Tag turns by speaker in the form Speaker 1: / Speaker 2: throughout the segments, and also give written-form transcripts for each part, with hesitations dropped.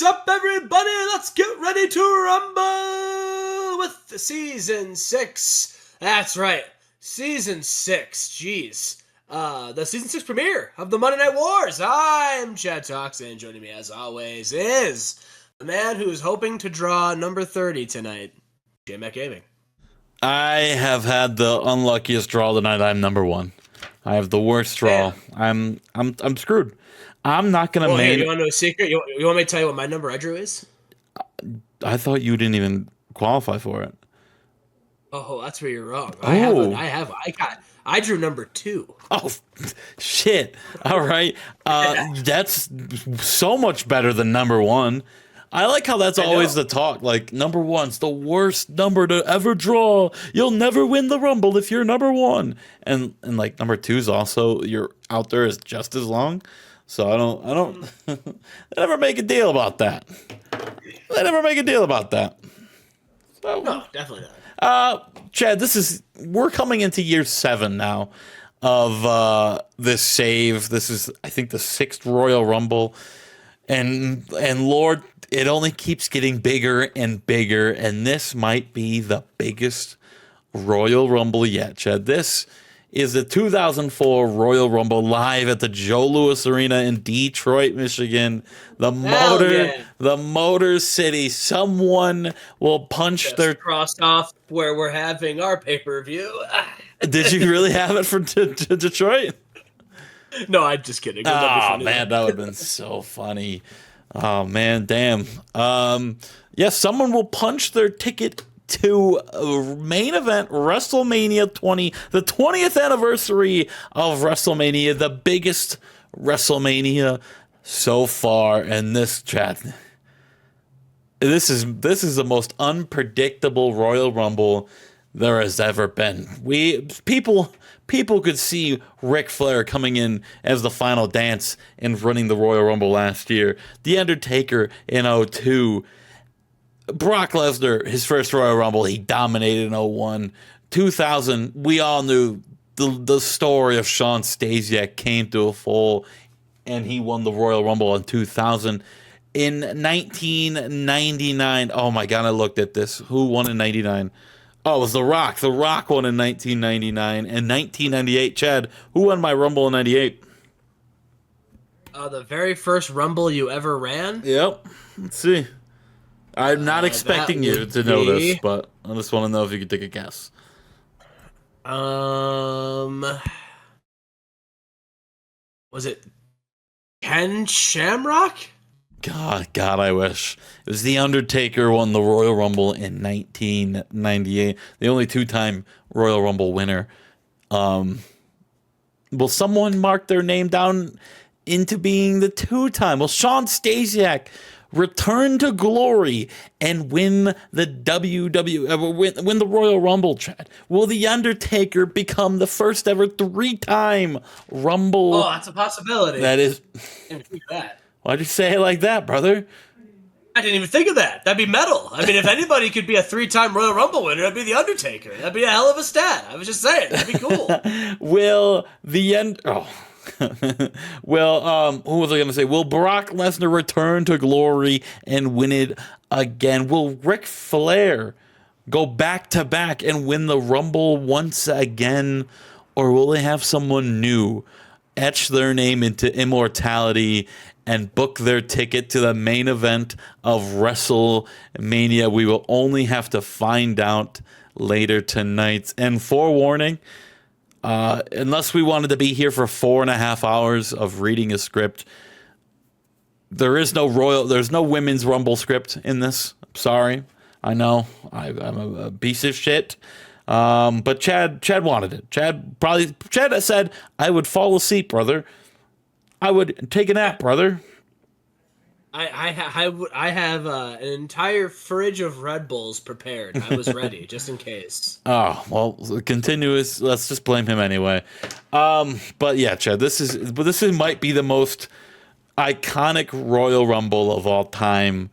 Speaker 1: What's up, everybody? Let's get ready to rumble with the Season 6. That's right, Season 6. Jeez. The Season 6 premiere of the Monday Night Wars. I'm Chad Talks, and joining me as always is the man who's hoping to draw number 30 tonight, Jmack Gaming.
Speaker 2: I have had the unluckiest draw tonight. I'm number one. I have the worst draw. I'm screwed. I'm not gonna
Speaker 1: You want to know a secret? You want me to tell you what my number I drew is?
Speaker 2: I thought you didn't even qualify for it.
Speaker 1: Oh, that's where you're wrong. I drew number 2.
Speaker 2: Oh, shit. All right. That's so much better than number 1. I like how that's always the talk. Like, number 1's the worst number to ever draw. You'll never win the Rumble if you're number 1. And like number 2's also, you're out there is just as long. So I don't they never make a deal about that. So,
Speaker 1: no, definitely not.
Speaker 2: Chad, we're coming into year 7 now of this save. This is, I think, the 6th Royal Rumble. And Lord, it only keeps getting bigger and bigger, and this might be the biggest Royal Rumble yet, Chad. This is the 2004 Royal Rumble live at the Joe Louis Arena in Detroit, Michigan. The Motor City. Someone will punch their
Speaker 1: crossed off where we're having our pay-per-view.
Speaker 2: Did you really have it for Detroit?
Speaker 1: No, I'm just kidding.
Speaker 2: Oh, man, that would have been so funny. Oh, man, damn. Someone will punch their ticket to main event WrestleMania 20, the 20th anniversary of WrestleMania, the biggest WrestleMania so far. And this is the most unpredictable Royal Rumble there has ever been. People could see Ric Flair coming in as the final dance and running the Royal Rumble last year. The Undertaker in 2002. Brock Lesnar, his first Royal Rumble, he dominated in 2001. 2000, we all knew the story of Shawn Stasiak came to a full, and he won the Royal Rumble in 2000. In 1999, oh my God, I looked at this. Who won in 99? Oh, it was The Rock. The Rock won in 1999. And 1998, Chad, who won my Rumble in 98?
Speaker 1: The very first Rumble you ever ran?
Speaker 2: Yep. Let's see. I'm not expecting you to know this, but I just want to know if you could take a guess.
Speaker 1: Was it Ken Shamrock?
Speaker 2: God, I wish. It was The Undertaker won the Royal Rumble in 1998. The only 2-time Royal Rumble winner. Will someone mark their name down into being the 2-time? Will Shawn Stasiak return to glory and win the win the Royal Rumble, Chad? Will The Undertaker become the first ever 3-time Rumble?
Speaker 1: Oh, that's a possibility.
Speaker 2: That is.
Speaker 1: I didn't think of that.
Speaker 2: Why'd you say it like that, brother?
Speaker 1: I didn't even think of that. That'd be metal. I mean, if anybody could be a 3-time Royal Rumble winner, that'd be The Undertaker. That'd be a hell of a stat. I was just saying. That'd be cool.
Speaker 2: Will the end? Oh. Who was I going to say? Will Brock Lesnar return to glory and win it again? Will Ric Flair go back to back and win the Rumble once again? Or will they have someone new etch their name into immortality and book their ticket to the main event of WrestleMania? We will only have to find out later tonight. And forewarning, unless we wanted to be here for 4.5 hours of reading a script, there's no women's Rumble script in this. Sorry, I know I'm a piece of shit. But Chad wanted it. Chad said I would fall asleep, brother. I would take a nap, brother.
Speaker 1: I have an entire fridge of Red Bulls prepared. I was ready just in case.
Speaker 2: Oh well, continuous. Let's just blame him anyway. But yeah, Chad, this might be the most iconic Royal Rumble of all time,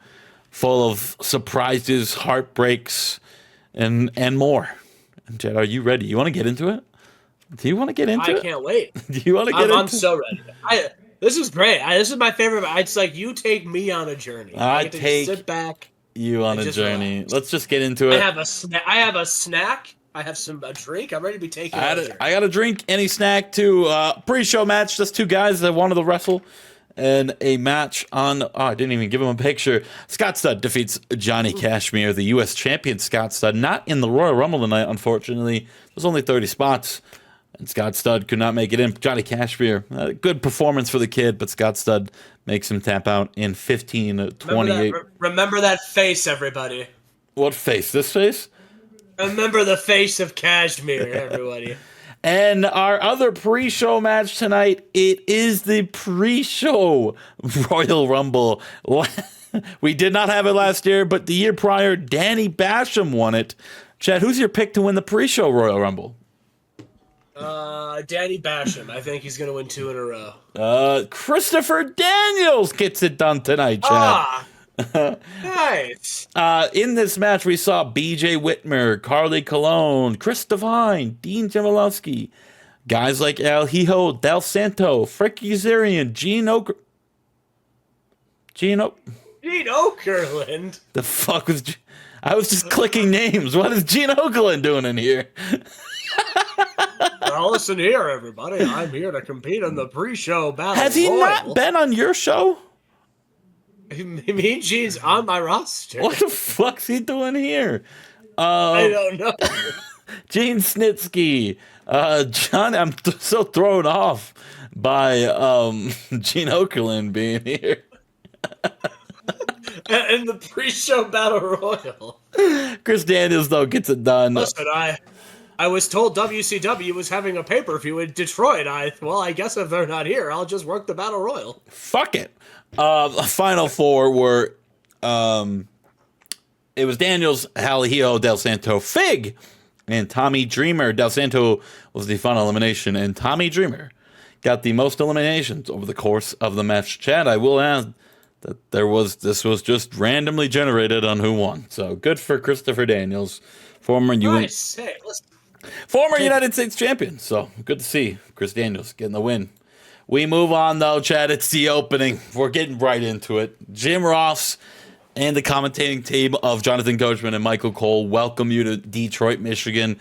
Speaker 2: full of surprises, heartbreaks, and more. And Chad, are you ready? You want to get into it? Do you want to get into it?
Speaker 1: I can't wait.
Speaker 2: Do you want to get into it?
Speaker 1: I'm so ready. This was great. This is my favorite. It's like you take me on a journey.
Speaker 2: I
Speaker 1: get to
Speaker 2: take
Speaker 1: sit back.
Speaker 2: you on a
Speaker 1: just
Speaker 2: journey.
Speaker 1: relax.
Speaker 2: Let's just get into
Speaker 1: I
Speaker 2: it.
Speaker 1: have a snack. I have a drink. I'm ready to be taken on a journey.
Speaker 2: I got a drink, any snack too. Pre-show match, just two guys that wanted to wrestle. And a match on, I didn't even give him a picture. Scott Studd defeats Johnny Cashmere, the U.S. champion Scott Studd. Not in the Royal Rumble tonight, unfortunately. There's only 30 spots. And Scott Studd could not make it in. Johnny Cashmere, good performance for the kid, but Scott Studd makes him tap out in 15:28.
Speaker 1: Remember that face, everybody.
Speaker 2: What face? This face?
Speaker 1: Remember the face of Cashmere, everybody.
Speaker 2: And our other pre-show match tonight, it is the pre-show Royal Rumble. We did not have it last year, but the year prior, Danny Basham won it. Chad, who's your pick to win the pre-show Royal Rumble?
Speaker 1: Danny Basham. I think he's going to win 2 in a row.
Speaker 2: Christopher Daniels gets it done tonight, Chad.
Speaker 1: Nice.
Speaker 2: In this match, we saw B.J. Whitmer, Carly Colon, Chris Devine, Dean Jamalowski, guys like El Hijo Del Santo, Frick Uzarian, Gene
Speaker 1: Okerlund.
Speaker 2: The fuck was... I was just clicking names. What is Gene Okerlund doing in here?
Speaker 1: Well, listen here, everybody. I'm here to compete in the pre-show battle.
Speaker 2: Has he not been on your show?
Speaker 1: Me, Gene's on my roster.
Speaker 2: What the fuck's he doing here?
Speaker 1: I don't know.
Speaker 2: Gene Snitsky. John, I'm so thrown off by Gene Okerlund being here.
Speaker 1: In the pre-show battle royal.
Speaker 2: Chris Daniels, though, gets it done.
Speaker 1: Listen, I was told WCW was having a pay-per-view in Detroit. I guess if they're not here, I'll just work the battle royal.
Speaker 2: Fuck it. Final four were, it was Daniels, Halihio, Del Santo, Fig, and Tommy Dreamer. Del Santo was the final elimination, and Tommy Dreamer got the most eliminations over the course of the match. Chad, I will add that this was just randomly generated on who won. So good for Christopher Daniels, former United States champion. So good to see Chris Daniels getting the win. We move on, though, Chad. It's the opening. We're getting right into it. Jim Ross and the commentating team of Jonathan Coachman and Michael Cole welcome you to Detroit, Michigan.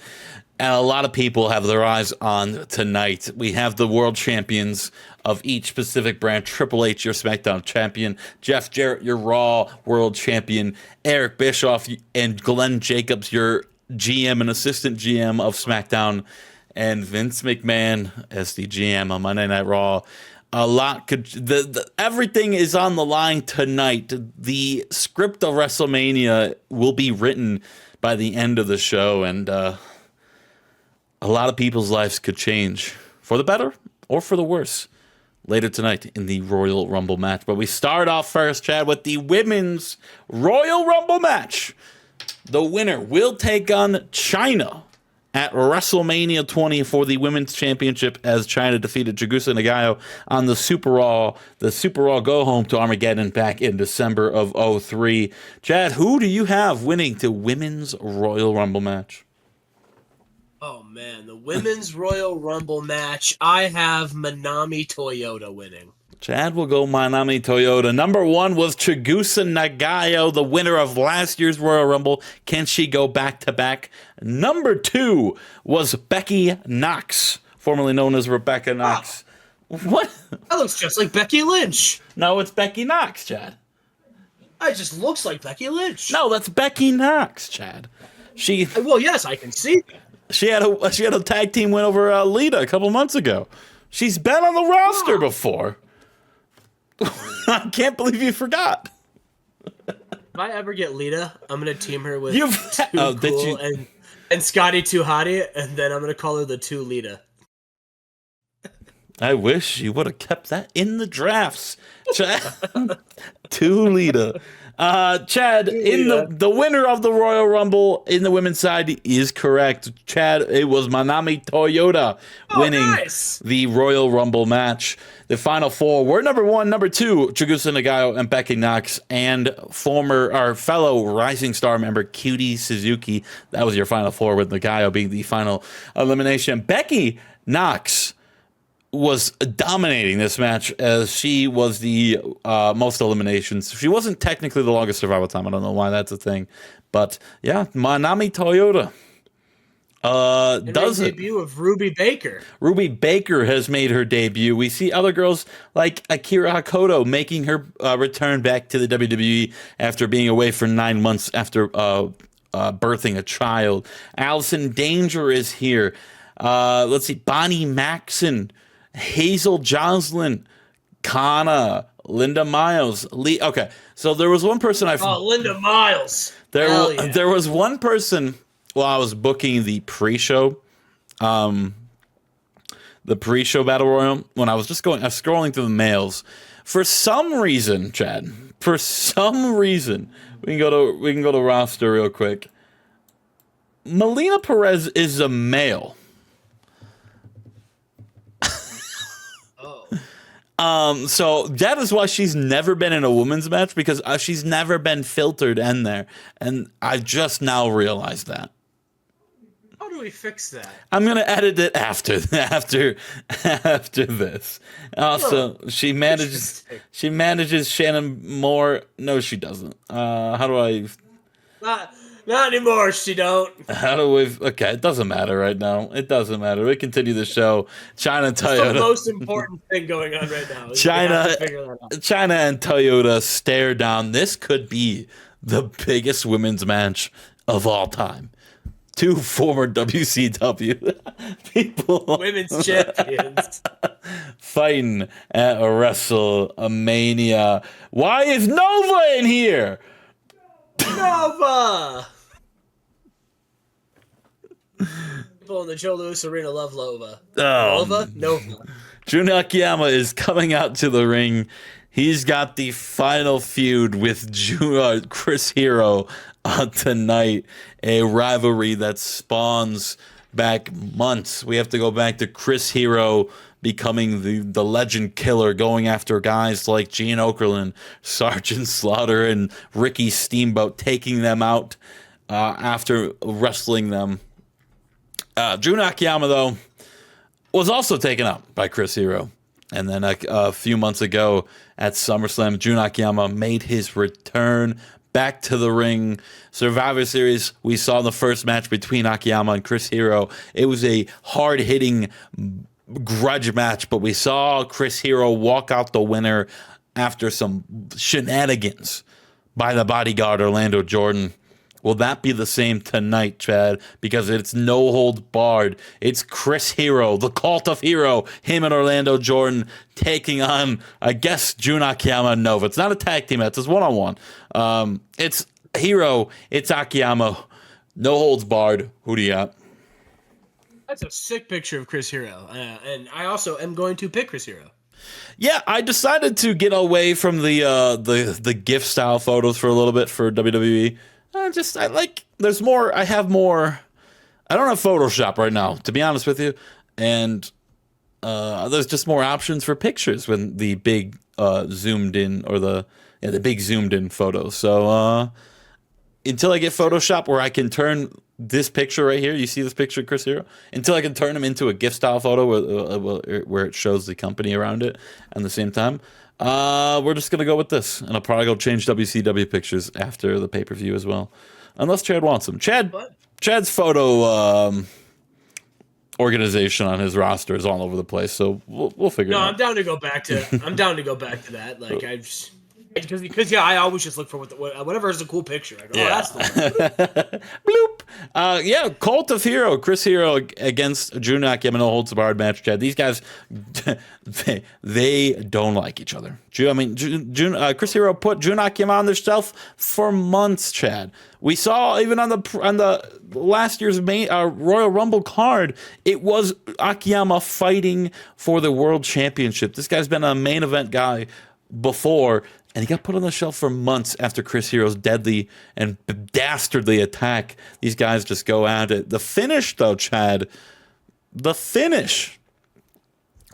Speaker 2: And a lot of people have their eyes on tonight. We have the world champions of each specific brand. Triple H, your SmackDown champion. Jeff Jarrett, your Raw world champion. Eric Bischoff and Glenn Jacobs, your GM and assistant GM of SmackDown. And Vince McMahon as the GM on Monday Night Raw. A lot could everything is on the line tonight. The script of WrestleMania will be written by the end of the show, and a lot of people's lives could change for the better or for the worse later tonight in the Royal Rumble match. But we start off first, Chad, with the women's Royal Rumble match. The winner will take on Chyna at WrestleMania 20 for the Women's Championship as Chyna defeated Chigusa Nagayo on the Super Raw. The Super Raw go home to Armageddon back in December of 2003. Chad, who do you have winning the Women's Royal Rumble match?
Speaker 1: Oh, man. The Women's Royal Rumble match, I have Manami Toyota winning.
Speaker 2: Chad will go Manami Toyota. Number one was Chigusa Nagayo, the winner of last year's Royal Rumble. Can she go back-to-back? Number two was Becky Knox, formerly known as Rebecca Knox. Oh. What?
Speaker 1: That looks just like Becky Lynch.
Speaker 2: No, it's Becky Knox, Chad.
Speaker 1: It just looks like Becky Lynch.
Speaker 2: No, that's Becky Knox, Chad.
Speaker 1: Well, yes, I can see that.
Speaker 2: She had a tag team win over Lita a couple months ago. She's been on the roster before. I can't believe you forgot.
Speaker 1: If I ever get Lita, I'm gonna team her with and Scotty Too Hottie, and then I'm gonna call her the Two Lita.
Speaker 2: I wish you would have kept that in the drafts. Two Lita. Chad, in the winner of the Royal Rumble in the women's side is correct. Chad, it was Manami Toyota winning the Royal Rumble match. The final four were number one, number two, Chigusa Nagayo and Becky Knox, and fellow Rising Star member Cutie Suzuki. That was your final four, with Nagayo being the final elimination. Becky Knox was dominating this match as she was the most eliminations. She wasn't technically the longest survival time. I don't know why that's a thing. But yeah, Manami Toyota does it.
Speaker 1: Debut of Ruby Baker.
Speaker 2: Ruby Baker has made her debut. We see other girls like Akira Hakoto making her return back to the WWE after being away for 9 months after birthing a child. Allison Danger is here. Let's see, Bonnie Maxon, Hazel Joslin, Kana, Linda Miles. Okay, so there was one person
Speaker 1: Linda Miles.
Speaker 2: There was one person while I was booking the pre-show, Battle Royal, when I was scrolling through the mails. For some reason, Chad, we can go to roster real quick. Melina Perez is a male. So that is why she's never been in a women's match, because she's never been filtered in there, and I just now realized that.
Speaker 1: How do we fix that?
Speaker 2: I'm gonna edit it after this. Also, she manages Shannon Moore. No, she doesn't. How do I?
Speaker 1: Not anymore. She don't.
Speaker 2: How do we? Okay, it doesn't matter right now. It doesn't matter. We continue the show. China and Toyota.
Speaker 1: That's the most important thing going on right now.
Speaker 2: China and Toyota stare down. This could be the biggest women's match of all time. Two former WCW people,
Speaker 1: women's champions,
Speaker 2: fighting at a WrestleMania. Why is Nova in here?
Speaker 1: Nova. People in the Joe Louis Arena love Nova. Nova.
Speaker 2: Jun Akiyama is coming out to the ring. He's got the final feud with Chris Hero tonight, a rivalry that spawns back months. We have to go back to Chris Hero becoming the legend killer, going after guys like Gene Okerlund, Sergeant Slaughter, and Ricky Steamboat, taking them out after wrestling them. Jun Akiyama, though, was also taken out by Chris Hero. And then a few months ago at SummerSlam, Jun Akiyama made his return back to the ring. Survivor Series, we saw the first match between Akiyama and Chris Hero. It was a hard-hitting grudge match, but we saw Chris Hero walk out the winner after some shenanigans by the bodyguard Orlando Jordan. Will that be the same tonight, Chad? Because it's no holds barred. It's Chris Hero, the Cult of Hero, him and Orlando Jordan taking on, I guess, Jun Akiyama and Nova. It's not a tag team match. It's one-on-one. It's Hero. It's Akiyama. No holds barred. Who do you got?
Speaker 1: That's a sick picture of Chris Hero. And I also am going to pick Chris Hero.
Speaker 2: Yeah, I decided to get away from the GIF style photos for a little bit for WWE. There's more. I have more. I don't have Photoshop right now, to be honest with you. And there's just more options for pictures when the big zoomed in, or the big zoomed in photos. So until I get Photoshop where I can turn this picture right here, you see this picture of Chris Hero, until I can turn them into a GIF style photo where it shows the company around it at the same time. We're just going to go with this, and I'll probably go change WCW pictures after the pay-per-view as well. Unless Chad wants them. Chad's photo organization on his roster is all over the place, so we'll figure it out.
Speaker 1: No, I'm down to go back to that. Like, because I always just look for whatever is a cool picture. I go, that's the one.
Speaker 2: Bloop. Cult of Hero, Chris Hero against Jun Akiyama, no holds barred match, Chad. These guys, they don't like each other. Chris Hero put Jun Akiyama on their shelf for months, Chad. We saw even on the last year's Royal Rumble card, it was Akiyama fighting for the World Championship. This guy's been a main event guy before, and he got put on the shelf for months after Chris Hero's deadly and dastardly attack. These guys just go at it. The finish, though, Chad,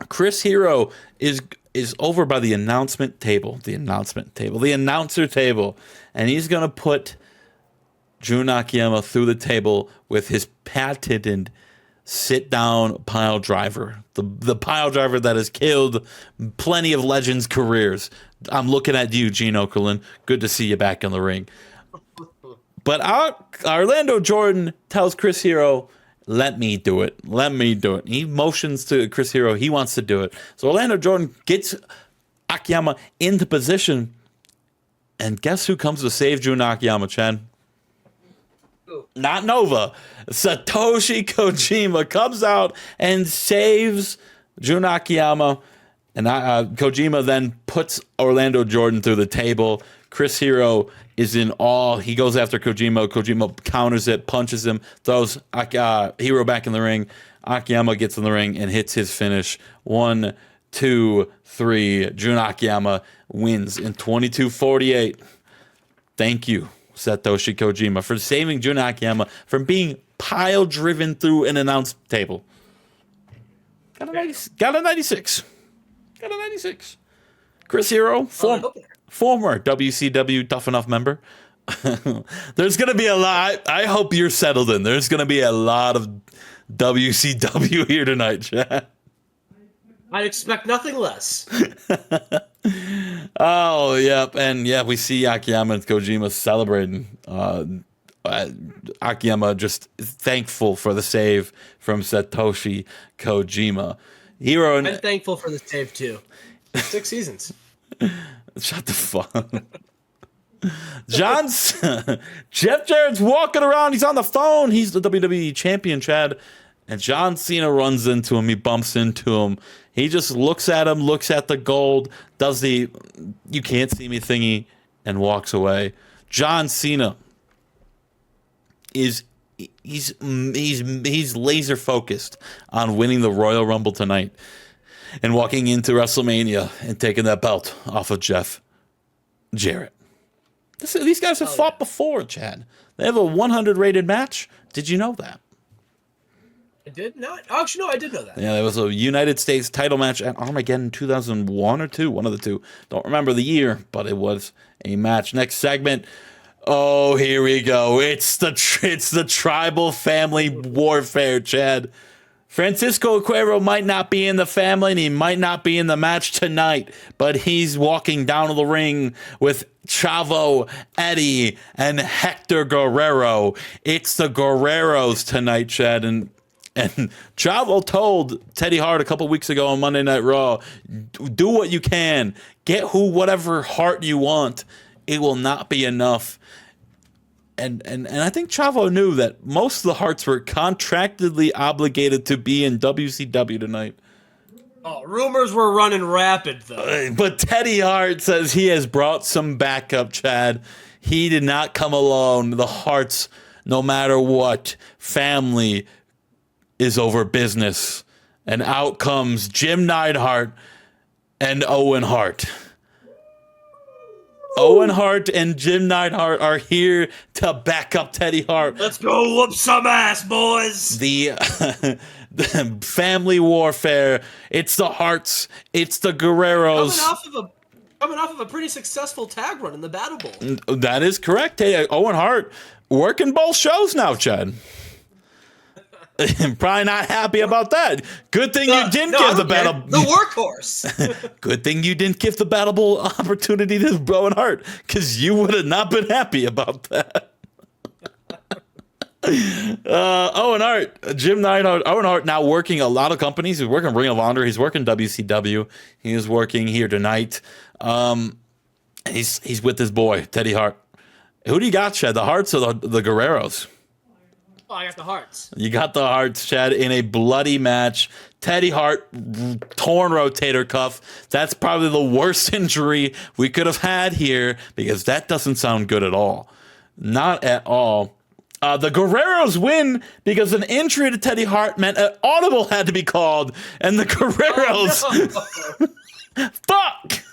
Speaker 2: Chris Hero is over by the announcer table, and he's going to put Jun Akiyama through the table with his patented sit down pile driver. The pile driver that has killed plenty of legends' careers. I'm looking at you, Gene Okerlund. Good to see you back in the ring. But Orlando Jordan tells Chris Hero, let me do it. Let me do it. He motions to Chris Hero. He wants to do it. So Orlando Jordan gets Akiyama into position. And guess who comes to save Jun Akiyama, Chen? Not Nova. Satoshi Kojima comes out and saves Jun Akiyama. And Kojima then puts Orlando Jordan through the table. Chris Hero is in awe. He goes after Kojima. Kojima counters it, punches him, throws Hero back in the ring. Akiyama gets in the ring and hits his finish. 1, 2, 3. Jun Akiyama wins in 22:48. Thank you, Satoshi Kojima, for saving Jun Akiyama from being pile driven through an announce table. Got a 96. Got a 96. Chris Hero, former WCW Tough Enough member. There's going to be a lot. I hope you're settled in. There's going to be a lot of WCW here tonight, Chad.
Speaker 1: I'd expect nothing less.
Speaker 2: Oh, yep. And yeah, we see Akiyama and Kojima celebrating. Akiyama just thankful for the save from Satoshi Kojima. Hero and
Speaker 1: I'm thankful for the save too. 6 seasons.
Speaker 2: Shut the fuck. Jeff Jarrett's walking around. He's on the phone. He's the WWE champion, Chad. And John Cena runs into him. He bumps into him. He just looks at him, looks at the gold, does the "you can't see me" thingy, and walks away. John Cena he's laser focused on winning the Royal Rumble tonight and walking into WrestleMania and taking that belt off of Jeff Jarrett. These guys have fought before, Chad. They have a 100 rated match. Did you know that?
Speaker 1: I did not. Actually, no, I did know that.
Speaker 2: Yeah, there was a United States title match at Armageddon 2001 or 2, one of the two. Don't remember the year, but it was a match. Next segment. Oh, here we go. It's the tribal family warfare, Chad. Francisco Aguero might not be in the family and he might not be in the match tonight, but he's walking down to the ring with Chavo, Eddie, and Hector Guerrero. It's the Guerreros tonight, Chad, and Chavo told Teddy Hart a couple weeks ago on Monday Night Raw, do what you can. Get whatever heart you want. It will not be enough. And I think Chavo knew that most of the hearts were contractually obligated to be in WCW tonight.
Speaker 1: Oh, rumors were running rapid, though.
Speaker 2: But Teddy Hart says he has brought some backup, Chad. He did not come alone. The hearts, no matter what, family is over business. And out comes Jim Neidhart and Owen Hart. Owen Hart and Jim Neidhart are here to back up Teddy Hart.
Speaker 1: Let's go whoop some ass, boys.
Speaker 2: The family warfare. It's the Harts. It's the Guerreros.
Speaker 1: Coming off of a pretty successful tag run in the Battlebowl.
Speaker 2: That is correct. Hey, Owen Hart working both shows now, Chad. Probably not happy about that. Good thing you didn't give the battle.
Speaker 1: The workhorse.
Speaker 2: Good thing you didn't give the Battlebowl opportunity to Owen Hart, because you would have not been happy about that. Owen Hart, Jim Neidhart, Owen Hart now working a lot of companies. He's working Ring of Honor. He's working WCW. He is working here tonight. He's with his boy Teddy Hart. Who do you got, Chad? The Harts or the Guerreros?
Speaker 1: Oh, I got the Hearts.
Speaker 2: You got the Hearts, Chad, in a bloody match. Teddy Hart, torn rotator cuff. That's probably the worst injury we could have had here, because that doesn't sound good at all. Not at all. The Guerreros win because an injury to Teddy Hart meant an audible had to be called, and the Guerreros...
Speaker 1: Oh, no.
Speaker 2: Fuck!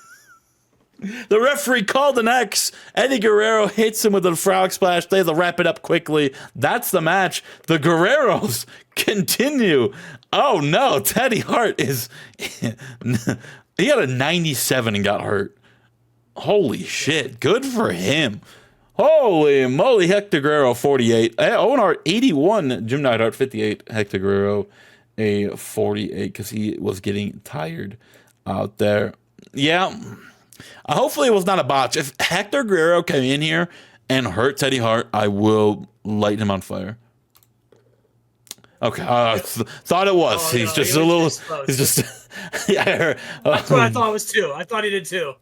Speaker 2: The referee called an X. Eddie Guerrero hits him with a frog splash. They have to wrap it up quickly. That's the match. The Guerreros continue. Oh no, Teddy Hart is... he had a 97 and got hurt. Holy shit. Good for him. Holy moly, Hector Guerrero 48. Owen Hart 81. Jim Neidhart 58. Hector Guerrero a 48 because he was getting tired out there. Yeah. Hopefully it was not a botch. If Hector Guerrero came in here and hurt Teddy Hart, I will light him on fire. Okay, thought it was.
Speaker 1: Oh,
Speaker 2: he's
Speaker 1: no,
Speaker 2: just
Speaker 1: he
Speaker 2: a little.
Speaker 1: was close.
Speaker 2: He's just. Yeah, I heard,
Speaker 1: That's what I thought it was too. I thought he did too.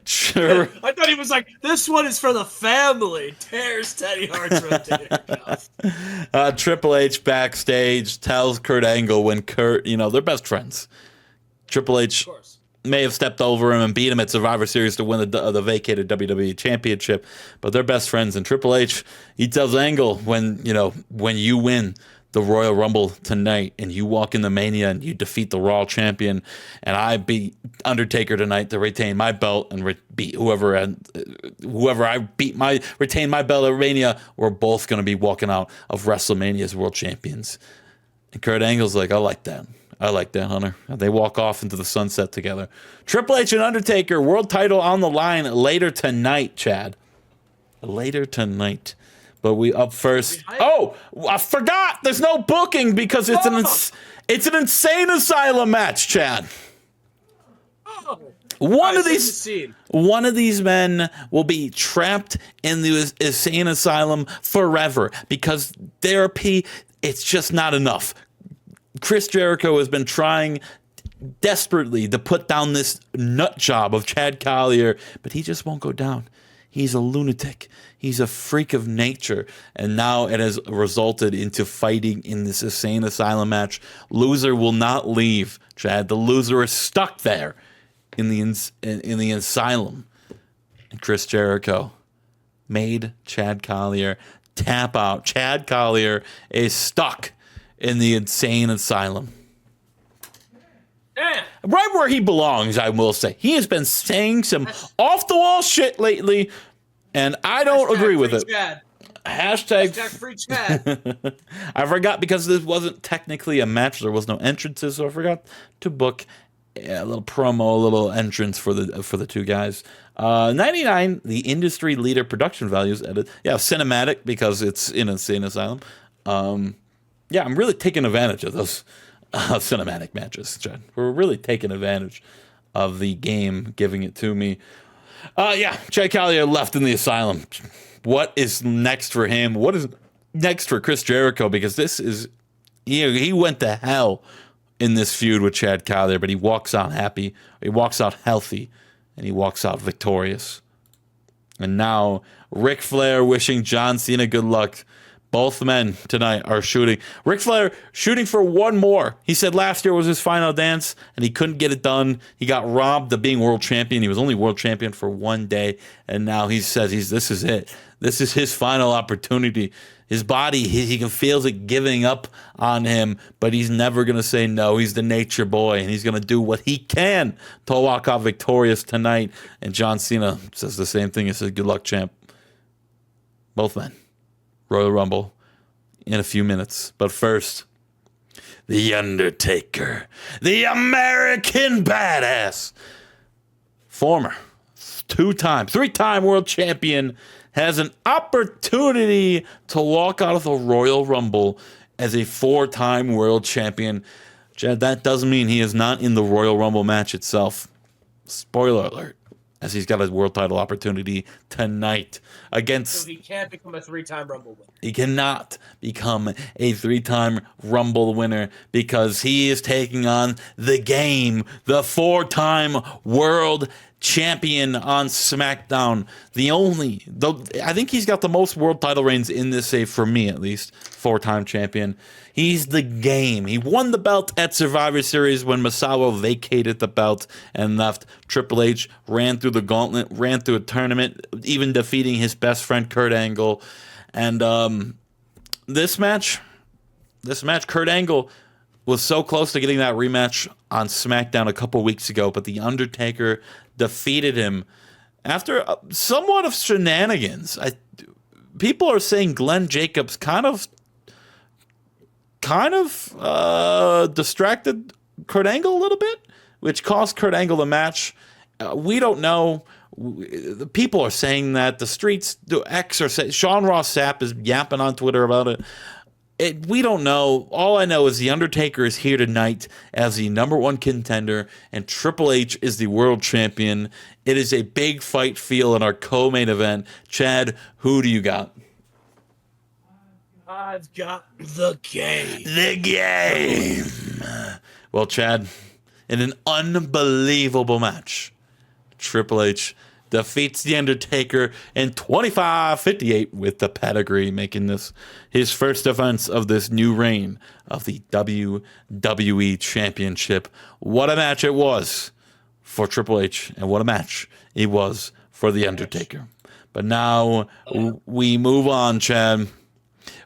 Speaker 2: Sure.
Speaker 1: I thought he was like, this one is for the family. Tears Teddy Hart's rotator.
Speaker 2: Triple H backstage tells Kurt Angle when Kurt, they're best friends. Triple H
Speaker 1: Of course.
Speaker 2: may have stepped over him and beat him at Survivor Series to win the vacated WWE Championship, but they're best friends. And Triple H, he tells Angle when you win the Royal Rumble tonight and you walk in the Mania and you defeat the Raw champion, and I beat Undertaker tonight to retain my belt and beat whoever I retain my belt at Mania, we're both going to be walking out of WrestleMania as world champions. And Kurt Angle's like, I like that, Hunter. And they walk off into the sunset together. Triple H and Undertaker, world title on the line later tonight, Chad. Later tonight. But we up first. Oh, I forgot. There's no booking because it's an insane asylum match, Chad.
Speaker 1: Oh.
Speaker 2: One of these men will be trapped in the insane asylum forever because therapy, it's just not enough. Chris Jericho has been trying desperately to put down this nut job of Chad Collier, but he just won't go down. He's a lunatic. He's a freak of nature. And now it has resulted into fighting in this insane asylum match. Loser will not leave, Chad. The loser is stuck there in the asylum. And Chris Jericho made Chad Collier tap out. Chad Collier is stuck in the insane asylum.
Speaker 1: Damn.
Speaker 2: Right where he belongs, I will say. He has been saying some off-the-wall shit lately, and I don't agree with it.
Speaker 1: Chad.
Speaker 2: Hashtag
Speaker 1: free Chad.
Speaker 2: I forgot because this wasn't technically a match. There was no entrances, so I forgot to book a little promo, a little entrance for the two guys. 99, the industry leader production values edit. Yeah, cinematic because it's in an insane asylum. Yeah, I'm really taking advantage of those cinematic matches, Chad. We're really taking advantage of the game giving it to me. Yeah, Chad Collier left in the asylum. What is next for him? What is next for Chris Jericho? Because this is, he went to hell in this feud with Chad Collier, but he walks out happy, he walks out healthy, and he walks out victorious. And now Ric Flair wishing John Cena good luck. Both men tonight are shooting. Ric Flair shooting for one more. He said last year was his final dance, and he couldn't get it done. He got robbed of being world champion. He was only world champion for one day, and now he says this is it. This is his final opportunity. His body, he can feel it giving up on him, but he's never going to say no. He's the nature boy, and he's going to do what he can to walk out victorious tonight. And John Cena says the same thing. He says, good luck, champ. Both men. Royal Rumble in a few minutes. But first, The Undertaker, the American badass, former three-time world champion, has an opportunity to walk out of the Royal Rumble as a four-time world champion. Chad, that doesn't mean he is not in the Royal Rumble match itself. Spoiler alert. As he's got a world title opportunity tonight against...
Speaker 1: So he can't become a three-time Rumble winner.
Speaker 2: He cannot become a three-time Rumble winner because he is taking on the game, the four-time world champion on SmackDown. I think he's got the most world title reigns in this save, for me at least, four-time champion. He's the game. He won the belt at Survivor Series when Masawa vacated the belt and left. Triple H ran through the gauntlet, ran through a tournament, even defeating his best friend Kurt Angle. And this match, Kurt Angle was so close to getting that rematch on SmackDown a couple weeks ago, but The Undertaker defeated him after somewhat of shenanigans. People are saying Glenn Jacobs kind of distracted Kurt Angle a little bit, which cost Kurt Angle the match. We don't know. The people are saying that. The streets, the X are saying. Sean Ross Sapp is yapping on Twitter about it. We don't know. All I know is The Undertaker is here tonight as the number one contender, and Triple H is the world champion. It is a big fight feel in our co-main event. Chad, who do you got?
Speaker 1: I've got the game.
Speaker 2: The game. Well, Chad, in an unbelievable match, Triple H defeats The Undertaker in 25-58 with the pedigree, making this his first defense of this new reign of the WWE Championship. What a match it was for Triple H, and what a match it was for The Undertaker. But now we move on, Chad.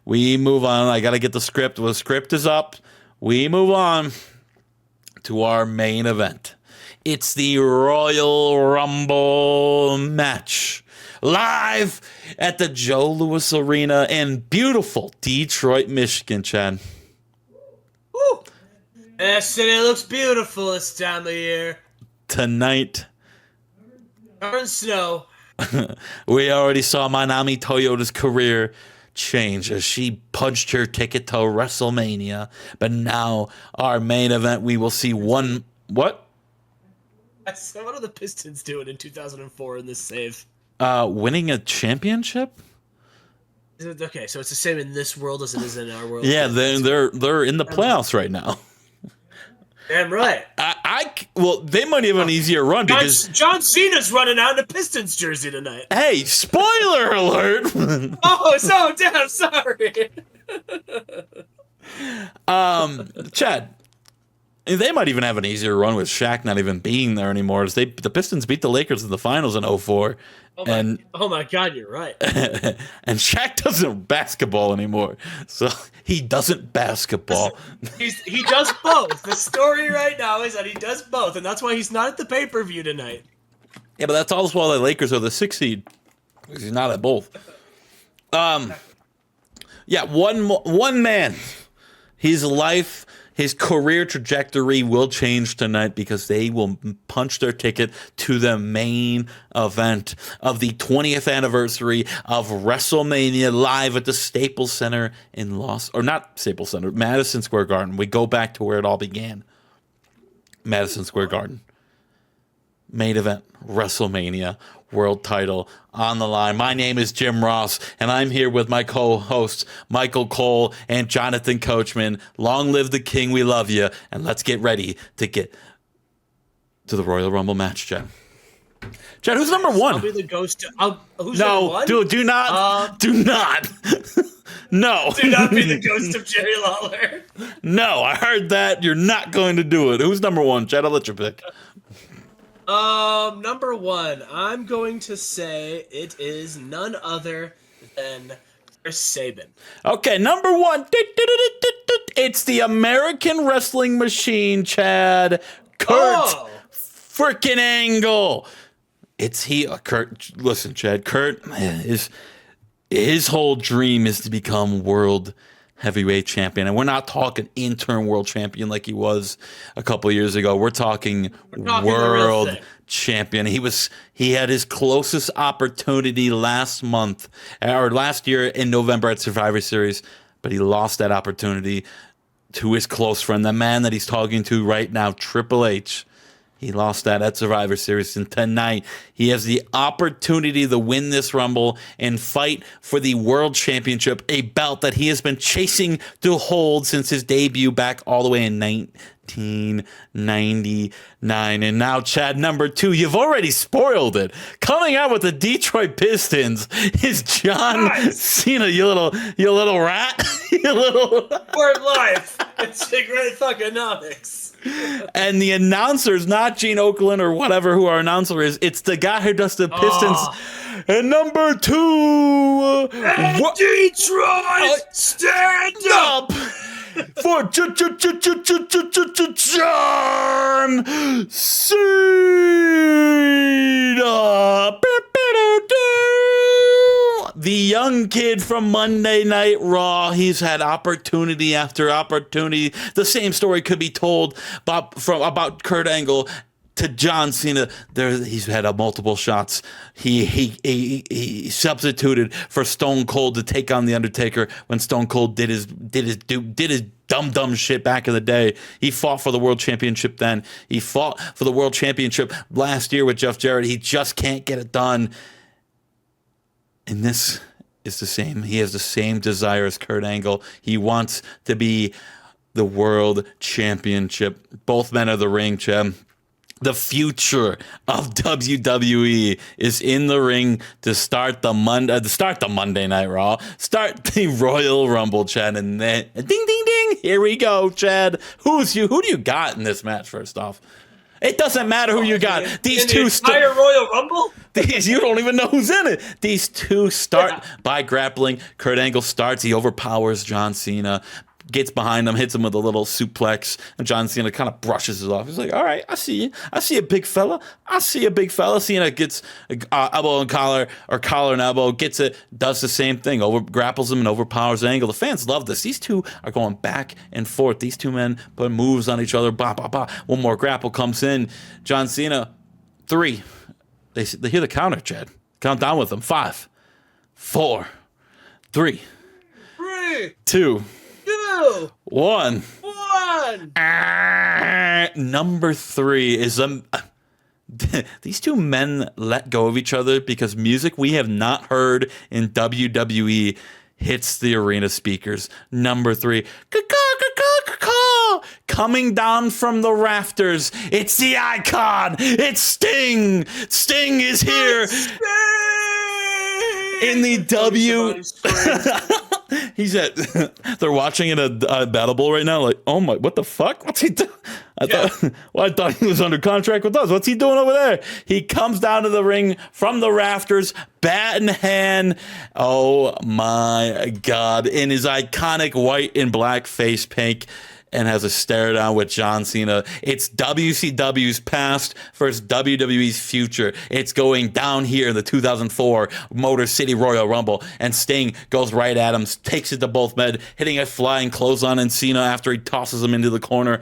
Speaker 2: We move on. I got to get the script. Well, the script is up. We move on to our main event. It's the Royal Rumble match. Live at the Joe Louis Arena in beautiful Detroit, Michigan, Chad.
Speaker 1: Woo! That city looks beautiful this time of year.
Speaker 2: Tonight,
Speaker 1: Covered in snow.
Speaker 2: we already saw Manami Toyota's career change as she punched her ticket to WrestleMania. But now, our main event, we will see one... What?
Speaker 1: So what are the Pistons doing in 2004 in this save?
Speaker 2: Winning a championship?
Speaker 1: Okay, so it's the same in this world as it is in our world.
Speaker 2: Yeah, they're in the playoffs right now.
Speaker 1: Damn right.
Speaker 2: Well, they might have an easier run because
Speaker 1: John Cena's running out in a Pistons jersey tonight.
Speaker 2: Hey, spoiler alert!
Speaker 1: Oh, so damn sorry.
Speaker 2: Chad, they might even have an easier run with Shaq not even being there anymore. As the Pistons beat the Lakers in the finals in 2004.
Speaker 1: Oh my God, you're right.
Speaker 2: And Shaq doesn't basketball anymore, so he doesn't basketball.
Speaker 1: He does both. The story right now is that he does both, and that's why he's not at the pay-per-view tonight.
Speaker 2: Yeah, but that's also why the Lakers are the 6th seed, because he's not at both. Yeah, one man, his life. His career trajectory will change tonight because they will punch their ticket to the main event of the 20th anniversary of WrestleMania live at the Staples Center in Madison Square Garden. We go back to where it all began. Madison Square Garden. Main event, WrestleMania, world title on the line. My name is Jim Ross, and I'm here with my co-hosts, Michael Cole and Jonathan Coachman. Long live the king, we love you, and let's get ready to get to the Royal Rumble match, Chad. Chad, who's number one?
Speaker 1: I'll be the ghost. Who's
Speaker 2: no,
Speaker 1: number one?
Speaker 2: do not. Do not. No.
Speaker 1: Do not be the ghost of Jerry Lawler.
Speaker 2: No, I heard that. You're not going to do it. Who's number one, Chad? I'll let you pick.
Speaker 1: Number one, I'm going to say it is none other than Chris Sabin.
Speaker 2: Okay, number one, it's the American Wrestling Machine, Chad. Kurt frickin' Angle. It's Kurt. Listen, Chad. Kurt his whole dream is to become world heavyweight champion, and we're not talking interim world champion like he was a couple years ago. We're talking world champion. He had his closest opportunity last year in November at Survivor Series, but he lost that opportunity to his close friend, the man that he's talking to right now, Triple H. He lost that at Survivor Series, and tonight he has the opportunity to win this Rumble and fight for the World Championship, a belt that he has been chasing to hold since his debut back all the way in 1999. And now, Chad, number two, you've already spoiled it. Coming out with the Detroit Pistons is John Cena, you little rat. You little...
Speaker 1: Word life. It's a great fucking-nomics.
Speaker 2: And the announcer is not Gene Okerlund or whatever who our announcer is. It's the guy who does the Pistons. And number two,
Speaker 1: Detroit, stand up
Speaker 2: for John Cena. The young kid from Monday Night Raw. He's had opportunity after opportunity. The same story could be told about Kurt Angle to John Cena. He's had multiple shots. He substituted for Stone Cold to take on the Undertaker when Stone Cold did his dumb shit back in the day. He fought for the world championship then. He fought for the world championship last year with Jeff Jarrett. He just can't get it done. And this is the same. He has the same desire as Kurt Angle. He wants to be the world championship. Both men are the ring, Chad. The future of WWE is in the ring to start the Monday Night Raw, start the Royal Rumble, Chad, and then ding ding ding, here we go, Chad. Who do you got in this match? First off, it doesn't matter who you got. These two
Speaker 1: entire Royal Rumble.
Speaker 2: You don't even know who's in it. These two start by grappling. Kurt Angle starts. He overpowers John Cena. Gets behind him, hits him with a little suplex, and John Cena kind of brushes it off. He's like, all right, I see you. I see a big fella. Cena gets elbow and collar, or collar and elbow, gets it, does the same thing, grapples him and overpowers Angle. The fans love this. These two are going back and forth. These two men put moves on each other. Bah, bah, bah. One more grapple comes in. John Cena, 3. They hear the counter, Chad. Count down with them. 5, 4, 3, 2, 1. Number 3 is these two men let go of each other because music we have not heard in WWE hits the arena speakers. Number 3. Coming down from the rafters. It's the Icon. It's Sting. Sting is here. In the He's at. They're watching it at Battlebowl right now. Like, oh my, what the fuck? What's he doing? I thought he was under contract with us. What's he doing over there? He comes down to the ring from the rafters, bat in hand. Oh my God! In his iconic white and black face paint. And has a stare down with John Cena. It's WCW's past versus WWE's future. It's going down here in the 2004 Motor City Royal Rumble. And Sting goes right at him, takes it to both men, hitting a flying clothesline in Cena after he tosses him into the corner.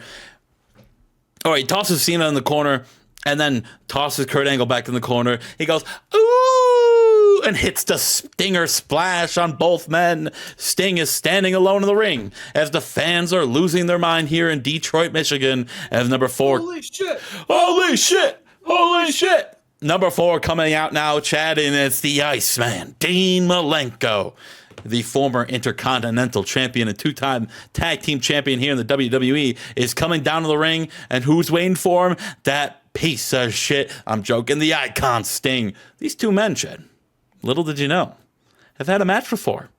Speaker 2: Or he tosses Cena in the corner and then tosses Kurt Angle back in the corner. He goes, ooh, and hits the Stinger splash on both men. Sting is standing alone in the ring as the fans are losing their mind here in Detroit, Michigan. As number 4.
Speaker 1: Holy shit.
Speaker 2: Holy shit. Holy shit. Number 4 coming out now, Chad, and it's the Iceman, Dean Malenko. The former Intercontinental Champion and 2-time Tag Team Champion here in the WWE is coming down to the ring. And who's waiting for him? That piece of shit. I'm joking. The Icon Sting. These two men, Chad, little did you know, have had a match before.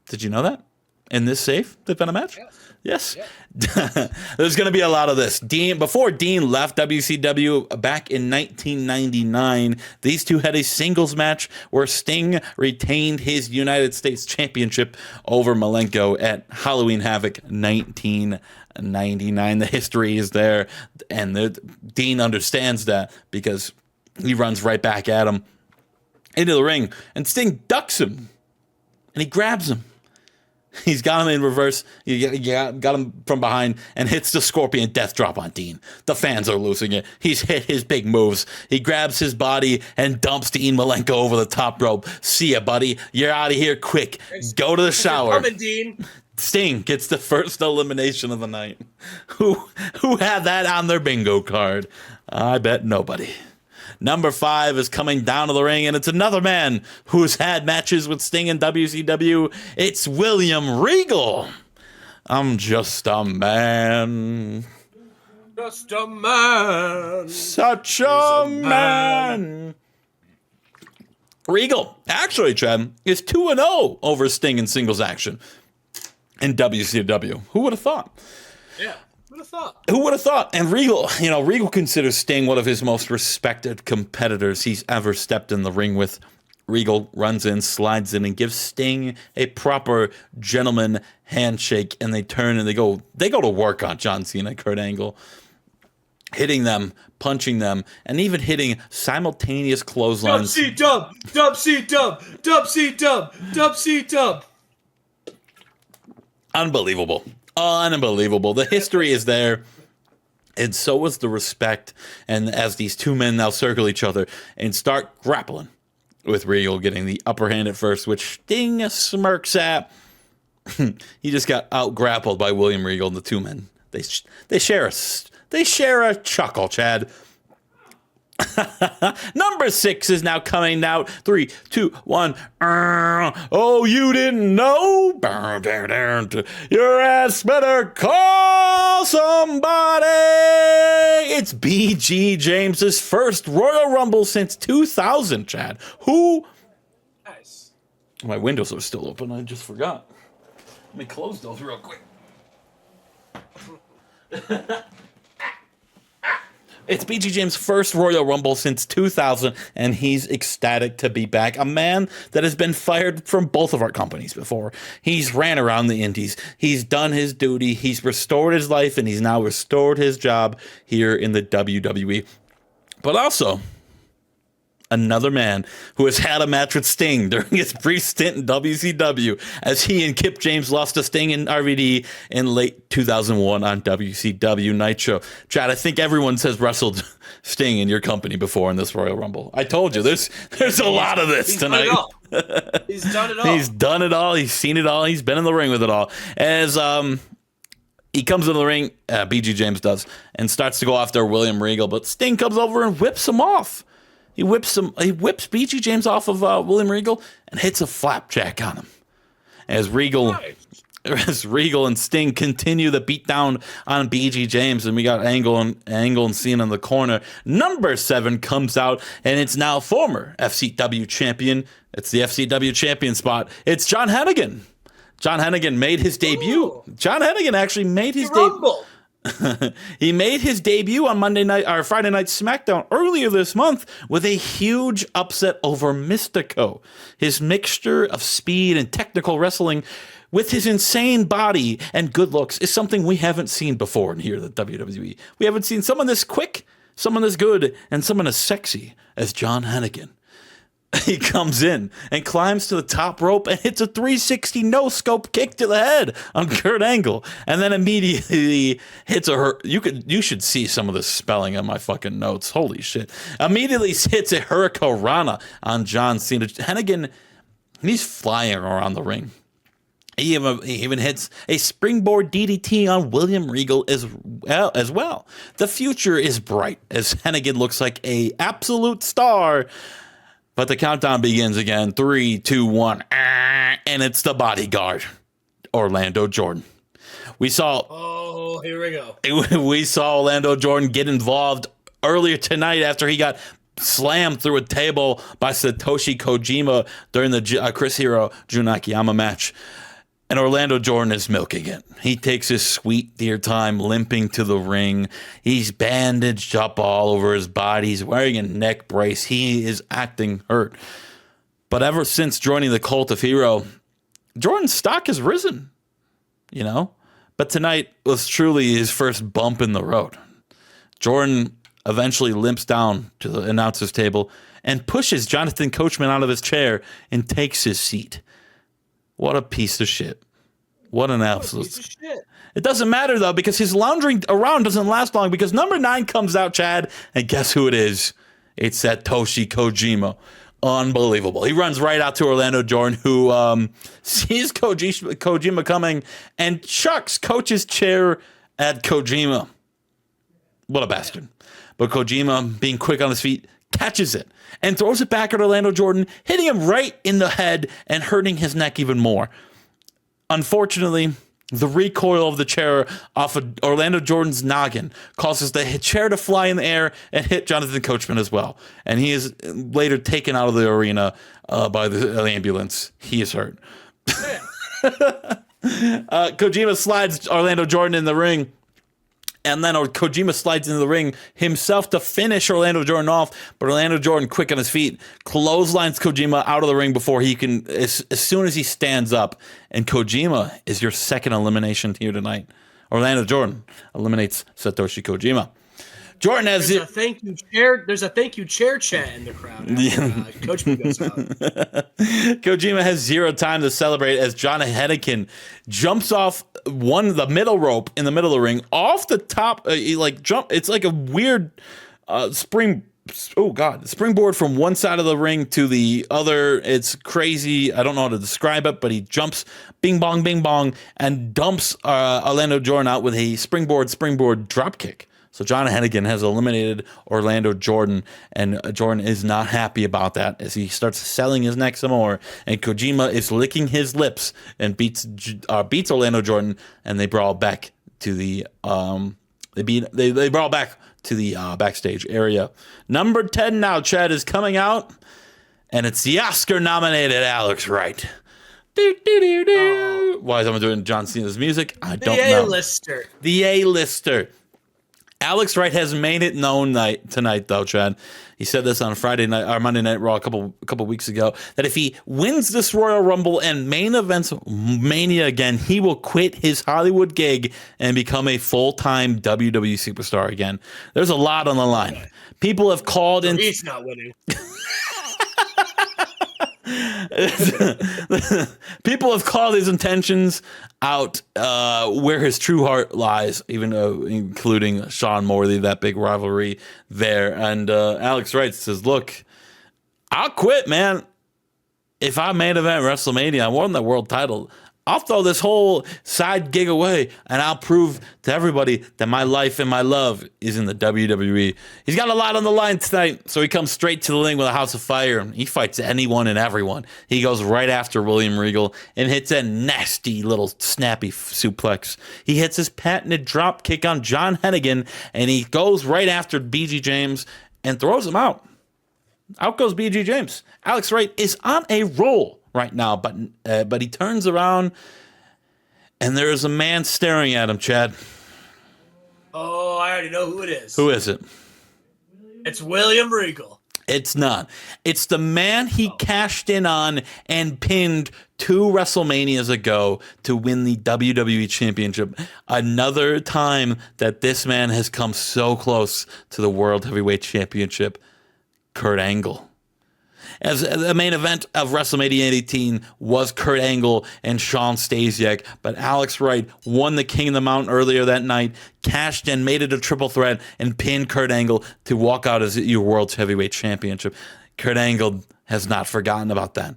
Speaker 2: Did you know that? In this safe, they've had a match? Yes. There's going to be a lot of this. Before Dean left WCW back in 1999, these two had a singles match where Sting retained his United States Championship over Malenko at Halloween Havoc 1999. The history is there, and Dean understands that because he runs right back at him into the ring, and Sting ducks him, and he grabs him. He's got him in reverse. Got him from behind and hits the Scorpion Death Drop on Dean. The fans are losing it. He's hit his big moves. He grabs his body and dumps Dean Malenko over the top rope. See ya, buddy. You're out of here quick. Go to the shower.
Speaker 1: Coming, Dean.
Speaker 2: Sting gets the first elimination of the night. Who had that on their bingo card? I bet nobody. Number 5 is coming down to the ring, and it's another man who's had matches with Sting in WCW. It's William Regal. I'm just a man.
Speaker 1: Just a man.
Speaker 2: Such a man. Regal, actually, Chad, is 2-0 over Sting in singles action in WCW. Who would have thought?
Speaker 1: Yeah.
Speaker 2: Who would have thought? And Regal, Regal considers Sting one of his most respected competitors he's ever stepped in the ring with. Regal runs in, slides in, and gives Sting a proper gentleman handshake, and they turn and they go to work on John Cena, Kurt Angle, hitting them, punching them, and even hitting simultaneous clotheslines.
Speaker 1: Dub C dub.
Speaker 2: Unbelievable. The history is there. And so was the respect. And as these two men now circle each other and start grappling, with Regal getting the upper hand at first, which Sting smirks at. He just got out grappled by William Regal and the two men. They share a chuckle, Chad. Number 6 is now coming out. 3, 2, 1. Oh, you didn't know? Your ass better call somebody. It's BG James's first Royal Rumble since 2000, Chad. Who?
Speaker 1: Nice.
Speaker 2: My windows are still open. I just forgot. Let me close those real quick. It's BG James' first Royal Rumble since 2000, and he's ecstatic to be back. A man that has been fired from both of our companies before. He's ran around the indies. He's done his duty. He's restored his life, and he's now restored his job here in the WWE. But also, another man who has had a match with Sting during his brief stint in WCW, as he and Kip James lost to Sting and RVD in late 2001 on WCW Nitro. Chad, I think everyone has wrestled Sting in your company before in this Royal Rumble. I told you, there's a lot of this tonight.
Speaker 1: He's done it all.
Speaker 2: He's done it all. He's seen it all. He's been in the ring with it all. As he comes into the ring, BG James does, and starts to go after William Regal, but Sting comes over and whips him off. He whips BG James off of William Regal and hits a flapjack on him. As Regal and Sting continue the beatdown on BG James, and we got Angle and Cena in the corner. Number 7 comes out, and it's now former FCW champion. It's the FCW champion spot. It's John Hennigan. John Hennigan made his debut.
Speaker 1: Ooh.
Speaker 2: John Hennigan actually made his debut. He made his debut on Friday Night SmackDown earlier this month with a huge upset over Mystico. His mixture of speed and technical wrestling with his insane body and good looks is something we haven't seen before in here at the WWE. We haven't seen someone this quick, someone this good, and someone as sexy as John Hennigan. He comes in and climbs to the top rope and hits a 360 no-scope kick to the head on Kurt Angle, and then immediately hits you should see some of the spelling on my fucking notes. Holy shit. Immediately hits a Hurricanrana on John Cena. Hennigan, he's flying around the ring. He even hits a springboard DDT on William Regal as well. The future is bright as Hennigan looks like a absolute star. But the countdown begins again. 3, 2, 1. And it's the bodyguard, Orlando Jordan. We saw...
Speaker 1: Oh, here we go.
Speaker 2: We saw Orlando Jordan get involved earlier tonight after he got slammed through a table by Satoshi Kojima during the Chris Hero Jun Akiyama match. And Orlando Jordan is milking it. He takes his sweet dear time limping to the ring. He's bandaged up all over his body. He's wearing a neck brace. He is acting hurt. But ever since joining the Cult of Hero, Jordan's stock has risen, you know? But tonight was truly his first bump in the road. Jordan eventually limps down to the announcer's table and pushes Jonathan Coachman out of his chair and takes his seat. What a piece of shit. What an absolute
Speaker 1: piece of shit.
Speaker 2: It doesn't matter, though, because his lounging around doesn't last long, because number 9 comes out, Chad, and guess who it is? It's Satoshi Kojima. Unbelievable. He runs right out to Orlando Jordan, who sees Kojima coming and chucks Coach's chair at Kojima. What a bastard. But Kojima, being quick on his feet, catches it and throws it back at Orlando Jordan, hitting him right in the head and hurting his neck even more. Unfortunately, the recoil of the chair off of Orlando Jordan's noggin causes the chair to fly in the air and hit Jonathan Coachman as well. And he is later taken out of the arena by the ambulance. He is hurt. Kojima slides Orlando Jordan in the ring. And then Kojima slides into the ring himself to finish Orlando Jordan off. But Orlando Jordan, quick on his feet, clotheslines Kojima out of the ring before he can, as soon as he stands up. And Kojima is your second elimination here tonight. Orlando Jordan eliminates Satoshi Kojima. Jordan has
Speaker 1: There's a thank you chair. There's a thank you chair chat in the crowd. After, Coach B goes out.
Speaker 2: Kojima has 0 time to celebrate as John Hennigan jumps off the middle rope in the middle of the ring off the top. It's like a weird springboard from one side of the ring to the other. It's crazy. I don't know how to describe it, but he jumps bing bong and dumps Orlando Jordan out with a springboard drop kick. So John Hennigan has eliminated Orlando Jordan, and Jordan is not happy about that as he starts selling his neck some more. And Kojima is licking his lips and beats Orlando Jordan, and they brawl back to the they brawl back to the backstage area. Number 10 now, Chad, is coming out, and it's the Oscar-nominated Alex Wright. Why is someone doing John Cena's music? I don't know. The A-lister. Alex Wright has made it known tonight, though, Chad. He said this on Monday Night Raw a couple weeks ago, that if he wins this Royal Rumble and main events Mania again, he will quit his Hollywood gig and become a full-time WWE superstar again. There's a lot on the line. People have called in.
Speaker 1: He's not winning.
Speaker 2: People have called his intentions out, where his true heart lies, even including Sean Morley, that big rivalry there. And Alex Wright says, look, I'll quit, man. If I main event WrestleMania, I won the world title, I'll throw this whole side gig away, and I'll prove to everybody that my life and my love is in the WWE. He's got a lot on the line tonight, so he comes straight to the ring with a House of Fire. He fights anyone and everyone. He goes right after William Regal and hits a nasty little snappy suplex. He hits his patented drop kick on John Hennigan, and he goes right after BG James and throws him out. Out goes BG James. Alex Wright is on a roll right now, but he turns around and there's a man staring at him, Chad.
Speaker 1: Oh, I already know who it is.
Speaker 2: Who is it?
Speaker 1: It's William Regal.
Speaker 2: It's not. It's the man he cashed in on and pinned 2 WrestleManias ago to win the WWE Championship. Another time that this man has come so close to the World Heavyweight Championship. Kurt Angle. As the main event of WrestleMania 18 was Kurt Angle and Shawn Stasiak, but Alex Wright won the King of the Mountain earlier that night, cashed in, made it a triple threat, and pinned Kurt Angle to walk out as your World's Heavyweight Championship. Kurt Angle has not forgotten about that.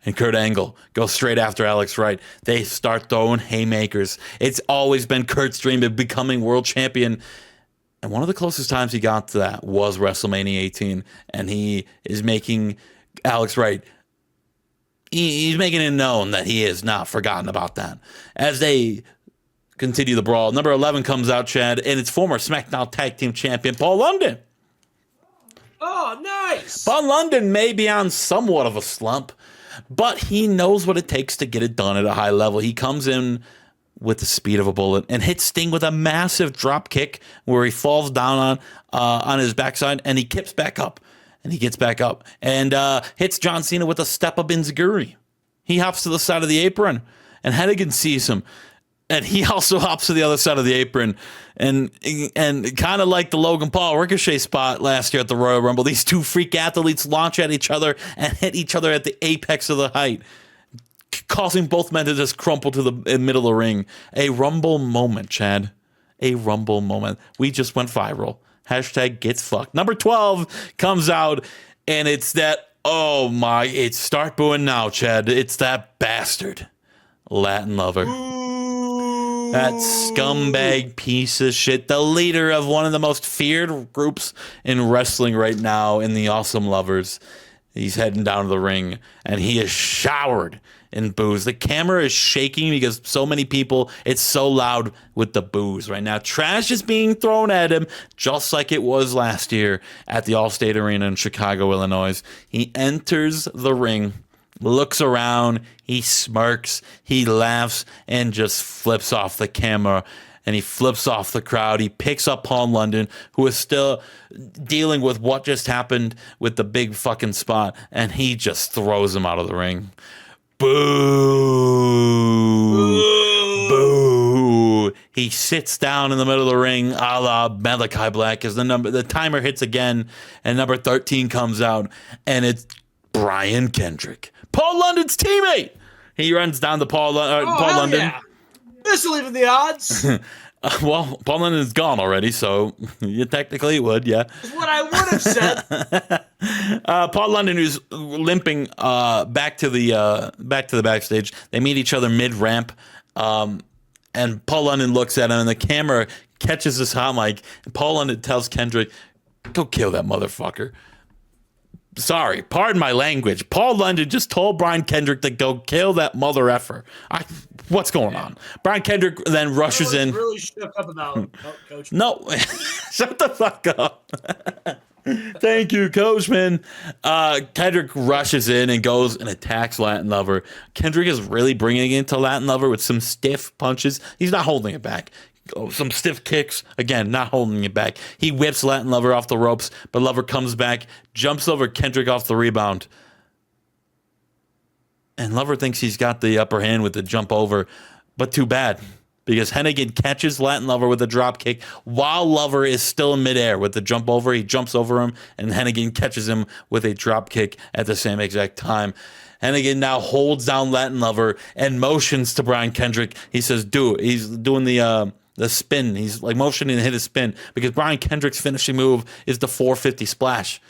Speaker 2: And Kurt Angle goes straight after Alex Wright. They start throwing haymakers. It's always been Kurt's dream of becoming world champion. And one of the closest times he got to that was WrestleMania 18. And he is making Alex Wright, he's making it known that he has not forgotten about that. As they continue the brawl, number 11 comes out, Chad, and it's former SmackDown Tag Team Champion Paul London.
Speaker 1: Oh, nice.
Speaker 2: Paul London may be on somewhat of a slump, but he knows what it takes to get it done at a high level. He comes in with the speed of a bullet and hits Sting with a massive drop kick where he falls down on his backside and he kips back up. And he gets back up and hits John Cena with a step-up enziguri. He hops to the side of the apron, and Hennigan sees him. And he also hops to the other side of the apron. And kind of like the Logan Paul Ricochet spot last year at the Royal Rumble, these 2 freak athletes launch at each other and hit each other at the apex of the height, causing both men to just crumple to the middle of the ring. A Rumble moment, Chad. A Rumble moment. We just went viral. Hashtag gets fucked. Number 12 comes out, and it's that, it's start booing now, Chad. It's that bastard Latin lover.
Speaker 1: Ooh.
Speaker 2: That scumbag piece of shit. The leader of one of the most feared groups in wrestling right now in the Awesome Lovers. He's heading down to the ring, and he is showered in boos. The camera is shaking because so many people, it's so loud with the boos right now. Trash is being thrown at him just like it was last year at the Allstate Arena in Chicago, Illinois. He enters the ring, looks around, he smirks, he laughs, and just flips off the camera. And he flips off the crowd. He picks up Paul London, who is still dealing with what just happened with the big fucking spot, and he just throws him out of the ring. Boo! Boo! He sits down in the middle of the ring, a la Malachi Black, as the timer hits again, and number 13 comes out, and it's Brian Kendrick, Paul London's teammate. He runs down to Paul London.
Speaker 1: Yeah. This will even the odds.
Speaker 2: Well, Paul London's gone already, so you technically would, yeah.
Speaker 1: That's what I would have said.
Speaker 2: Paul London, who's limping back to the backstage. They meet each other mid ramp, and Paul London looks at him, and the camera catches this hot mic. And Paul London tells Kendrick, "Go kill that motherfucker." Sorry, pardon my language. Paul London just told Brian Kendrick to go kill that mother effer. What's going on? Brian Kendrick then rushes in.
Speaker 1: Really shook up about Coach.
Speaker 2: No, shut the fuck up. Thank you, Coachman. Kendrick rushes in and goes and attacks Latin Lover. Kendrick is really bringing it into Latin Lover with some stiff punches. He's not holding it back. Some stiff kicks. Again, not holding it back. He whips Latin Lover off the ropes, but Lover comes back, jumps over Kendrick off the rebound. And Lover thinks he's got the upper hand with the jump over, but too bad. Because Hennigan catches Latin Lover with a drop kick while Lover is still in midair with the jump over. He jumps over him, and Hennigan catches him with a drop kick at the same exact time. Hennigan now holds down Latin Lover and motions to Brian Kendrick. He says, do it. He's doing the spin. He's like motioning to hit a spin because Brian Kendrick's finishing move is the 450 splash.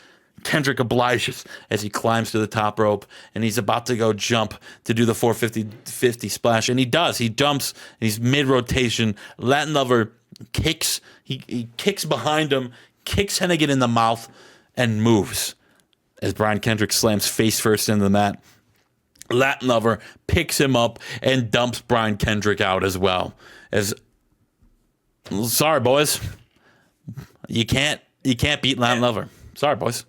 Speaker 2: Kendrick obliges as he climbs to the top rope, and he's about to go jump to do the 450 splash, and he does. He jumps, and he's mid-rotation. Latin Lover kicks. He kicks behind him, kicks Hennigan in the mouth, and moves as Brian Kendrick slams face first into the mat. Latin Lover picks him up and dumps Brian Kendrick out as well. Sorry, boys. You can't beat Latin Lover. Sorry, boys.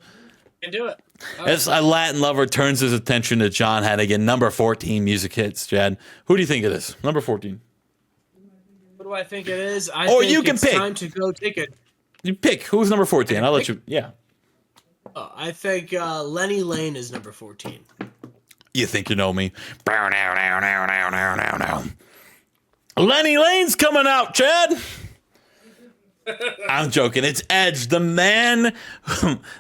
Speaker 1: Can do it.
Speaker 2: As a Latin Lover turns his attention to John Hennigan, number 14 music hits, Chad. Who do you think it is? Number 14.
Speaker 1: What do I think it is? I
Speaker 2: Or
Speaker 1: think
Speaker 2: you can
Speaker 1: it's
Speaker 2: pick.
Speaker 1: time to go take it.
Speaker 2: You pick. Who's number 14? I'll let you. Yeah.
Speaker 1: I think Lenny Lane is number 14.
Speaker 2: You think you know me. Lenny Lane's coming out, Chad. I'm joking. It's Edge, the man.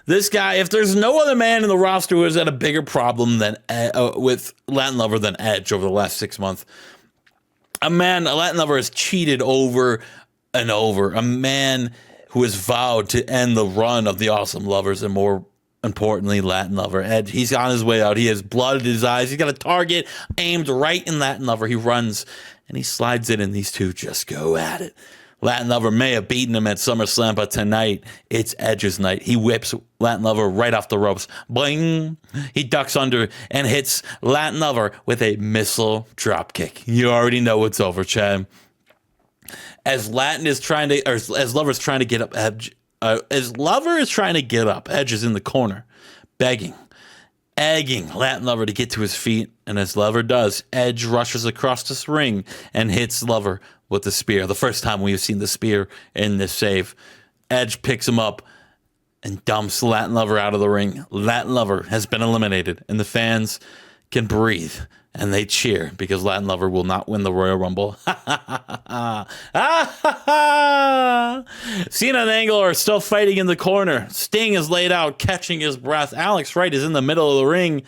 Speaker 2: This guy, if there's no other man in the roster who has had a bigger problem than with Latin Lover than Edge over the last 6 months. A Latin Lover has cheated over and over. A man who has vowed to end the run of the Awesome Lovers, and more importantly, Latin Lover. Edge, he's on his way out. He has blood in his eyes. He's got a target aimed right in Latin Lover. He runs and he slides it, and these two just go at it. Latin Lover may have beaten him at SummerSlam, but tonight it's Edge's night. He whips Latin Lover right off the ropes. Bling! He ducks under and hits Latin Lover with a missile drop kick. You already know it's over, Chad. As Lover is trying to get up, Edge is in the corner, begging, egging Latin Lover to get to his feet, and as Lover does, Edge rushes across this ring and hits Lover with the spear. The first time we've seen the spear in this save. Edge picks him up and dumps Latin Lover out of the ring. Latin Lover has been eliminated, and the fans can breathe, and they cheer because Latin Lover will not win the Royal Rumble. Cena and Angle are still fighting in the corner. Sting is laid out, catching his breath. Alex Wright is in the middle of the ring,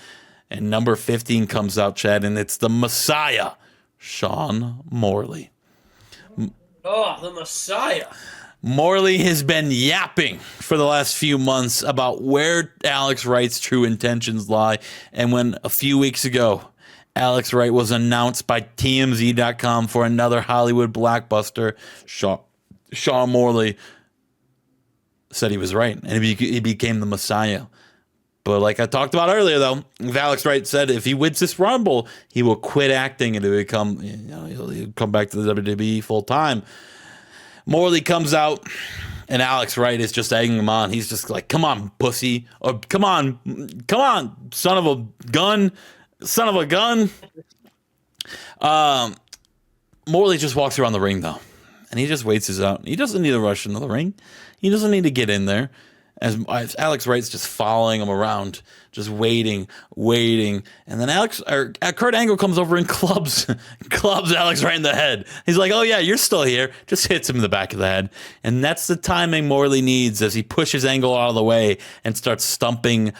Speaker 2: and number 15 comes out, Chad, and it's the Messiah, Sean Morley.
Speaker 1: Oh, the Messiah.
Speaker 2: Morley has been yapping for the last few months about where Alex Wright's true intentions lie. And when a few weeks ago, Alex Wright was announced by TMZ.com for another Hollywood blockbuster, Sean Morley said he was right, and he became the Messiah. But like I talked about earlier, though, if Alex Wright said if he wins this Rumble, he will quit acting and he'll come back to the WWE full time. Morley comes out, and Alex Wright is just egging him on. He's just like, "Come on, pussy," or come on, son of a gun." Morley just walks around the ring though, and he just waits his out. He doesn't need to rush into the ring. He doesn't need to get in there. As Alex Wright's just following him around, just waiting, and then Kurt Angle comes over and clubs Alex right in the head. He's like, "Oh yeah, you're still here." Just hits him in the back of the head, and that's the timing Morley needs as he pushes Angle out of the way and starts stomping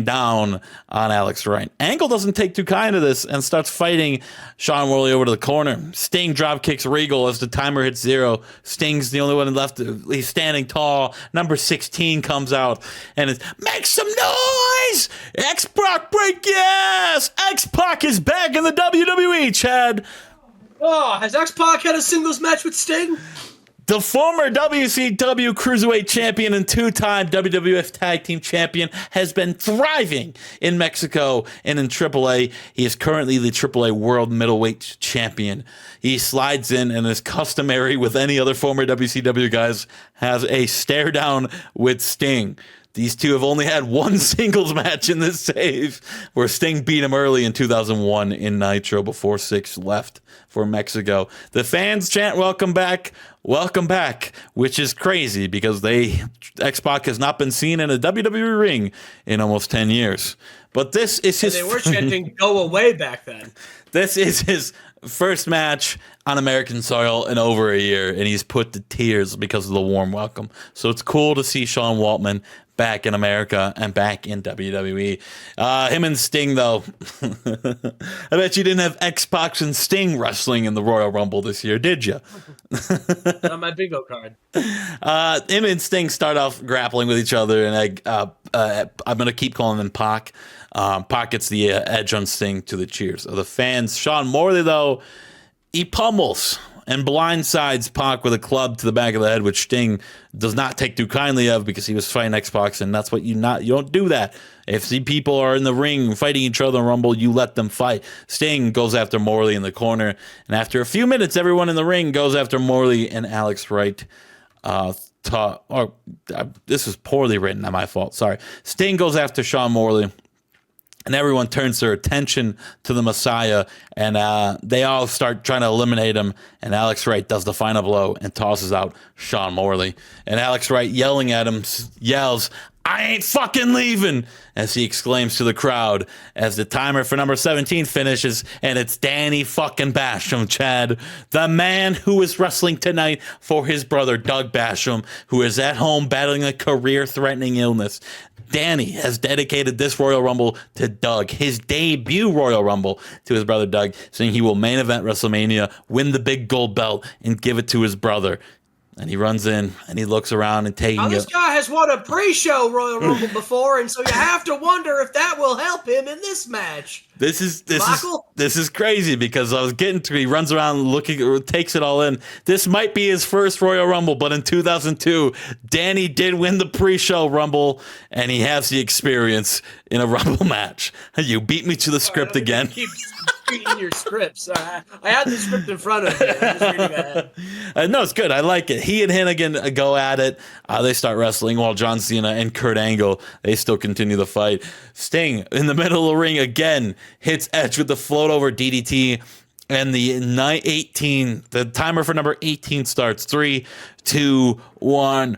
Speaker 2: down on Alex Wright. Angle doesn't take too kind of this and starts fighting Sean Morley over to the corner. Sting drop kicks Regal as the timer hits 0. Sting's the only one left. He's standing tall. Number 16 comes out and it's, "Make some noise! X-Pac, break your ass! X-Pac is back in the WWE, Chad."
Speaker 1: Oh, has X-Pac had a singles match with Sting?
Speaker 2: The former WCW Cruiserweight Champion and 2-time WWF Tag Team Champion has been thriving in Mexico and in AAA. He is currently the AAA World Middleweight Champion. He slides in and is customary with any other former WCW guys, has a stare down with Sting. These two have only had one singles match in this save, where Sting beat him early in 2001 in Nitro before 6 left for Mexico. The fans chant welcome back, which is crazy because X-Pac has not been seen in a WWE ring in almost 10 years. But this is his...
Speaker 1: And they were chanting go away back then.
Speaker 2: This is his first match on American soil in over a year, and he's put to tears because of the warm welcome. So it's cool to see Sean Waltman back in America and back in WWE. Him and Sting, though. I bet you didn't have X-Pac and Sting wresling in the Royal Rumble this year, did you?
Speaker 1: Not on my bingo card.
Speaker 2: Him and Sting start off grappling with each other, and I'm going to keep calling them Pac. Pac gets the edge on Sting to the cheers of the fans. Sean Morley, though, he pummels and blindsides Pac with a club to the back of the head, which Sting does not take too kindly of because he was fighting X-Pac, and that's what you don't do that. If the people are in the ring fighting each other in Rumble, you let them fight. Sting goes after Morley in the corner, and after a few minutes, everyone in the ring goes after Morley and Alex Wright. This is poorly written, not my fault. Sorry. Sting goes after Sean Morley. And everyone turns their attention to the Messiah, and they all start trying to eliminate him. And Alex Wright does the final blow and tosses out Sean Morley. And Alex Wright, yelling at him, yells, "I ain't fucking leaving," as he exclaims to the crowd as the timer for number 17 finishes, and it's Danny fucking Basham, Chad, the man who is wrestling tonight for his brother Doug Basham, who is at home battling a career-threatening illness. Danny has dedicated this Royal Rumble to Doug, his debut Royal Rumble to his brother Doug, saying he will main event WrestleMania, win the big gold belt, and give it to his brother. And he runs in and he looks around and taking
Speaker 1: this guy has won a pre-show Royal Rumble before, and so you have to wonder if that will help him in this match.
Speaker 2: This is crazy because I was getting to. He runs around looking, takes it all in. This might be his first Royal Rumble, but in 2002, Danny did win the pre-show Rumble, and he has the experience in a Rumble match. You beat me to the script again.
Speaker 1: Keep reading your scripts. I had the script in front of me. I'm just reading ahead.
Speaker 2: No, it's good. I like it. He and Hennigan go at it. They start wrestling while John Cena and Kurt Angle, they still continue the fight. Sting in the middle of the ring again hits Edge with the float over DDT, and the timer for number 18 starts. 3, 2, 1.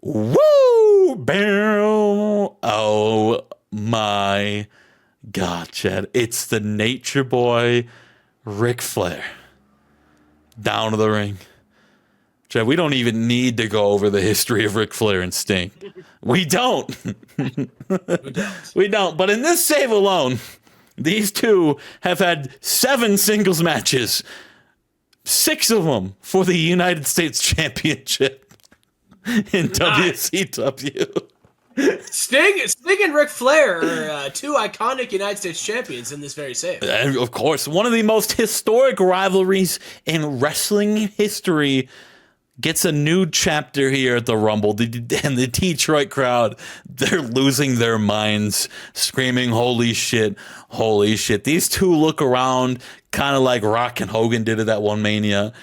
Speaker 2: Woo! Bam! Oh my God, Chad. It's the Nature Boy, Ric Flair. Down to the ring. Chad, we don't even need to go over the history of Ric Flair and Sting. We don't. We don't. But in this save alone, these two have had 7 singles matches. 6 of them for the United States Championship in WCW.
Speaker 1: Sting and Ric Flair are 2 iconic United States champions in this very save.
Speaker 2: And of course, one of the most historic rivalries in wrestling history gets a new chapter here at the Rumble. And the Detroit crowd, they're losing their minds, screaming, "Holy shit, holy shit." These two look around kind of like Rock and Hogan did at that one Mania,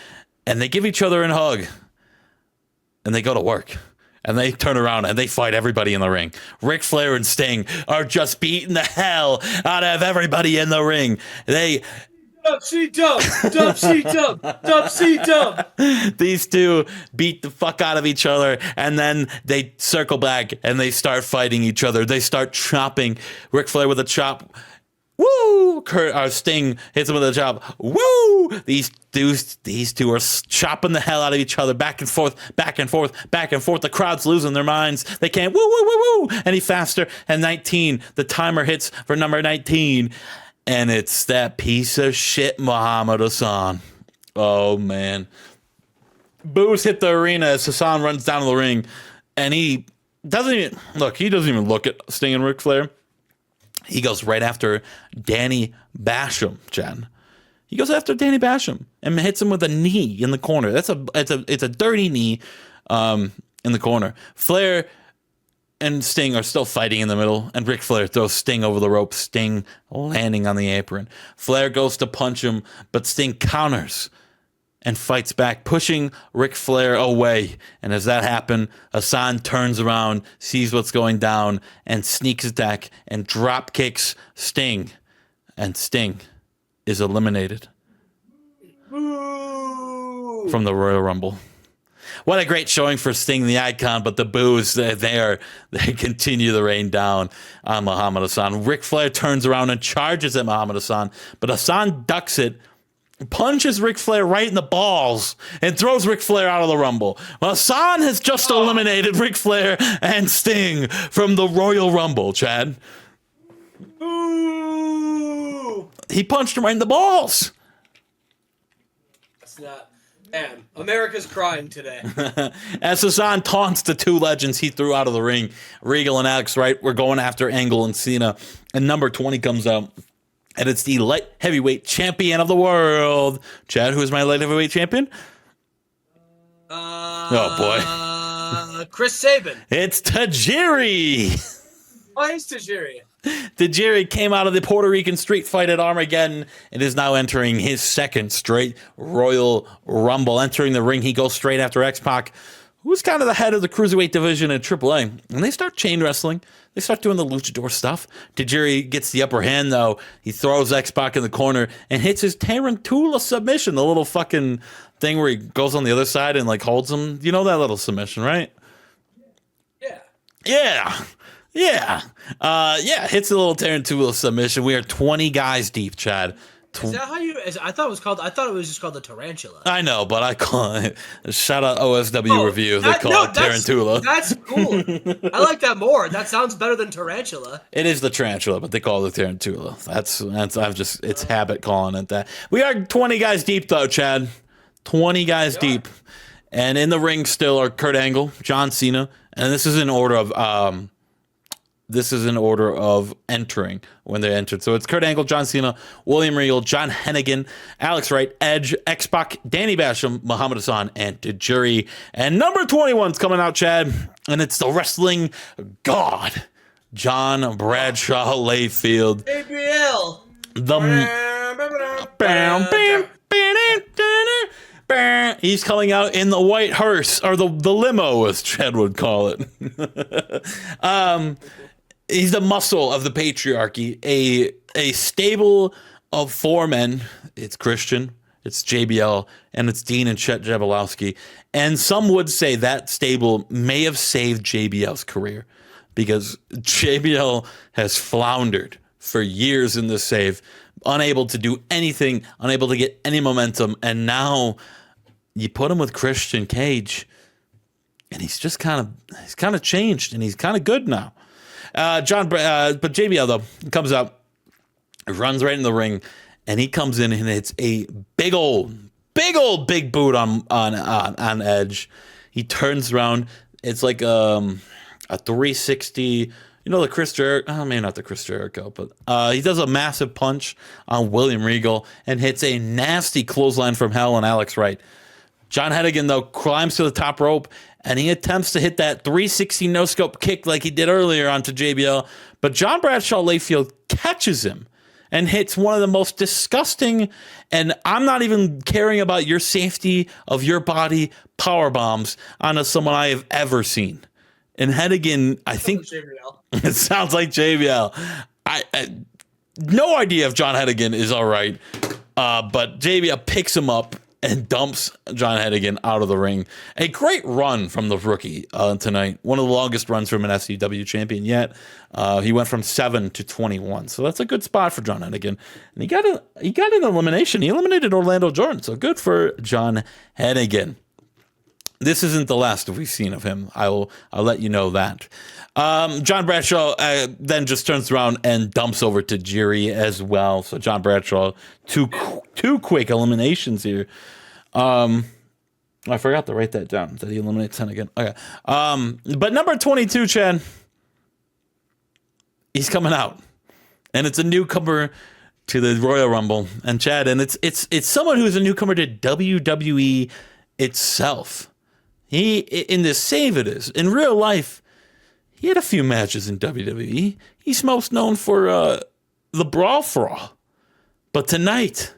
Speaker 2: and they give each other a hug, and they go to work. And they turn around and they fight everybody in the ring. Ric Flair and Sting are just beating the hell out of everybody in the ring. They
Speaker 1: Dub, she dub, dub, she dub, dub, she dub.
Speaker 2: These two beat the fuck out of each other, and then they circle back and they start fighting each other. They start chopping. Ric Flair with a chop. Woo! Sting hits him with a chop. Woo! These two are chopping the hell out of each other, back and forth, back and forth, back and forth. The crowd's losing their minds. They can't woo, woo, woo, woo any faster. And 19, the timer hits for number 19, and it's that piece of shit Muhammad Hassan. Oh man! Boos hit the arena as Hassan runs down to the ring, and he doesn't even look at Sting and Ric Flair. He goes right after Danny Basham, Jen. He goes after Danny Basham and hits him with a knee in the corner. It's a dirty knee in the corner. Flair and Sting are still fighting in the middle, and Ric Flair throws Sting over the rope, Sting landing on the apron. Flair goes to punch him, but Sting counters and fights back, pushing Ric Flair away. And as that happened, Hassan turns around, sees what's going down, and sneaks attack and drop kicks Sting. And Sting is eliminated from the Royal Rumble. What a great showing for Sting, the icon, but the boos, they continue to rain down on Muhammad Hassan. Ric Flair turns around and charges at Muhammad Hassan, but Hassan ducks it, punches Ric Flair right in the balls, and throws Ric Flair out of the Rumble. Well, Hassan has just eliminated Ric Flair and Sting from the Royal Rumble, Chad.
Speaker 1: Ooh.
Speaker 2: He punched him right in the balls.
Speaker 1: That's not... Man, America's crying today.
Speaker 2: As Hassan taunts the two legends he threw out of the ring, Regal and Alex Wright were going after Angle and Cena, and number 20 comes out. And it's the light heavyweight champion of the world. Chad, who is my light heavyweight champion?
Speaker 1: Oh, boy. Chris Sabin.
Speaker 2: It's Tajiri.
Speaker 1: Oh, he's Tajiri.
Speaker 2: Tajiri came out of the Puerto Rican street fight at Armageddon and is now entering his second straight Royal Rumble. Entering the ring, he goes straight after X-Pac, who's kind of the head of the cruiserweight division at AAA. And they start chain wrestling. They start doing the luchador stuff. Tajiri gets the upper hand, though. He throws X-Pac in the corner and hits his Tarantula submission, the little fucking thing where he goes on the other side and, like, holds him. You know that little submission, right?
Speaker 1: Yeah.
Speaker 2: Yeah. Hits a little Tarantula submission. We are 20 guys deep, Chad.
Speaker 1: Is that how you... I thought it was just called the Tarantula.
Speaker 2: I know, but I call it... Shout out OSW Review. They call it Tarantula.
Speaker 1: That's cool. I like that more. That sounds better than Tarantula.
Speaker 2: It is the Tarantula, but they call it the Tarantula. It's habit calling it that. We are 20 guys deep, though, Chad. 20 guys deep. And in the ring still are Kurt Angle, John Cena, and this is in order of entering when they entered. So it's Kurt Angle, John Cena, William Regal, John Hennigan, Alex Wright, Edge, X-Pac, Danny Basham, Muhammad Hassan, and Tajiri. And number 21's coming out, Chad, and it's the wrestling god, John Bradshaw Layfield.
Speaker 1: ABL.
Speaker 2: He's coming out in the white hearse, or the limo, as Chad would call it. He's the muscle of the patriarchy, a stable of four men. It's Christian, it's JBL, and it's Dean and Chet Jablowski. And some would say that stable may have saved JBL's career because JBL has floundered for years in the save, unable to do anything, unable to get any momentum. And now you put him with Christian Cage, and he's kind of changed, and he's kind of good now. But JBL though comes out, runs right in the ring, and he comes in and it's a big boot on Edge. He turns around. It's like a 360. You know the Chris Jericho? Oh, maybe not the Chris Jericho, but he does a massive punch on William Regal and hits a nasty clothesline from hell on Alex Wright. John Hennigan, though, climbs to the top rope, and he attempts to hit that 360 no-scope kick like he did earlier onto JBL, but John Bradshaw Layfield catches him and hits one of the most disgusting, and I'm not even caring about your safety of your body, power bombs onto someone I have ever seen. And Hennigan, I think... It sounds like JBL. I no idea if John Hennigan is all right. But JBL picks him up and dumps John Hennigan out of the ring. A great run from the rookie tonight. One of the longest runs from an SCW champion yet. He went from 7 to 21. So that's a good spot for John Hennigan. And he got an elimination. He eliminated Orlando Jordan. So good for John Hennigan. This isn't the last we've seen of him. I'll let you know that. John Bradshaw then just turns around and dumps over to Jiri as well. So John Bradshaw, two quick eliminations here. I forgot to write that down. Did he eliminate 10 again? Okay. But number 22, Chad, he's coming out, and it's a newcomer to the Royal Rumble. And Chad, and it's someone who's a newcomer to WWE itself. He, in this Save It Is, in real life, he had a few matches in WWE. He's most known for the Brawl for All. But tonight,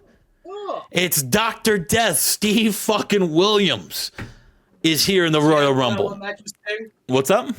Speaker 2: it's Dr. Death, Steve fucking Williams, is here in the Royal Rumble. What's up?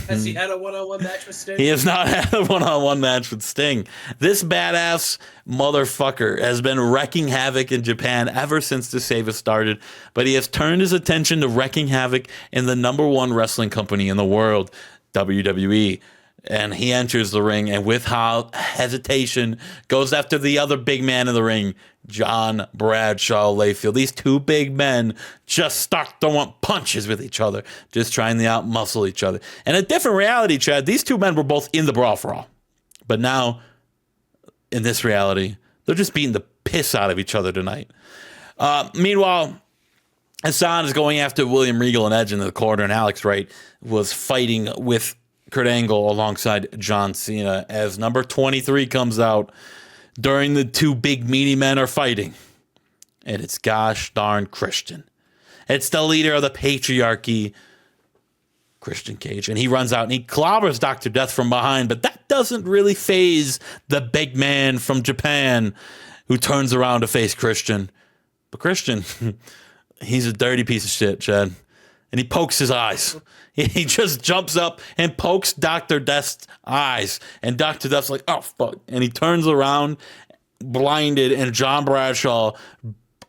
Speaker 1: Has he had a one-on-one match with Sting?
Speaker 2: He has not had a one-on-one match with Sting. This badass motherfucker has been wrecking havoc in Japan ever since the Save It started, but he has turned his attention to wrecking havoc in the number one wrestling company in the world, WWE. And he enters the ring and with hesitation goes after the other big man in the ring, John Bradshaw Layfield. These two big men just start throwing punches with each other, just trying to outmuscle each other. And a different reality, Chad, these two men were both in the Brawl for All. But now, in this reality, they're just beating the piss out of each other tonight. Meanwhile, Hassan is going after William Regal and Edge in the corner, and Alex Wright was fighting with Kurt Angle alongside John Cena as number 23 comes out during the two big meaty men are fighting. And it's gosh darn Christian. It's the leader of the patriarchy, Christian Cage. And he runs out and he clobbers Dr. Death from behind, but that doesn't really faze the big man from Japan who turns around to face Christian. But Christian, he's a dirty piece of shit, Chad. And he pokes his eyes. He just jumps up and pokes Dr. Death's eyes. And Dr. Death's like, oh, fuck. And he turns around, blinded, and John Bradshaw,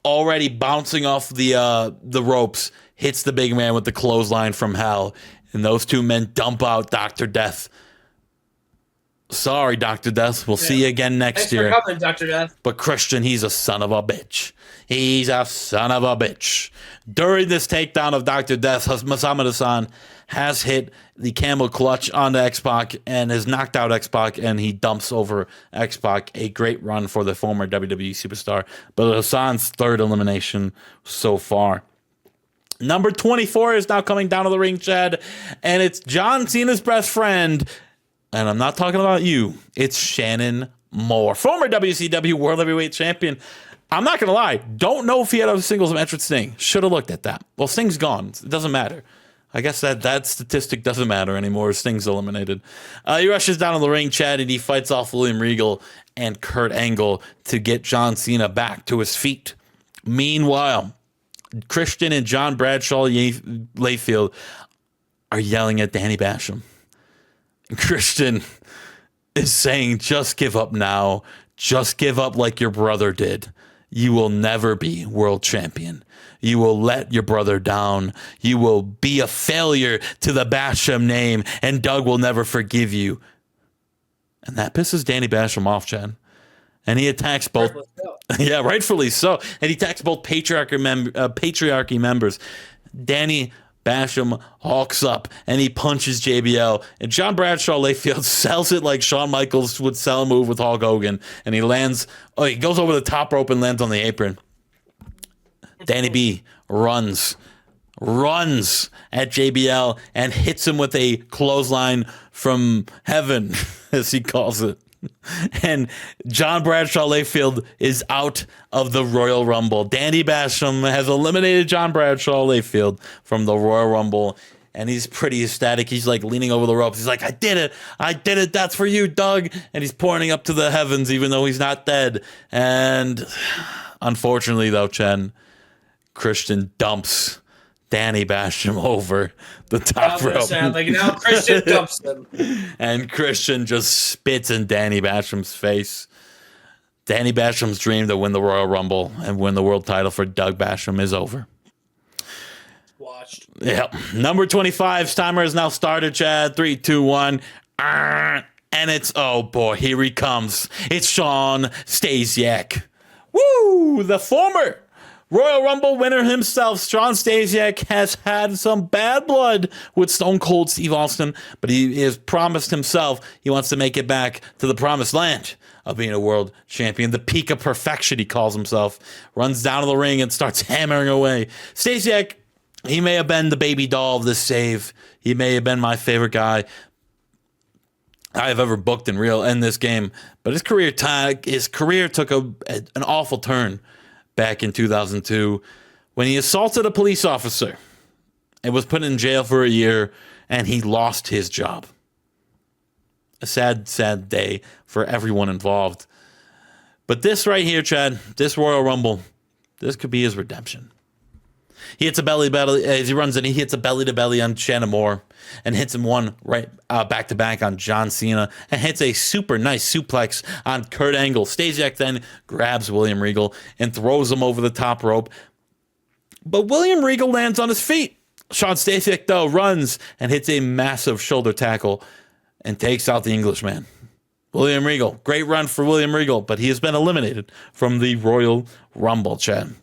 Speaker 2: already bouncing off the ropes, hits the big man with the clothesline from hell. And those two men dump out Dr. Death. Sorry, Dr. Death. We'll see you again next year.
Speaker 1: Thanks for coming, Dr. Death.
Speaker 2: But Christian, he's a son of a bitch. He's a son of a bitch. During this takedown of Dr. Death, Muhammad Hassan has hit the camel clutch onto X-Pac and has knocked out X-Pac, and he dumps over X-Pac. A great run for the former WWE superstar. But Hassan's third elimination so far. Number 24 is now coming down to the ring, Chad, and it's John Cena's best friend. And I'm not talking about you. It's Shannon Moore, former WCW World Heavyweight Champion. I'm not going to lie. Don't know if he had a singles match with Sting. Should have looked at that. Well, Sting's gone. It doesn't matter. I guess that statistic doesn't matter anymore. Sting's eliminated. He rushes down to the ring, Chad, and he fights off William Regal and Kurt Angle to get John Cena back to his feet. Meanwhile, Christian and John Bradshaw Layfield are yelling at Danny Basham. Christian is saying, just give up now. Just give up like your brother did. You will never be world champion. You will let your brother down. You will be a failure to the Basham name, and Doug will never forgive you. And that pisses Danny Basham off, Chad. And he attacks both. Yeah, rightfully so. And he attacks both patriarchy members. Danny Basham hawks up and he punches JBL, and John Bradshaw Layfield sells it like Shawn Michaels would sell a move with Hulk Hogan, and he goes over the top rope and lands on the apron. Danny B runs at JBL and hits him with a clothesline from heaven, as he calls it. And John Bradshaw Layfield is out of the Royal Rumble. Danny Basham has eliminated John Bradshaw Layfield from the Royal Rumble, and he's pretty ecstatic. He's like leaning over the ropes. He's like, I did it. That's for you, Doug. And he's pointing up to the heavens, even though he's not dead. And unfortunately, though, Chen, Christian dumps Danny Basham over the top rope.
Speaker 1: Like now Christian dumps him.
Speaker 2: And Christian just spits in Danny Basham's face. Danny Basham's dream to win the Royal Rumble and win the world title for Doug Basham is over.
Speaker 1: Watched.
Speaker 2: Yep. Number 25's timer has now started, Chad. 3, 2, 1. And it's, oh boy, here he comes. It's Shawn Stasiak. Woo! The former Royal Rumble winner himself, Shawn Stasiak, has had some bad blood with Stone Cold Steve Austin, but he has promised himself he wants to make it back to the promised land of being a world champion. The peak of perfection, he calls himself. Runs down to the ring and starts hammering away. Stasiak, he may have been the baby doll of this save. He may have been my favorite guy I've ever booked in this game. But his career took an awful turn back in 2002 when he assaulted a police officer and was put in jail for a year, and he lost his job. A sad, sad day for everyone involved. But this right here, Chad, this Royal Rumble, this could be his redemption. He hits a belly as he runs in. He hits a belly to belly on Shannon Moore and hits him one right back to back on John Cena and hits a super nice suplex on Kurt Angle. Stasiak then grabs William Regal and throws him over the top rope. But William Regal lands on his feet. Shawn Stasiak, though, runs and hits a massive shoulder tackle and takes out the Englishman. William Regal, great run for William Regal, but he has been eliminated from the Royal Rumble, Chad.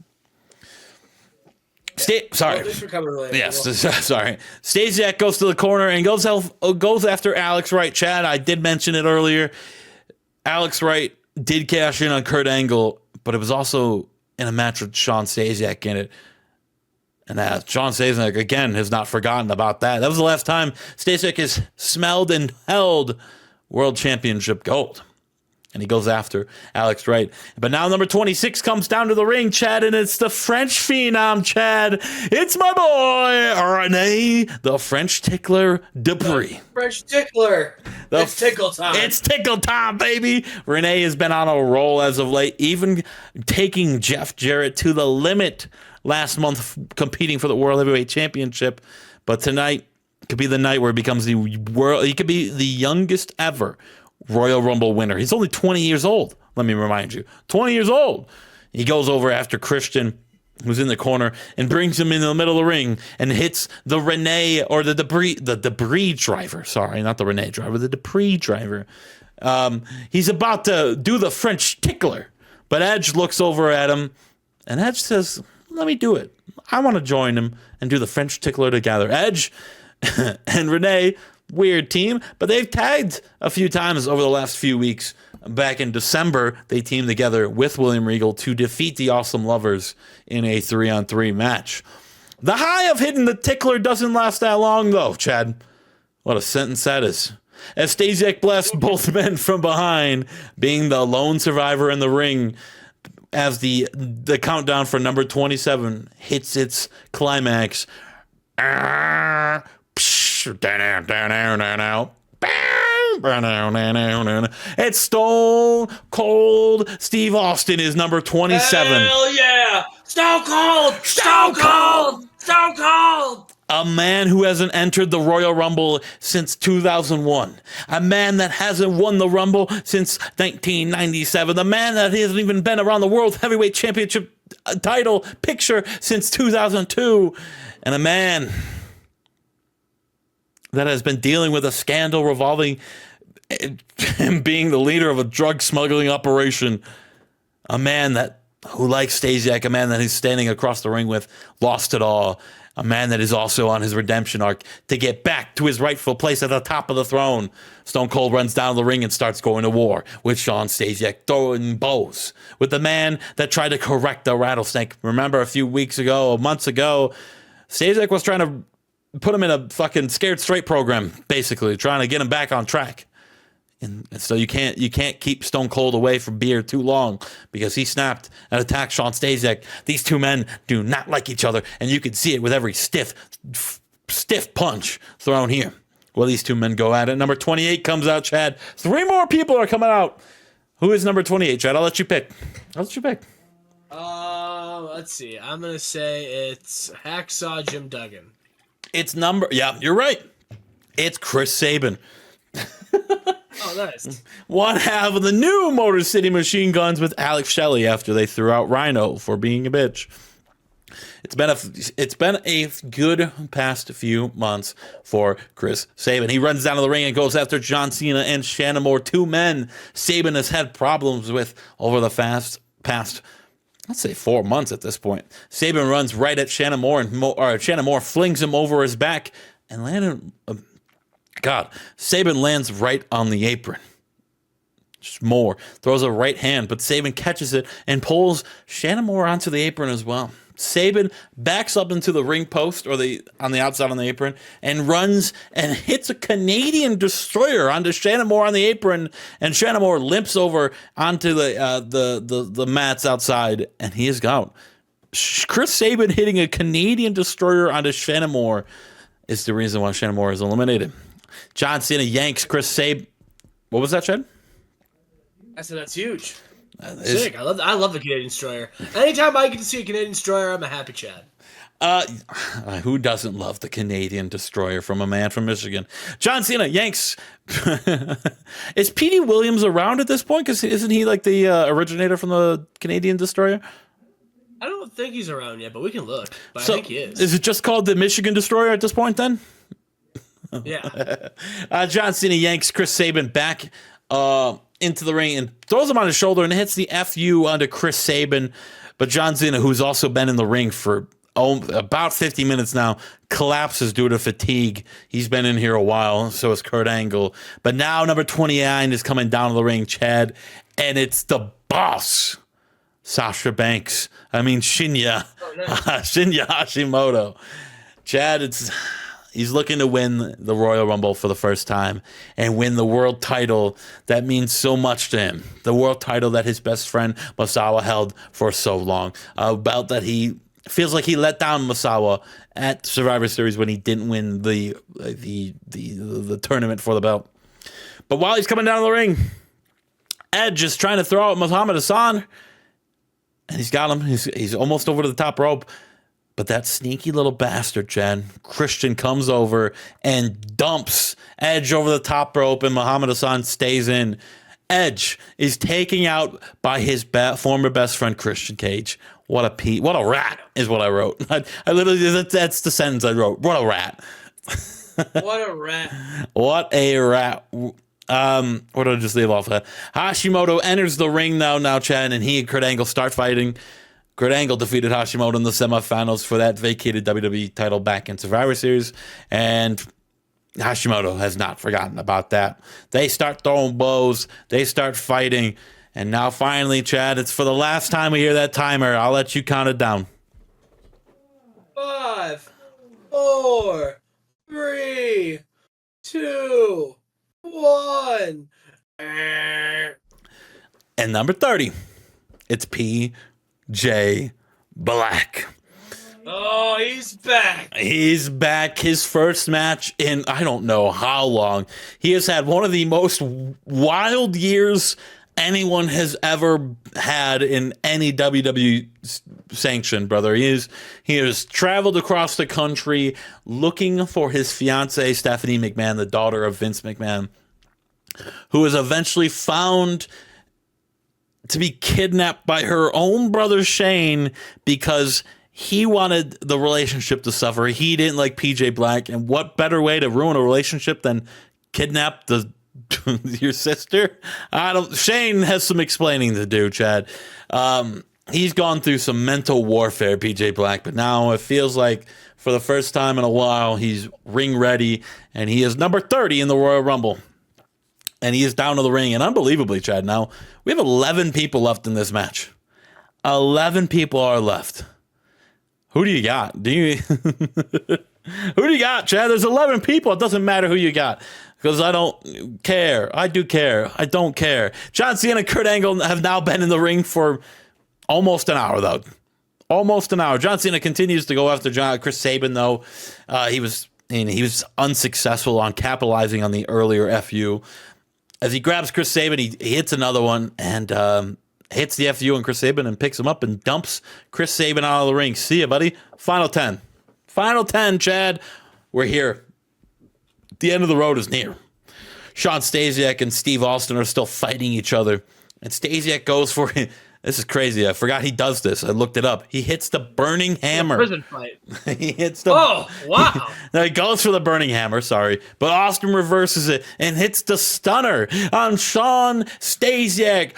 Speaker 2: Sorry. Yes, sorry. Stasiak goes to the corner and goes after Alex Wright. Chad, I did mention it earlier. Alex Wright did cash in on Kurt Angle, but it was also in a match with Shawn Stasiak in it. And Shawn Stasiak, again, has not forgotten about that. That was the last time Stasiak has smelled and held World Championship gold. And he goes after Alex Wright. But now number 26 comes down to the ring, Chad, and it's the French phenom, Chad. It's my boy, Rene, the French tickler Dupree.
Speaker 1: French tickler. It's tickle time.
Speaker 2: It's tickle time, baby. Rene has been on a roll as of late, even taking Jeff Jarrett to the limit last month, competing for the World Heavyweight Championship. But tonight could be the night where he becomes he could be the youngest ever Royal Rumble winner. He's only 20 years old. Let me remind you, 20 years old. He goes over after Christian, who's in the corner, and brings him in the middle of the ring and hits the Rene or the Dupree driver. Sorry, not the Rene driver, the Dupree driver. He's about to do the French tickler, but Edge looks over at him, and Edge says, "Let me do it. I want to join him and do the French tickler together." Edge and Rene, weird team, but they've tagged a few times over the last few weeks. Back in December, they teamed together with William Regal to defeat the Awesome Lovers in a 3-on-3 match. The high of hitting the tickler doesn't last that long, though, Chad. What a sentence that is. As Stasiak blessed both men from behind, being the lone survivor in the ring, as the countdown for number 27 hits its climax. It's Stone Cold Steve Austin is number 27.
Speaker 1: Hell yeah! Stone Cold! Stone Cold! Stone Cold!
Speaker 2: A man who hasn't entered the Royal Rumble since 2001. A man that hasn't won the Rumble since 1997. The man that hasn't even been around the World Heavyweight Championship title picture since 2002. And a man that has been dealing with a scandal revolving him being the leader of a drug smuggling operation. A man who likes Stasiak, a man that he's standing across the ring with, lost it all. A man that is also on his redemption arc to get back to his rightful place at the top of the throne. Stone Cold runs down the ring and starts going to war with Shawn Stasiak, throwing bows with the man that tried to correct the rattlesnake. Remember a few months ago, Stasiak was trying to put him in a fucking scared straight program, basically trying to get him back on track. And so you can't keep Stone Cold away from beer too long because he snapped and attacked Shawn Stasiak. These two men do not like each other, and you can see it with every stiff punch thrown here. Well, these two men go at it. Number 28 comes out, Chad. 3 more people are coming out. Who is number 28, Chad? I'll let you pick.
Speaker 1: Let's see. I'm gonna say it's Hacksaw Jim Duggan.
Speaker 2: Yeah, you're right. It's Chris Sabin.
Speaker 1: Oh, nice.
Speaker 2: What half of the new Motor City Machine Guns with Alex Shelley after they threw out Rhino for being a bitch. It's been a good past few months for Chris Sabin. He runs down to the ring and goes after John Cena and Shannon Moore, two men Sabin has had problems with over the past, let's say 4 months at this point. Sabin runs right at Shannon Moore, and Shannon Moore flings him over his back and Sabin lands right on the apron. Moore throws a right hand, but Sabin catches it and pulls Shannon Moore onto the apron as well. Sabin backs up into the ring post on the outside on the apron and runs and hits a Canadian destroyer onto Shannon Moore on the apron, and Shannon Moore limps over onto the mats outside, and he is out. Chris Sabin hitting a Canadian destroyer onto Shannon Moore is the reason why Shannon Moore is eliminated. John Cena yanks Chris Sabin. What was that, Chad?
Speaker 1: I said that's huge. Sick. I love the Canadian Destroyer. Anytime I get to see a Canadian Destroyer, I'm a happy Chad.
Speaker 2: Who doesn't love the Canadian Destroyer from a man from Michigan? John Cena yanks. Is Petey Williams around at this point? Because isn't he like the originator from the Canadian Destroyer?
Speaker 1: I don't think he's around yet, but we can look. But I think he is.
Speaker 2: Is it just called the Michigan Destroyer at this point then?
Speaker 1: Yeah.
Speaker 2: John Cena yanks Chris Sabin back into the ring and throws him on his shoulder and hits the FU onto Chris Sabin. But John Cena, who's also been in the ring for about 50 minutes now, collapses due to fatigue. He's been in here a while, so is Kurt Angle. But now number 29 is coming down to the ring, Chad, and it's the boss, Shinya Hashimoto. Chad, he's looking to win the Royal Rumble for the first time and win the world title that means so much to him. The world title that his best friend Masawa held for so long. A belt that he feels like he let down Masawa at Survivor Series when he didn't win the tournament for the belt. But while he's coming down the ring, Edge is trying to throw out Muhammad Hassan, and he's got him. He's almost over to the top rope. But that sneaky little bastard, Chad, Christian, comes over and dumps Edge over the top rope, and Muhammad Hassan stays in. Edge is taken out by his former best friend, Christian Cage. What a rat is what I wrote. I literally, that's the sentence I wrote. What a rat.
Speaker 1: What a rat.
Speaker 2: What a rat. What did I just leave off of that? Hashimoto enters the ring now, Chad, and he and Kurt Angle start fighting. Kurt Angle defeated Hashimoto in the semifinals for that vacated WWE title back in Survivor Series, and Hashimoto has not forgotten about that. They start throwing blows, they start fighting, and now finally, Chad, it's for the last time we hear that timer. I'll let you count it down.
Speaker 1: 5, 4, 3, 2, 1.
Speaker 2: And number 30, it's PJ Black.
Speaker 1: Oh, he's back.
Speaker 2: He's back. His first match in I don't know how long. He has had one of the most wild years anyone has ever had in any WWE sanction, brother. He has traveled across the country looking for his fiancée, Stephanie McMahon, the daughter of Vince McMahon, who was eventually found to be kidnapped by her own brother Shane because he wanted the relationship to suffer. He didn't like PJ Black, and what better way to ruin a relationship than kidnap your sister? Shane has some explaining to do, Chad. He's gone through some mental warfare, PJ Black, but now it feels like for the first time in a while he's ring ready, and he is number 30 in the Royal Rumble. And he is down to the ring. And unbelievably, Chad, now we have 11 people left in this match. 11 people are left. Who do you got? Who do you got, Chad? There's 11 people. It doesn't matter who you got. Because I don't care. I do care. I don't care. John Cena and Kurt Angle have now been in the ring for almost an hour, though. Almost an hour. John Cena continues to go after Chris Sabin, though. He was unsuccessful on capitalizing on the earlier FU. As he grabs Chris Sabin, he hits another one and hits the FU on Chris Sabin and picks him up and dumps Chris Sabin out of the ring. See ya, buddy. Final 10. Final 10, Chad. We're here. The end of the road is near. Sean Stasiak and Steve Austin are still fighting each other. And Stasiak goes for it. This is crazy. I forgot he does this. I looked it up. He hits the burning hammer.
Speaker 1: Prison fight.
Speaker 2: He hits the.
Speaker 1: Oh, wow.
Speaker 2: No, he goes for the burning hammer, sorry. But Austin reverses it and hits the stunner on Sean Stasiak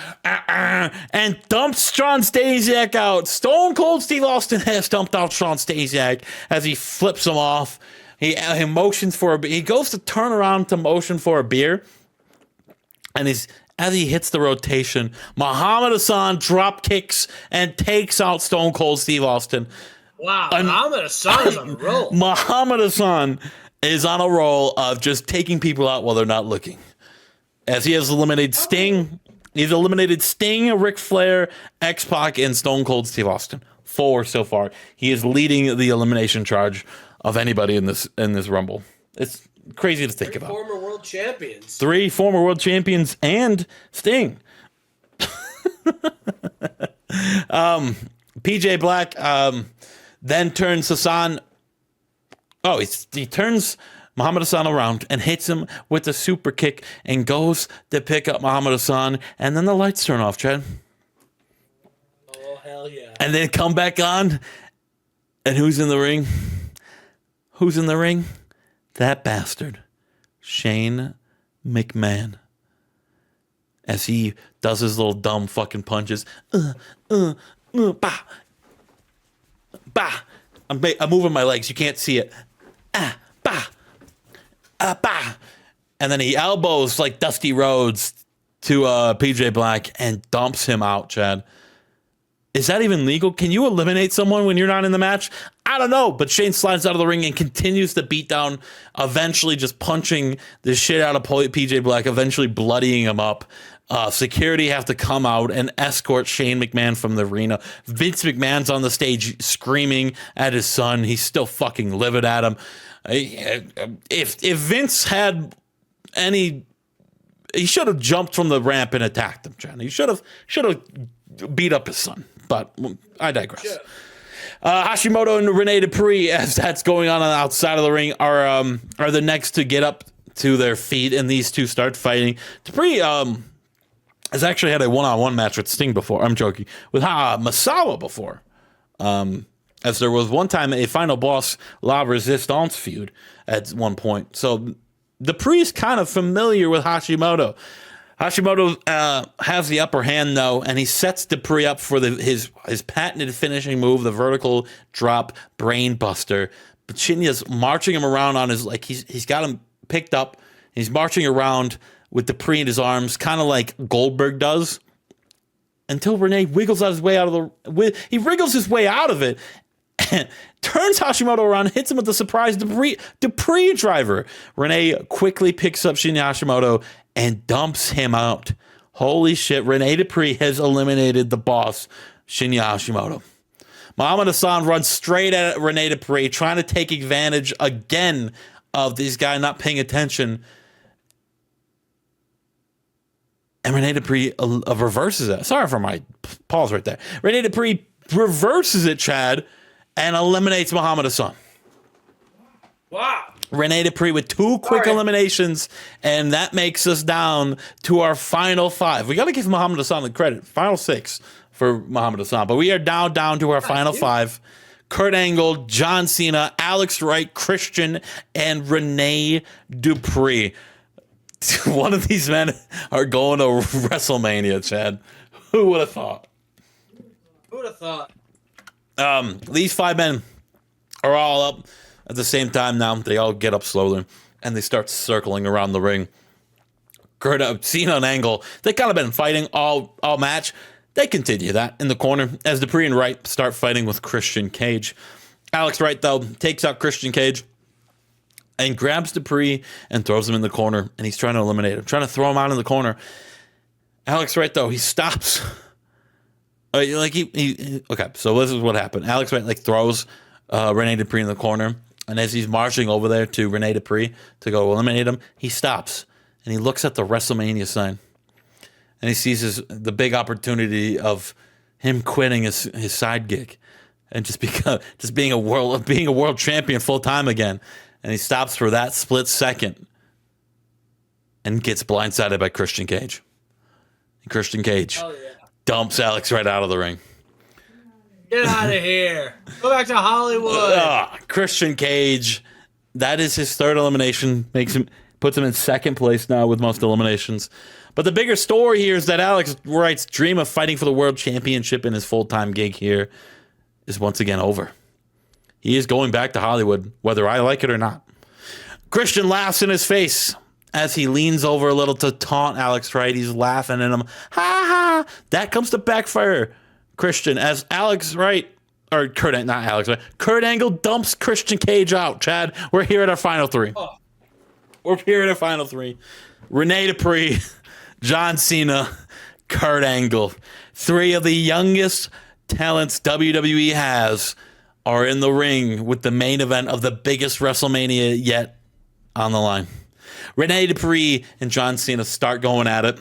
Speaker 2: and dumps Sean Stasiak out. Stone Cold Steve Austin has dumped out Sean Stasiak as he flips him off. He motions for he goes to turn around to motion for a beer. And as he hits the rotation, Muhammad Hassan drop kicks and takes out Stone Cold Steve Austin.
Speaker 1: Wow, Muhammad Hassan is on a roll.
Speaker 2: Muhammad Hassan is on a roll of just taking people out while they're not looking. As he has eliminated Sting. He's eliminated Sting, Ric Flair, X-Pac, and Stone Cold Steve Austin. 4 so far. He is leading the elimination charge of anybody in this Rumble. It's crazy to think about.
Speaker 1: Former world champions.
Speaker 2: 3 former world champions and Sting. PJ Black then turns Hassan. Oh, he turns Muhammad Hassan around and hits him with a super kick and goes to pick up Muhammad Hassan. And then the lights turn off, Chad.
Speaker 1: Oh, hell yeah.
Speaker 2: And then come back on. And who's in the ring? Who's in the ring? That bastard, Shane McMahon. As he does his little dumb fucking punches. Bah. Bah. I'm moving my legs. You can't see it. Bah. Bah. And then he elbows like Dusty Rhodes to PJ Black and dumps him out, Chad. Is that even legal? Can you eliminate someone when you're not in the match? I don't know, but Shane slides out of the ring and continues to beat down, eventually just punching the shit out of PJ Black, eventually bloodying him up. Security have to come out and escort Shane McMahon from the arena. Vince McMahon's on the stage screaming at his son. He's still fucking livid at him. If Vince had any... He should have jumped from the ramp and attacked him, John. He should have beat up his son. But I digress. Sure. Hashimoto and Rene Dupree, as that's going on the outside of the ring, are the next to get up to their feet, and these two start fighting. Dupree has actually had a one-on-one match with Sting before. I'm joking. With Masawa before. As there was one time a Final Boss La Resistance feud at one point. So Dupree's kind of familiar with Hashimoto. Hashimoto has the upper hand, though, and he sets Dupree up for his patented finishing move, the vertical drop brain buster. But Shinya's marching him around on his, like, he's got him picked up. He's marching around with Dupree in his arms, kind of like Goldberg does, until Renee wiggles out his way out of he wriggles his way out of it, and turns Hashimoto around, hits him with the surprise Dupree driver. Renee quickly picks up Shinya Hashimoto and dumps him out. Holy shit, Rene Dupree has eliminated the boss, Shinya Hashimoto. Muhammad Hassan runs straight at Rene Dupree, trying to take advantage again of this guy not paying attention. And Rene Dupree reverses it. Sorry for my pause right there. Rene Dupree reverses it, Chad, and eliminates Muhammad Hassan.
Speaker 1: Wow.
Speaker 2: Rene Dupree with 2 quick eliminations, and that makes us down to our final 5. We got to give Muhammad Hassan the credit. Final 6 for Muhammad Hassan, but we are down to our final 5. Kurt Angle, John Cena, Alex Wright, Christian, and Rene Dupree. One of these men are going to WrestleMania, Chad. Who would have thought?
Speaker 1: Who would have thought?
Speaker 2: These 5 men are all up at the same time now. They all get up slowly, and they start circling around the ring. Cena and Angle, they kind of been fighting all match. They continue that in the corner as Dupree and Wright start fighting with Christian Cage. Alex Wright, though, takes out Christian Cage and grabs Dupree and throws him in the corner, and he's trying to eliminate him, trying to throw him out in the corner. Alex Wright, though, he stops. Okay, so this is what happened. Alex Wright, throws Rene Dupree in the corner, and as he's marching over there to Rene Dupree to go eliminate him, he stops, and he looks at the WrestleMania sign, and he sees the big opportunity of him quitting his side gig and just being a world champion full time again. And he stops for that split second. and gets blindsided by Christian Cage. Christian Cage
Speaker 1: Oh, yeah.
Speaker 2: dumps Alex right out of the ring.
Speaker 1: Get out of here. Go back to Hollywood.
Speaker 2: Christian Cage, that is his third elimination. Puts him in second place now with most eliminations. But the bigger story here is that Alex Wright's dream of fighting for the world championship in his full-time gig here is once again over. He is going back to Hollywood, whether I like it or not. Christian laughs in his face as he leans over a little to taunt Alex Wright. He's laughing at him. Ha ha! That comes to backfire Christian as Alex Wright, or Kurt, not Alex Wright, Kurt Angle dumps Christian Cage out. Chad, we're here at our final three.
Speaker 1: Oh.
Speaker 2: We're here at our final three. Rene Dupree, John Cena, Kurt Angle. Three of the youngest talents WWE has are in the ring with the main event of the biggest WrestleMania yet on the line. Rene Dupree and John Cena start going at it.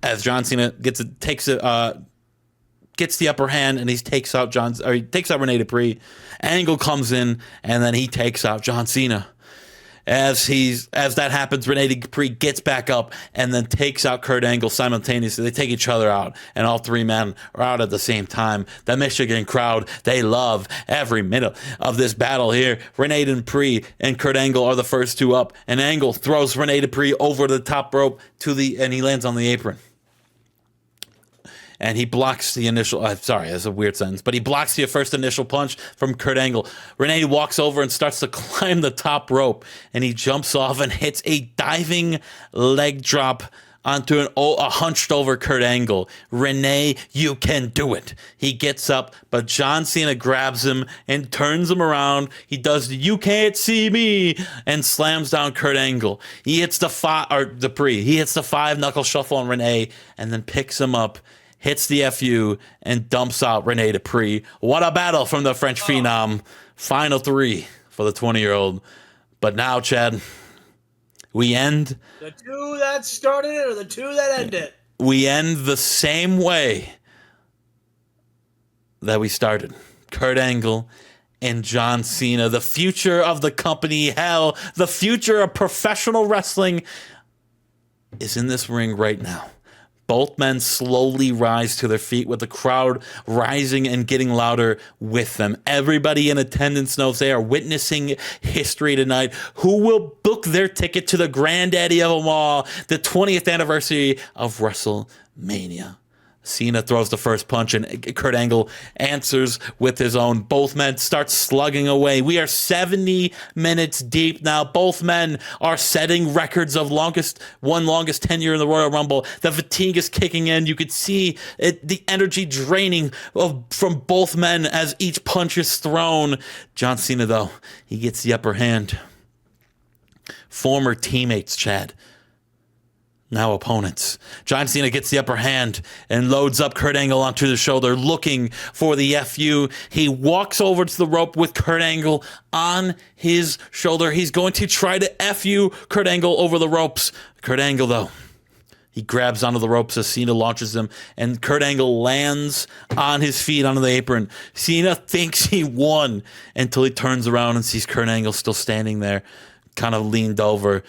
Speaker 2: As John Cena gets the upper hand and he takes out Rene Dupree. Angle comes in and then he takes out John Cena. As that happens, Rene Dupree gets back up and then takes out Kurt Angle simultaneously. They take each other out, and all three men are out at the same time. The Michigan crowd, they love every minute of this battle here. Rene Dupree and Kurt Angle are the first two up, and Angle throws Rene Dupree over the top rope and he lands on the apron. And he blocks the initial, sorry, that's a weird sentence, but he blocks the first initial punch from Kurt Angle. Rene walks over and starts to climb the top rope, and he jumps off and hits a diving leg drop onto a hunched over Kurt Angle. Rene, you can do it. He gets up, but John Cena grabs him and turns him around. He does the "you can't see me" and slams down Kurt Angle. He hits Dupree. He hits the 5-knuckle shuffle on Rene and then picks him up, hits the FU, and dumps out Rene Dupree. What a battle from the French Phenom. Final three for the 20-year-old. But now, Chad, we end...
Speaker 1: The two that started it or the two that end it?
Speaker 2: We end the same way that we started. Kurt Angle and John Cena. The future of the company, hell, the future of professional wrestling is in this ring right now. Both men slowly rise to their feet with the crowd rising and getting louder with them. Everybody in attendance knows they are witnessing history tonight. Who will book their ticket to the granddaddy of them all, the 20th anniversary of WrestleMania? Cena throws the first punch and Kurt Angle answers with his own. Both men start slugging away. We are 70 minutes deep now. Both men are setting records of longest tenure in the Royal Rumble. The fatigue is kicking in. You could see the energy draining from both men as each punch is thrown. John Cena, though, he gets the upper hand. Former teammates, Chad, now opponents. John Cena gets the upper hand and loads up Kurt Angle onto the shoulder, looking for the FU. He walks over to the rope with Kurt Angle on his shoulder. He's going to try to FU Kurt Angle over the ropes. Kurt Angle, though, he grabs onto the ropes as Cena launches him, and Kurt Angle lands on his feet onto the apron. Cena thinks he won until he turns around and sees Kurt Angle still standing there, kind of leaned over.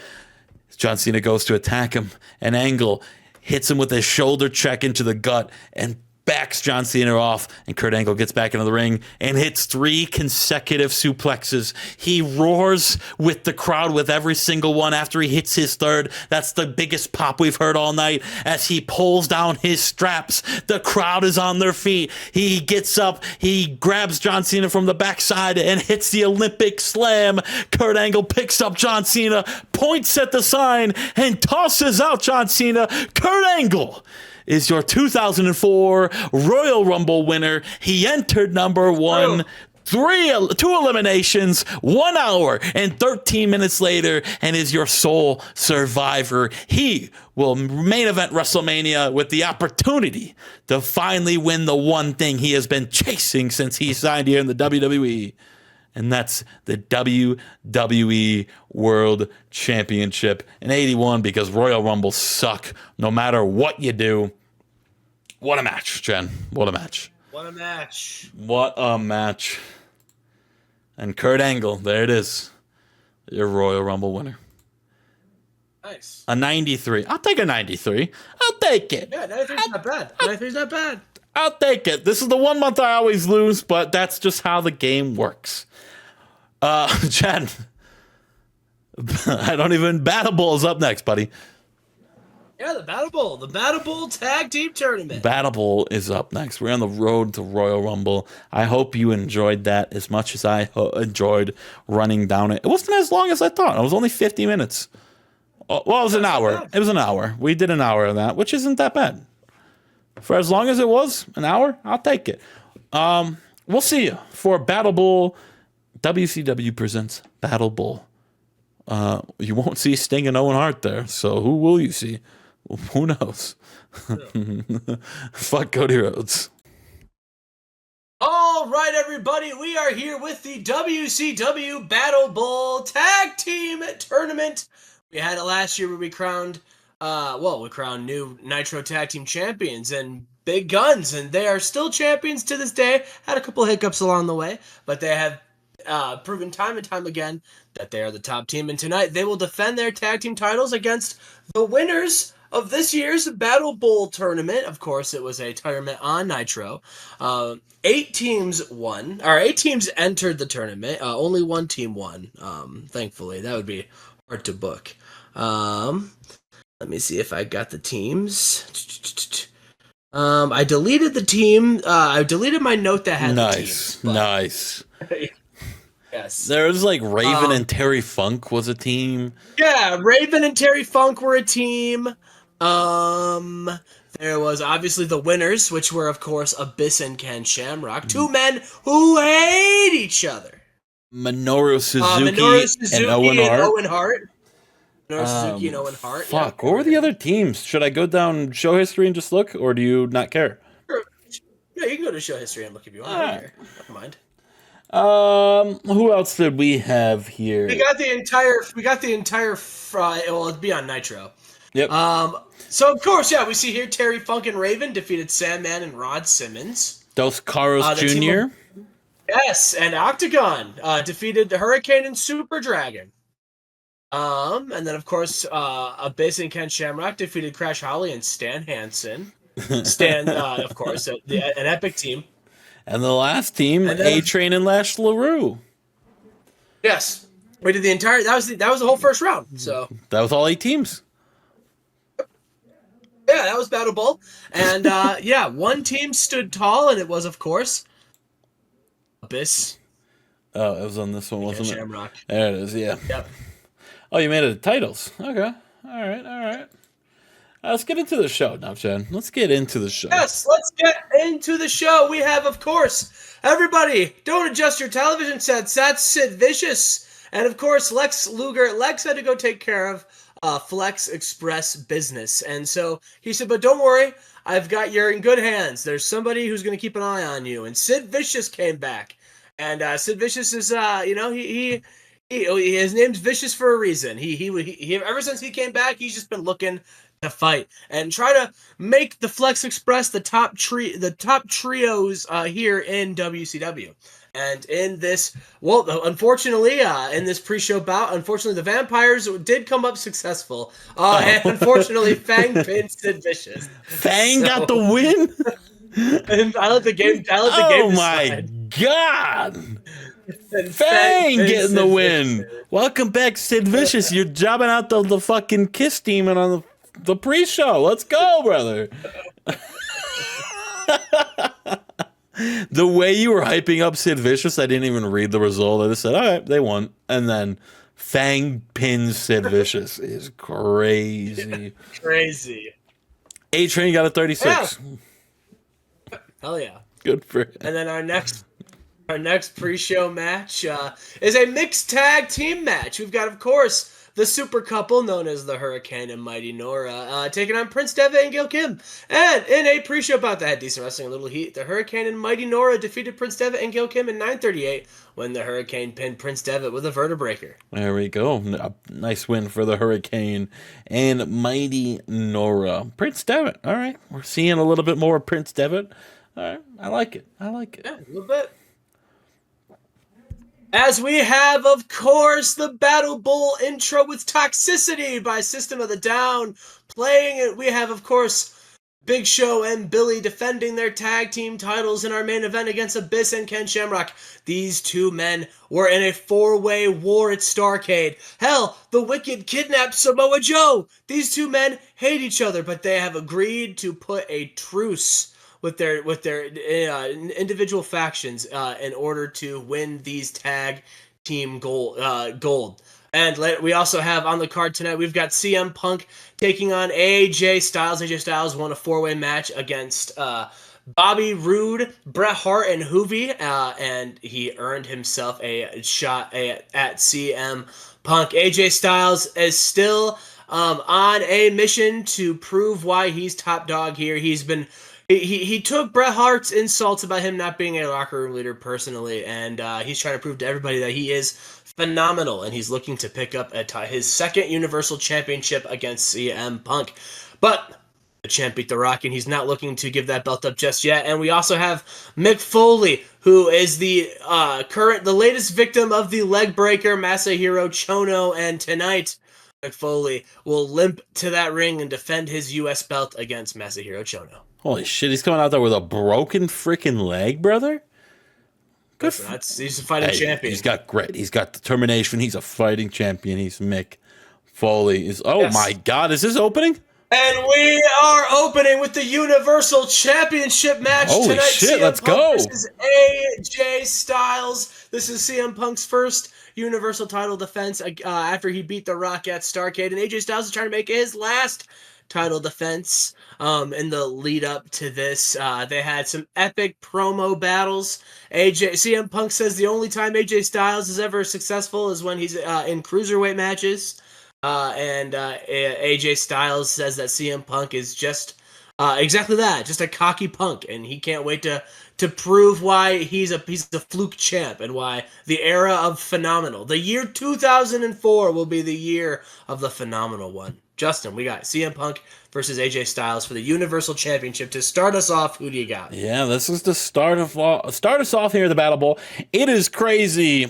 Speaker 2: John Cena goes to attack him, and Angle hits him with a shoulder check into the gut and backs John Cena off, and Kurt Angle gets back into the ring and hits 3 consecutive suplexes. He roars with the crowd with every single one after he hits his third. That's the biggest pop we've heard all night as he pulls down his straps. The crowd is on their feet. He gets up, he grabs John Cena from the backside and hits the Olympic slam. Kurt Angle picks up John Cena, points at the sign, and tosses out John Cena. Kurt Angle is your 2004 Royal Rumble winner. He entered number 1. 2 eliminations, 1 hour and 13 minutes later, and is your sole survivor. He will main event WrestleMania with the opportunity to finally win the one thing he has been chasing since he signed here in the WWE. And that's the WWE World Championship in 81, because Royal Rumbles suck no matter what you do. What a match, Jen. What a match.
Speaker 1: What a match.
Speaker 2: What a match. And Kurt Angle, there it is. Your Royal Rumble winner.
Speaker 1: Nice.
Speaker 2: A 93. I'll take a 93. I'll take it.
Speaker 1: Yeah, 93's not bad. 93's not bad.
Speaker 2: I'll take it. This is the 1 month I always lose, but that's just how the game works. Chad, I don't even. Battlebowl is up next, buddy.
Speaker 1: Yeah, the Battlebowl Tag Team Tournament.
Speaker 2: Battlebowl is up next. We're on the road to Royal Rumble. I hope you enjoyed that as much as I enjoyed running down it. It wasn't as long as I thought. It was only 50 minutes. Well, it was an hour. It was an hour. We did an hour of that, which isn't that bad. For as long as it was, an hour, I'll take it. We'll see you for Battlebowl. WCW presents Battlebowl. You won't see Sting and Owen Hart there, so who will you see? Who knows? Fuck Cody Rhodes.
Speaker 1: All right, everybody, we are here with the WCW Battlebowl Tag Team Tournament. We had it last year where we crowned, new Nitro Tag Team Champions and big guns, and they are still champions to this day. Had a couple hiccups along the way, but they have proven time and time again that they are the top team. And tonight they will defend their tag team titles against the winners of this year's Battlebowl tournament. Of course, it was a tournament on Nitro. 8 teams entered the tournament. Only 1 team won. Thankfully, that would be hard to book. Let me see if I got the teams. I deleted the team. I deleted my note that had the teams.
Speaker 2: Nice.
Speaker 1: Yes.
Speaker 2: There was like Raven and Terry Funk was a team.
Speaker 1: Yeah, Raven and Terry Funk were a team. There was obviously the winners, which were, of course, Abyss and Ken Shamrock. 2 men who hate each other.
Speaker 2: Minoru Suzuki and Owen Hart.
Speaker 1: Suzuki and Owen Hart.
Speaker 2: Fuck, what were the other teams? Should I go down show history and just look, or do you not care?
Speaker 1: Sure. Yeah, you can go to show history and look if you want. I don't mind.
Speaker 2: Who else did we have here?
Speaker 1: We got the entire well, it'd be on Nitro.
Speaker 2: Yep.
Speaker 1: So of course, yeah, we see here Terry Funk and Raven defeated Sandman and Rod Simmons.
Speaker 2: Dos Caros Jr.
Speaker 1: Yes, and Octagon defeated the Hurricane and Super Dragon. And then of course, Abyss and Ken Shamrock defeated Crash Holly and Stan Hansen. Stan, of course, an epic team.
Speaker 2: And the last team, A-Train and Lash LaRue.
Speaker 1: Yes, we did the entire. That was the whole first round. So
Speaker 2: that was all 8 teams.
Speaker 1: Yeah, that was Battlebowl. And yeah, 1 team stood tall, and it was, of course, Abyss.
Speaker 2: Oh, it was on this one, wasn't it?
Speaker 1: Shamrock.
Speaker 2: There it is. Yeah.
Speaker 1: Yep.
Speaker 2: Oh, you made it titles. Okay. All right. Let's get into the show now, Chad. Let's get into the show.
Speaker 1: Yes, let's get into the show. We have, of course, everybody, don't adjust your television sets. That's Sid Vicious. And, of course, Lex Luger. Lex had to go take care of Flex Express business. And so he said, but don't worry, you're in good hands. There's somebody who's going to keep an eye on you. And Sid Vicious came back. And Sid Vicious is, his name's Vicious for a reason. He ever since he came back, he's just been looking to fight and try to make the Flex Express the top trios here in WCW. And in this, unfortunately, in this pre-show bout, unfortunately, the Vampires did come up successful. And unfortunately, Fang pinned Sid Vicious.
Speaker 2: Fang got the win?
Speaker 1: And I let the game
Speaker 2: Oh my God! Fang getting the win. Vicious. Welcome back, Sid Vicious. You're jobbing out the fucking Kiss demon on the pre-show. Let's go, brother. The way you were hyping up Sid Vicious, I didn't even read the result. I just said, all right, they won. And then Fang pins Sid Vicious is crazy.
Speaker 1: Crazy.
Speaker 2: A-Train got a 36.
Speaker 1: Yeah. Hell yeah.
Speaker 2: Good for him.
Speaker 1: And then our next pre-show match is a mixed tag team match. We've got, of course, the super couple known as the Hurricane and Mighty Nora taking on Prince Devitt and Gil Kim. And in a pre-show bout that had decent wrestling, a little heat, the Hurricane and Mighty Nora defeated Prince Devitt and Gil Kim in 9:38 when the Hurricane pinned Prince Devitt with a vertebreaker.
Speaker 2: There we go. A nice win for the Hurricane and Mighty Nora. Prince Devitt. All right. We're seeing a little bit more of Prince Devitt. All right. I like it.
Speaker 1: Yeah, a little bit. As we have, of course, the Battlebowl intro with Toxicity by System of the Down. Playing it, we have, of course, Big Show and Billy defending their tag team titles in our main event against Abyss and Ken Shamrock. These two men were in a four-way war at Starrcade. Hell, the Wicked kidnapped Samoa Joe. These two men hate each other, but they have agreed to put a truce with their individual factions in order to win these tag team gold. And we also have on the card tonight, we've got CM Punk taking on AJ Styles. AJ Styles won a four-way match against Bobby Roode, Bret Hart, and Hoovy, and he earned himself a shot at CM Punk. AJ Styles is still on a mission to prove why he's top dog here. He took Bret Hart's insults about him not being a locker room leader personally, and he's trying to prove to everybody that he is phenomenal, and he's looking to pick up his second Universal Championship against CM Punk. But the champ beat The Rock, and he's not looking to give that belt up just yet. And we also have Mick Foley, who is the latest victim of the leg breaker Masahiro Chono, and tonight Mick Foley will limp to that ring and defend his U.S. belt against Masahiro Chono.
Speaker 2: Holy shit, he's coming out there with a broken freaking leg, brother?
Speaker 1: He's a fighting champion.
Speaker 2: He's got grit. He's got determination. He's a fighting champion. He's Mick Foley. Yes. My God, is this opening?
Speaker 1: And we are opening with the Universal Championship match
Speaker 2: Holy
Speaker 1: tonight.
Speaker 2: Shit,
Speaker 1: CM
Speaker 2: let's
Speaker 1: Punk
Speaker 2: go.
Speaker 1: Versus AJ Styles. This is CM Punk's first Universal title defense after he beat The Rock at Starrcade. And AJ Styles is trying to make his last title defense. In the lead up to this, they had some epic promo battles. CM Punk says the only time AJ Styles is ever successful is when he's in cruiserweight matches. And AJ Styles says that CM Punk is just exactly that, just a cocky punk, and he can't wait to prove why he's a fluke champ and why the era of phenomenal, the year 2004, will be the year of the phenomenal one. Justin, we got CM Punk versus AJ Styles for the Universal Championship. To start us off, who do you got?
Speaker 2: Yeah, this is the start us off here at the Battlebowl. It is crazy.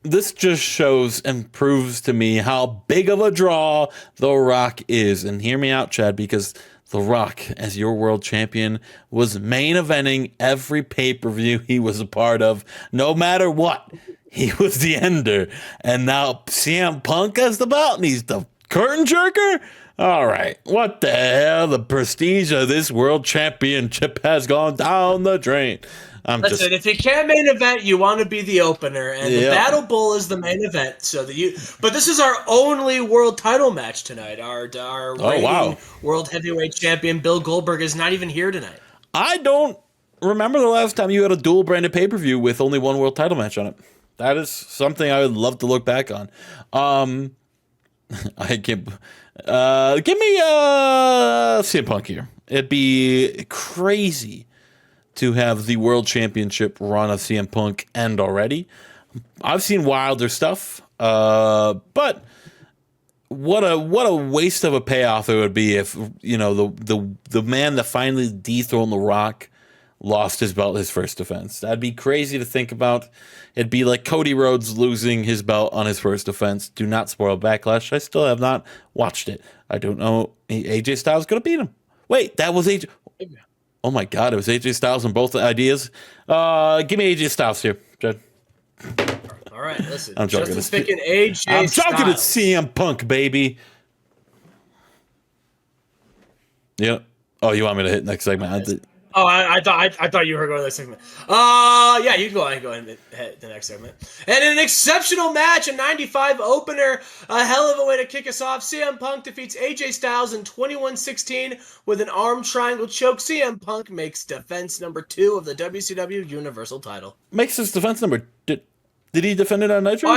Speaker 2: This just shows and proves to me how big of a draw The Rock is. And hear me out, Chad, because The Rock, as your world champion, was main eventing every pay-per-view he was a part of, no matter what. He was the ender. And now CM Punk has the belt, and he's the curtain jerker? All right. What the hell? The prestige of this world championship has gone down the drain.
Speaker 1: Listen, if you can't main event, you want to be the opener, and the Battle Bowl is the main event. But this is our only world title match tonight. Our reigning world heavyweight champion Bill Goldberg is not even here tonight. I
Speaker 2: don't remember the last time you had a dual branded pay-per-view with only one world title match on it. That is something I would love to look back on. Give me CM Punk here. It'd be crazy to have the world championship run of CM Punk end already. I've seen wilder stuff, but what a waste of a payoff it would be if the man that finally dethroned The Rock lost his belt his first defense. That'd be crazy to think about. It'd be like Cody Rhodes losing his belt on his first defense. Do not spoil Backlash. I still have not watched it. I don't know. AJ Styles could have beat him. Wait, that was AJ. Oh my God, it was AJ Styles on both ideas. Give me AJ Styles here, Jed.
Speaker 1: All right, listen.
Speaker 2: I'm joking.
Speaker 1: Justin's picking AJ Styles.
Speaker 2: I'm joking. It's CM Punk, baby. Yeah. Oh, you want me to hit next segment?
Speaker 1: Oh, I thought you were going to the segment. Yeah, you can go ahead and hit the next segment. And in an exceptional match, a 95 opener, a hell of a way to kick us off. CM Punk defeats AJ Styles in 21-16 with an arm triangle choke. CM Punk makes defense number 2 of the WCW Universal title.
Speaker 2: Makes his defense number. Did he defend it on Nitro?
Speaker 1: Oh,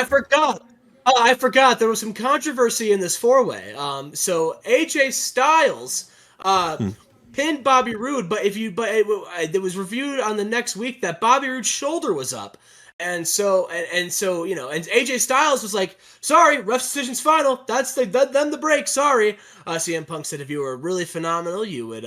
Speaker 1: I forgot. There was some controversy in this 4-way. So AJ Styles pinned Bobby Roode, but it was reviewed on the next week that Bobby Roode's shoulder was up, and so AJ Styles was like, "Sorry, ref decision's final. That's them the break. Sorry." CM Punk said, "If you were really phenomenal, you would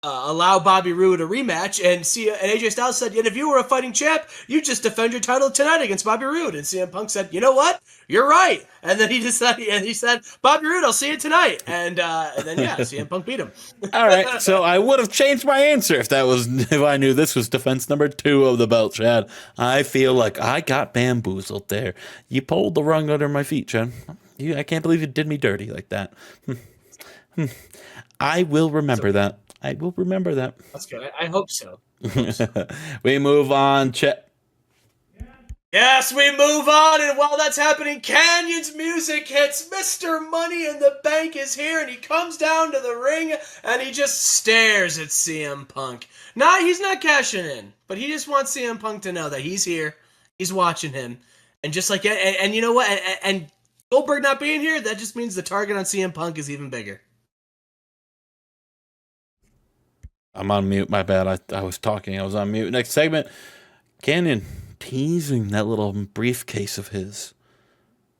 Speaker 1: allow Bobby Roode a rematch, and AJ Styles said, and if you were a fighting champ, you just defend your title tonight against Bobby Roode. And CM Punk said, you know what? You're right. And then he said, Bobby Roode, I'll see you tonight. And then CM Punk beat him.
Speaker 2: All right, so I would have changed my answer if I knew this was defense number 2 of the belt, Chad. I feel like I got bamboozled there. You pulled the rug under my feet, Chad. I can't believe you did me dirty like that. I will remember that. I will remember that.
Speaker 1: That's good. I hope so.
Speaker 2: We move on.
Speaker 1: Yes, we move on, and while that's happening, Canyon's music hits. Mr. Money in the Bank is here, and he comes down to the ring, and he just stares at CM Punk. Nah, he's not cashing in, but he just wants CM Punk to know that he's here, he's watching him, and just like, and you know what, and Goldberg not being here, that just means the target on CM Punk is even bigger.
Speaker 2: I'm on mute, my bad. I was talking, I was on mute. Next segment, Canyon teasing that little briefcase of his.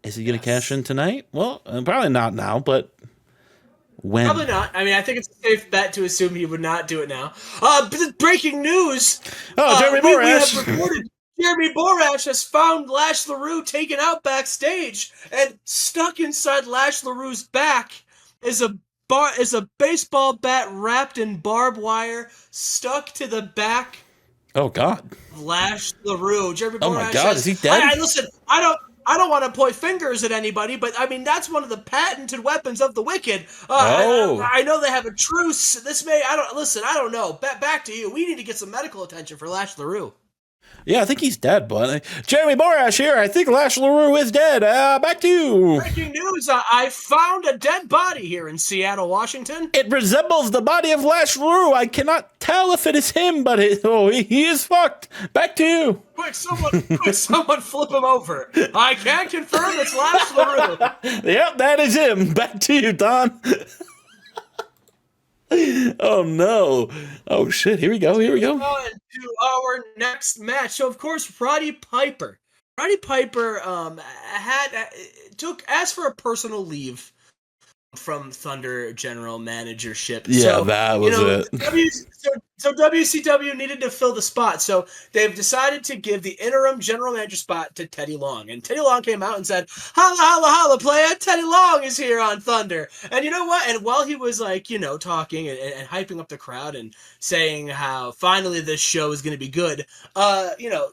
Speaker 2: Is he going to cash in tonight? Well, probably not now, but when? Probably
Speaker 1: not. I mean, I think it's a safe bet to assume he would not do it now. Breaking news!
Speaker 2: Jeremy Borash!
Speaker 1: We have reported Jeremy Borash has found Lash LaRue taken out backstage, and stuck inside Lash LaRue's back is a baseball bat wrapped in barbed wire, stuck to the back.
Speaker 2: Oh God!
Speaker 1: Lash LaRue. Jeremy Borash.
Speaker 2: Oh my God! Is he dead?
Speaker 1: Listen, I don't want to point fingers at anybody, but I mean that's one of the patented weapons of the Wicked. I know they have a truce. I don't know. Back to you. We need to get some medical attention for Lash LaRue.
Speaker 2: Yeah, I think he's dead, but Jeremy Borash here. I think Lash LaRue is dead. Back to you.
Speaker 1: Breaking news. I found a dead body here in Seattle, Washington.
Speaker 2: It resembles the body of Lash LaRue. I cannot tell if it is him, but he is fucked. Back to you.
Speaker 1: Quick, someone flip him over. I can confirm it's Lash LaRue.
Speaker 2: Yep, that is him. Back to you, Don. Oh no! Oh shit! Here we go.
Speaker 1: On to our next match. So of course, Roddy Piper asked for a personal leave from Thunder general managership.
Speaker 2: Yeah, so, that was it.
Speaker 1: So WCW needed to fill the spot, so they've decided to give the interim general manager spot to Teddy Long. And Teddy Long came out and said, "Holla, holla, holla, playa! Teddy Long is here on Thunder." And you know what? And while he was talking and hyping up the crowd and saying how finally this show is going to be good,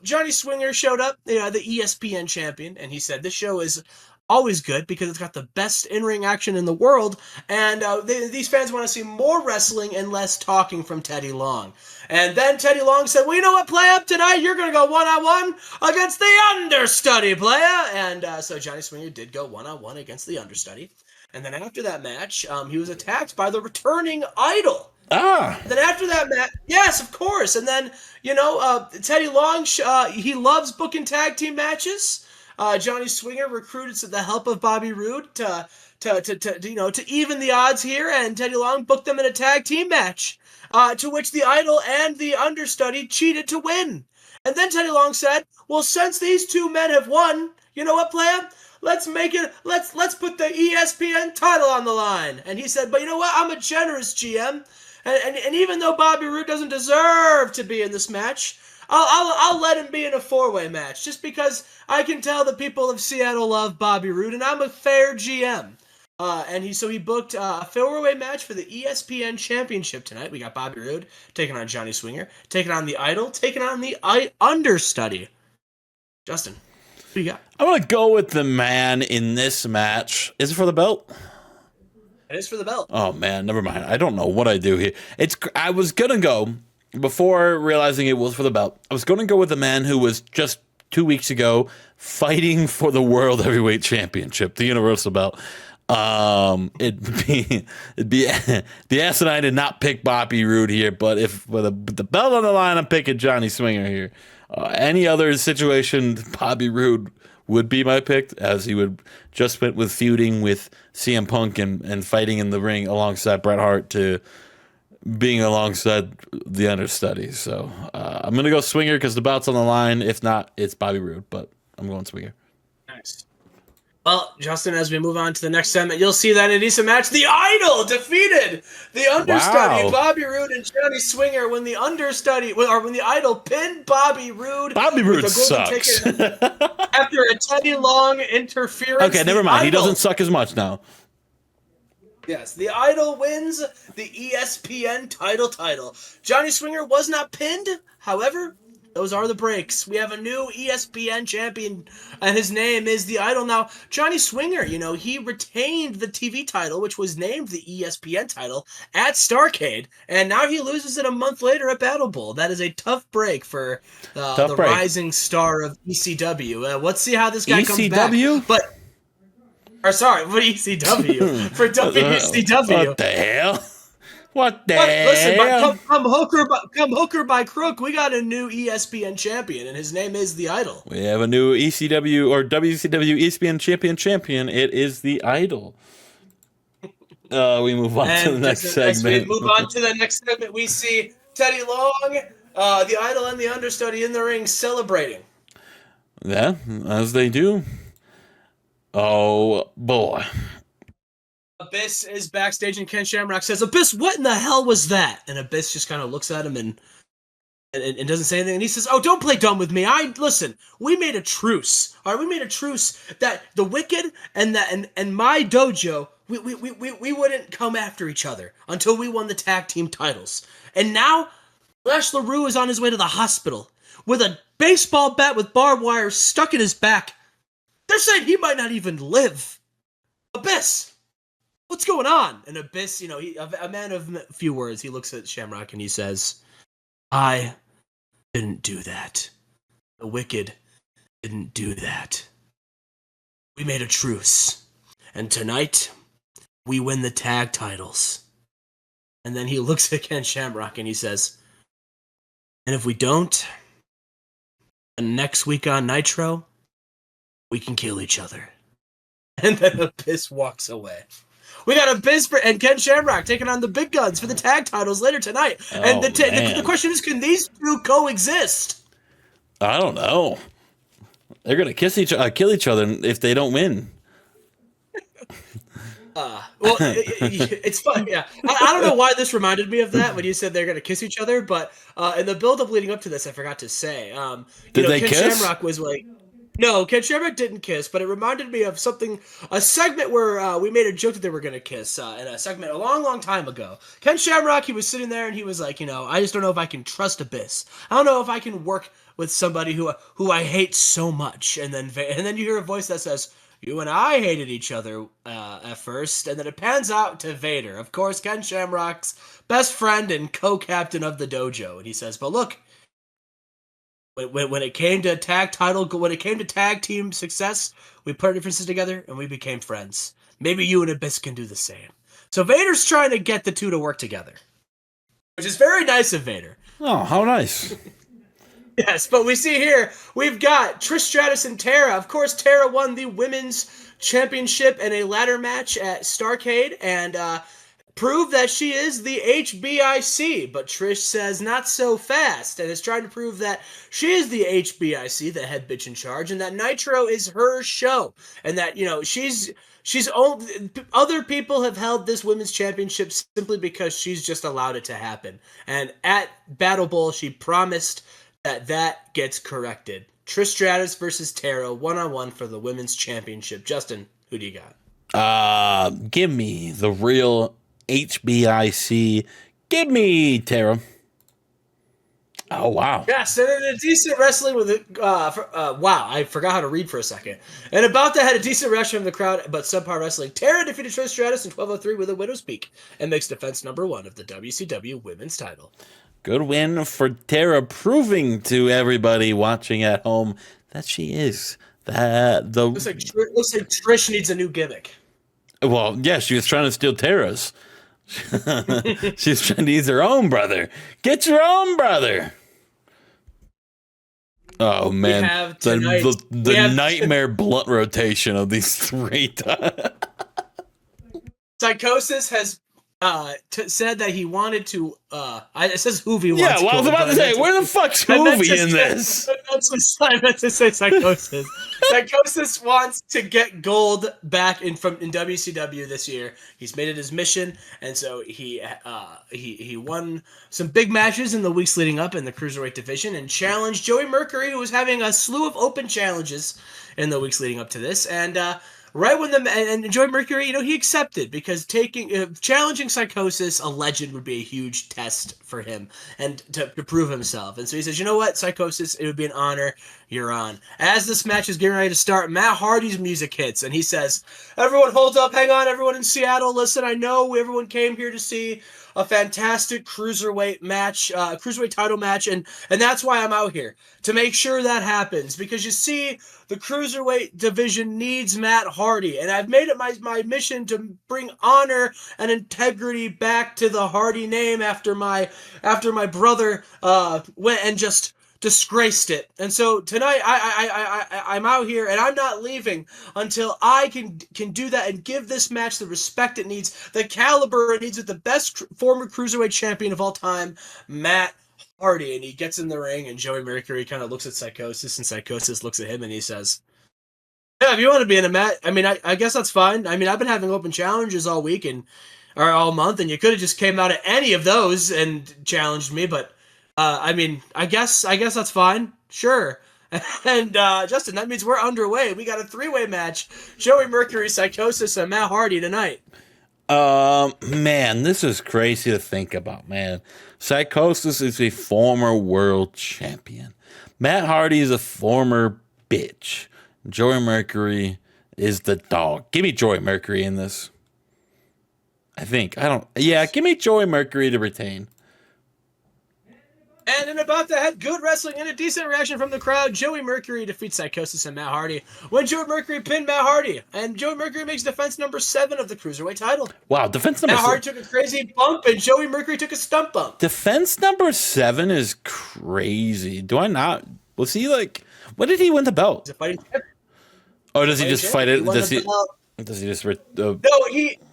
Speaker 1: Johnny Swinger showed up, the ESPN champion, and he said this show is always good because it's got the best in-ring action in the world, and these fans want to see more wrestling and less talking from Teddy Long. And then Teddy Long said, well, you know what, playa, tonight you're going to go one-on-one against the understudy, playa. And so Johnny Swinger did go one-on-one against the understudy. And then after that match, he was attacked by the returning Idol.
Speaker 2: Ah.
Speaker 1: Then after that match, yes, of course. And then, Teddy Long, he loves booking tag team matches. Johnny Swinger recruited the help of Bobby Roode to even the odds here, and Teddy Long booked them in a tag team match, to which the Idol and the understudy cheated to win. And then Teddy Long said, "Well, since these two men have won, you know what, playa? Let's put the ESPN title on the line." And he said, "But you know what? I'm a generous GM, and even though Bobby Roode doesn't deserve to be in this match, I'll let him be in a four-way match, just because I can tell the people of Seattle love Bobby Roode, and I'm a fair GM." And he booked a four-way match for the ESPN Championship tonight. We got Bobby Roode taking on Johnny Swinger, taking on the Idol, taking on the understudy. Justin, who you got?
Speaker 2: I'm going to go with the man in this match. Is it for the belt?
Speaker 1: It is for the belt.
Speaker 2: Oh, man, never mind. I don't know what I do here. I was going to go... Before realizing it was for the belt, I was going to go with the man who was just 2 weeks ago fighting for the World Heavyweight Championship, the Universal Belt. It'd be asinine to not pick Bobby Roode here, but if with the belt on the line, I'm picking Johnny Swinger here. Any other situation, Bobby Roode would be my pick, as he would just went with feuding with CM Punk and fighting in the ring alongside Bret Hart to being alongside the understudy. So I'm going to go Swinger because the belt's on the line. If not, it's Bobby Roode, but I'm going Swinger.
Speaker 1: Nice. Well, Justin, as we move on to the next segment, you'll see that in a decent match, the Idol defeated the understudy,
Speaker 2: Wow.
Speaker 1: Bobby Roode and Johnny Swinger, when the Idol pinned Bobby Roode
Speaker 2: Bobby
Speaker 1: with
Speaker 2: Roode
Speaker 1: a golden
Speaker 2: sucks.
Speaker 1: ticket after a Teddy Long interference.
Speaker 2: Okay, never mind. He doesn't suck as much now.
Speaker 1: Yes, the Idol wins the ESPN title. Johnny Swinger was not pinned. However, those are the breaks. We have a new ESPN champion, and his name is the Idol. Now, Johnny Swinger, he retained the TV title, which was named the ESPN title, at Starrcade, and now he loses it a month later at Battlebowl. That is a tough break for the rising star of ECW. Let's see how this guy comes back.
Speaker 2: ECW?
Speaker 1: For ECW. For WCW.
Speaker 2: What the hell? What the
Speaker 1: Listen,
Speaker 2: hell?
Speaker 1: come hooker by crook, we got a new ESPN champion, and his name is the Idol.
Speaker 2: We have a new ECW or WCW ESPN champion. It is the Idol. We move on to the next segment.
Speaker 1: As we move on to the next segment, we see Teddy Long, the Idol, and the understudy in the ring celebrating.
Speaker 2: Yeah, as they do. Oh, boy.
Speaker 1: Abyss is backstage, and Ken Shamrock says, "Abyss, what in the hell was that?" And Abyss just kind of looks at him and doesn't say anything. And he says, "Oh, don't play dumb with me. Listen. We made a truce. All right, we made a truce that the Wicked and my dojo, we wouldn't come after each other until we won the tag team titles. And now, Lash LaRue is on his way to the hospital with a baseball bat with barbed wire stuck in his back. They're saying he might not even live. Abyss, what's going on?" And Abyss, a man of few words, he looks at Shamrock and he says, "I didn't do that. The Wicked didn't do that. We made a truce. And tonight, we win the tag titles." And then he looks at Ken Shamrock and he says, "And if we don't, then next week on Nitro, we can kill each other." And then Abyss walks away. We got Abyss and Ken Shamrock taking on the big guns for the tag titles later tonight. And the question is, can these two coexist?
Speaker 2: I don't know. They're gonna kill each other if they don't win.
Speaker 1: Well, it's fun. Yeah, I don't know why this reminded me of that when you said they're gonna kiss each other, but in the build-up leading up to this, I forgot to say.
Speaker 2: Did they
Speaker 1: Ken
Speaker 2: kiss?
Speaker 1: Shamrock was like, no, Ken Shamrock didn't kiss, but it reminded me of a segment where we made a joke that they were going to kiss in a segment a long, long time ago. Ken Shamrock, he was sitting there and he was like, "I just don't know if I can trust Abyss. I don't know if I can work with somebody who I hate so much." And then you hear a voice that says, "You and I hated each other at first," and then it pans out to Vader. Of course, Ken Shamrock's best friend and co-captain of the dojo. And he says, "But look, when it came to when it came to tag team success, we put our differences together and we became friends. Maybe you and Abyss can do the same." So Vader's trying to get the two to work together, which is very nice of Vader.
Speaker 2: Oh, how nice.
Speaker 1: Yes, but we see here, we've got Trish Stratus and Tara. Of course, Tara won the women's championship in a ladder match at Starrcade and proved that she is the HBIC. But Trish says not so fast and is trying to prove that she is the HBIC, the head bitch in charge, and that Nitro is her show. And that, she's other people have held this women's championship simply because she's just allowed it to happen. And at Battlebowl, she promised that gets corrected. Trish Stratus versus Tara, 1-on-1 for the women's championship. Justin, who do you got?
Speaker 2: Give me the real HBIC. Give me Tara. Oh, wow.
Speaker 1: Yes, and in a decent wrestling with it. Wow, I forgot how to read for a second. And about to had a decent reaction from the crowd, but subpar wrestling. Tara defeated Trish Stratus in 12:03 with a widow's peak and makes defense number 1 of the WCW women's title.
Speaker 2: Good win for Tara, proving to everybody watching at home that she is
Speaker 1: Looks like Trish needs a new gimmick.
Speaker 2: Well, yeah, she was trying to steal Tara's. She's trying to use her own brother. Get your own brother. Oh man, the nightmare blunt rotation of these three.
Speaker 1: Psychosis has said that he wanted to. It says Hoovy.
Speaker 2: Yeah, well, I was about to say, where the fuck's Hoovy in this?
Speaker 1: I meant to say Psychosis. Psychosis wants to get gold back in WCW this year. He's made it his mission, and so he won some big matches in the weeks leading up in the cruiserweight division and challenged Joey Mercury, who was having a slew of open challenges in the weeks leading up to this. And right when and Joey Mercury, he accepted, because challenging Psychosis, a legend, would be a huge test for him and to prove himself. And so he says, you know what, Psychosis, it would be an honor. You're on. As this match is getting ready to start, Matt Hardy's music hits, and he says, everyone hold up, hang on, everyone in Seattle, listen, I know everyone came here to see a fantastic cruiserweight match, cruiserweight title match, and that's why I'm out here, to make sure that happens, because you see, the cruiserweight division needs Matt Hardy, and I've made it my mission to bring honor and integrity back to the Hardy name after my brother went and just disgraced it. And so tonight I'm out here, and I'm not leaving until I can do that and give this match the respect it needs, the caliber it needs, with the best former cruiserweight champion of all time, Matt Hardy. And he gets in the ring, and Joey Mercury kind of looks at Psychosis, and Psychosis looks at him, and he says, yeah, if you want to be in a match, I mean, I guess that's fine. I mean, I've been having open challenges all week or all month, and you could have just came out at any of those and challenged me, but I mean, I guess that's fine. Sure. And Justin, that means we're underway. We got a 3-way match: Joey Mercury, Psychosis, and Matt Hardy tonight.
Speaker 2: Man, this is crazy to think about, man. Psychosis is a former world champion. Matt Hardy is a former bitch. Joey Mercury is the dog. Give me Joey Mercury in this. Give me Joey Mercury to retain.
Speaker 1: And in about to head, good wrestling and a decent reaction from the crowd, Joey Mercury defeats Psychosis and Matt Hardy when Joey Mercury pinned Matt Hardy. And Joey Mercury makes defense number 7 of the Cruiserweight title.
Speaker 2: Wow, defense number 7.
Speaker 1: Matt Hardy took a crazy bump, and Joey Mercury took a stump bump.
Speaker 2: Defense number 7 is crazy. Do I not? Was he like, when did he win the belt?
Speaker 1: He's a fighting champion.
Speaker 2: Oh, does he just fight it? Does he just...
Speaker 1: No,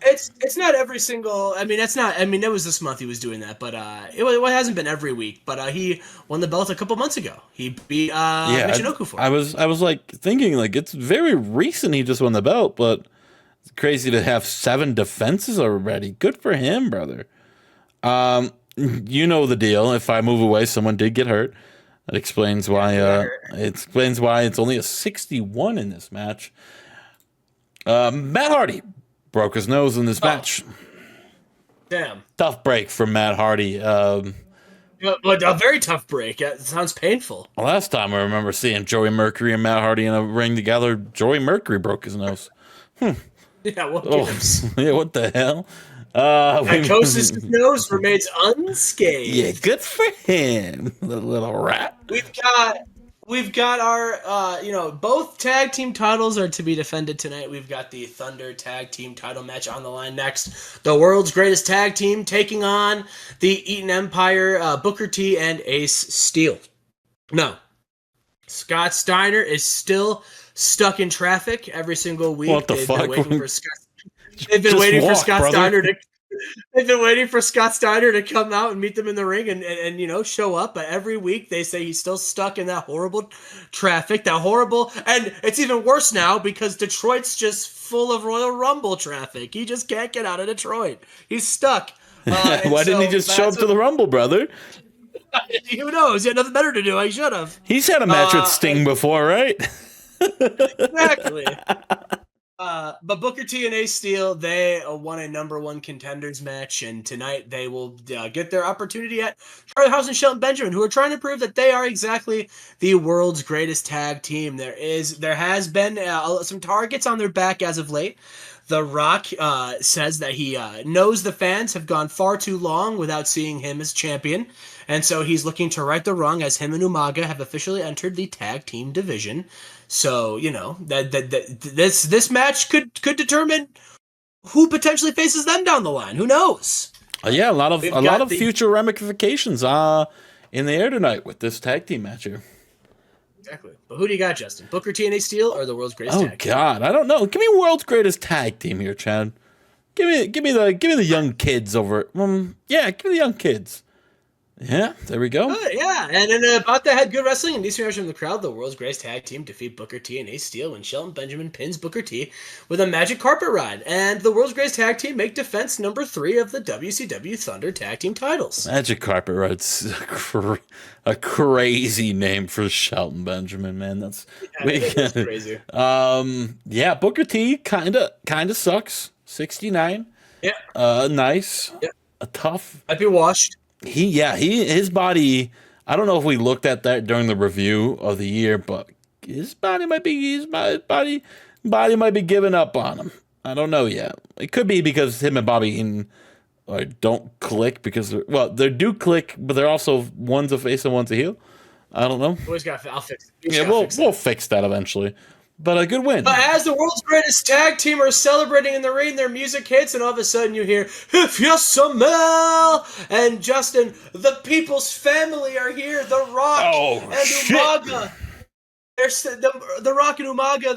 Speaker 1: it's not every single... I mean, it was this month he was doing that, but it hasn't been every week. But he won the belt a couple months ago. He beat Michinoku for it.
Speaker 2: I was like thinking, like, it's very recent he just won the belt, but it's crazy to have 7 defenses already. Good for him, brother. You know the deal. If I move away, someone did get hurt. That explains why it's only a 61 in this match. Matt Hardy broke his nose in this match.
Speaker 1: Damn.
Speaker 2: Tough break for Matt Hardy.
Speaker 1: But a very tough break. It sounds painful.
Speaker 2: Last time I remember seeing Joey Mercury and Matt Hardy in a ring together, Joey Mercury broke his nose.
Speaker 1: Yeah, what gives?
Speaker 2: Yeah, what the hell?
Speaker 1: Psychosis' nose remains unscathed.
Speaker 2: Yeah, good for him, the little rat.
Speaker 1: We've got our, both tag team titles are to be defended tonight. We've got the Thunder tag team title match on the line next. The world's greatest tag team taking on the Eaton Empire, Booker T and Ace Steel. No. Scott Steiner is still stuck in traffic every single week.
Speaker 2: What the fuck?
Speaker 1: They've been waiting for Scott Steiner to... They've been waiting for Scott Steiner to come out and meet them in the ring and show up, but every week they say he's still stuck in that horrible traffic, and it's even worse now because Detroit's just full of Royal Rumble traffic. He just can't get out of Detroit. He's stuck.
Speaker 2: Why didn't he just show up to the Rumble, brother?
Speaker 1: Who knows? He had nothing better to do. He should have.
Speaker 2: He's had a match with Sting before, right?
Speaker 1: Exactly. But Booker T and Ace Steel, they won a number 1 contenders match, and tonight they will get their opportunity at Charlie House and Shelton Benjamin, who are trying to prove that they are exactly the world's greatest tag team. There has been some targets on their back as of late. The Rock says that he knows the fans have gone far too long without seeing him as champion, and so he's looking to right the wrong as him and Umaga have officially entered the tag team division. So, this match could determine who potentially faces them down the line. Who knows?
Speaker 2: Yeah, a lot of future ramifications in the air tonight with this tag team match here.
Speaker 1: Exactly. But who do you got, Justin? Booker T and Ace Steel or the world's greatest tag team?
Speaker 2: Oh God, I don't know. Give me world's greatest tag team here, Chad. Give me the young kids over. Give me the young kids. Yeah, there we go.
Speaker 1: Yeah, and then about that had good wrestling and decent reaction from the crowd. The world's greatest tag team defeat Booker T and Ace Steel when Shelton Benjamin pins Booker T with a magic carpet ride. And the world's greatest tag team make defense number 3 of the WCW Thunder tag team titles.
Speaker 2: Magic Carpet Ride's a crazy name for Shelton Benjamin, man. That's
Speaker 1: crazy.
Speaker 2: Yeah, Booker T kinda sucks. 69.
Speaker 1: Yeah.
Speaker 2: Nice.
Speaker 1: Yeah.
Speaker 2: A tough.
Speaker 1: Might be washed.
Speaker 2: His body. I don't know if we looked at that during the review of the year, but his body might be might be giving up on him. I don't know yet. It could be because him and Bobby Eaton don't click because they do click, but they're also one's a face and one's a heel. I don't know.
Speaker 1: I'll fix it.
Speaker 2: Yeah, we'll fix that eventually. But a good win.
Speaker 1: But as the world's greatest tag team are celebrating in the ring, their music hits, and all of a sudden you hear, "If you smell," and Justin, the People's Family are here. The Rock and Umaga. The Rock and Umaga.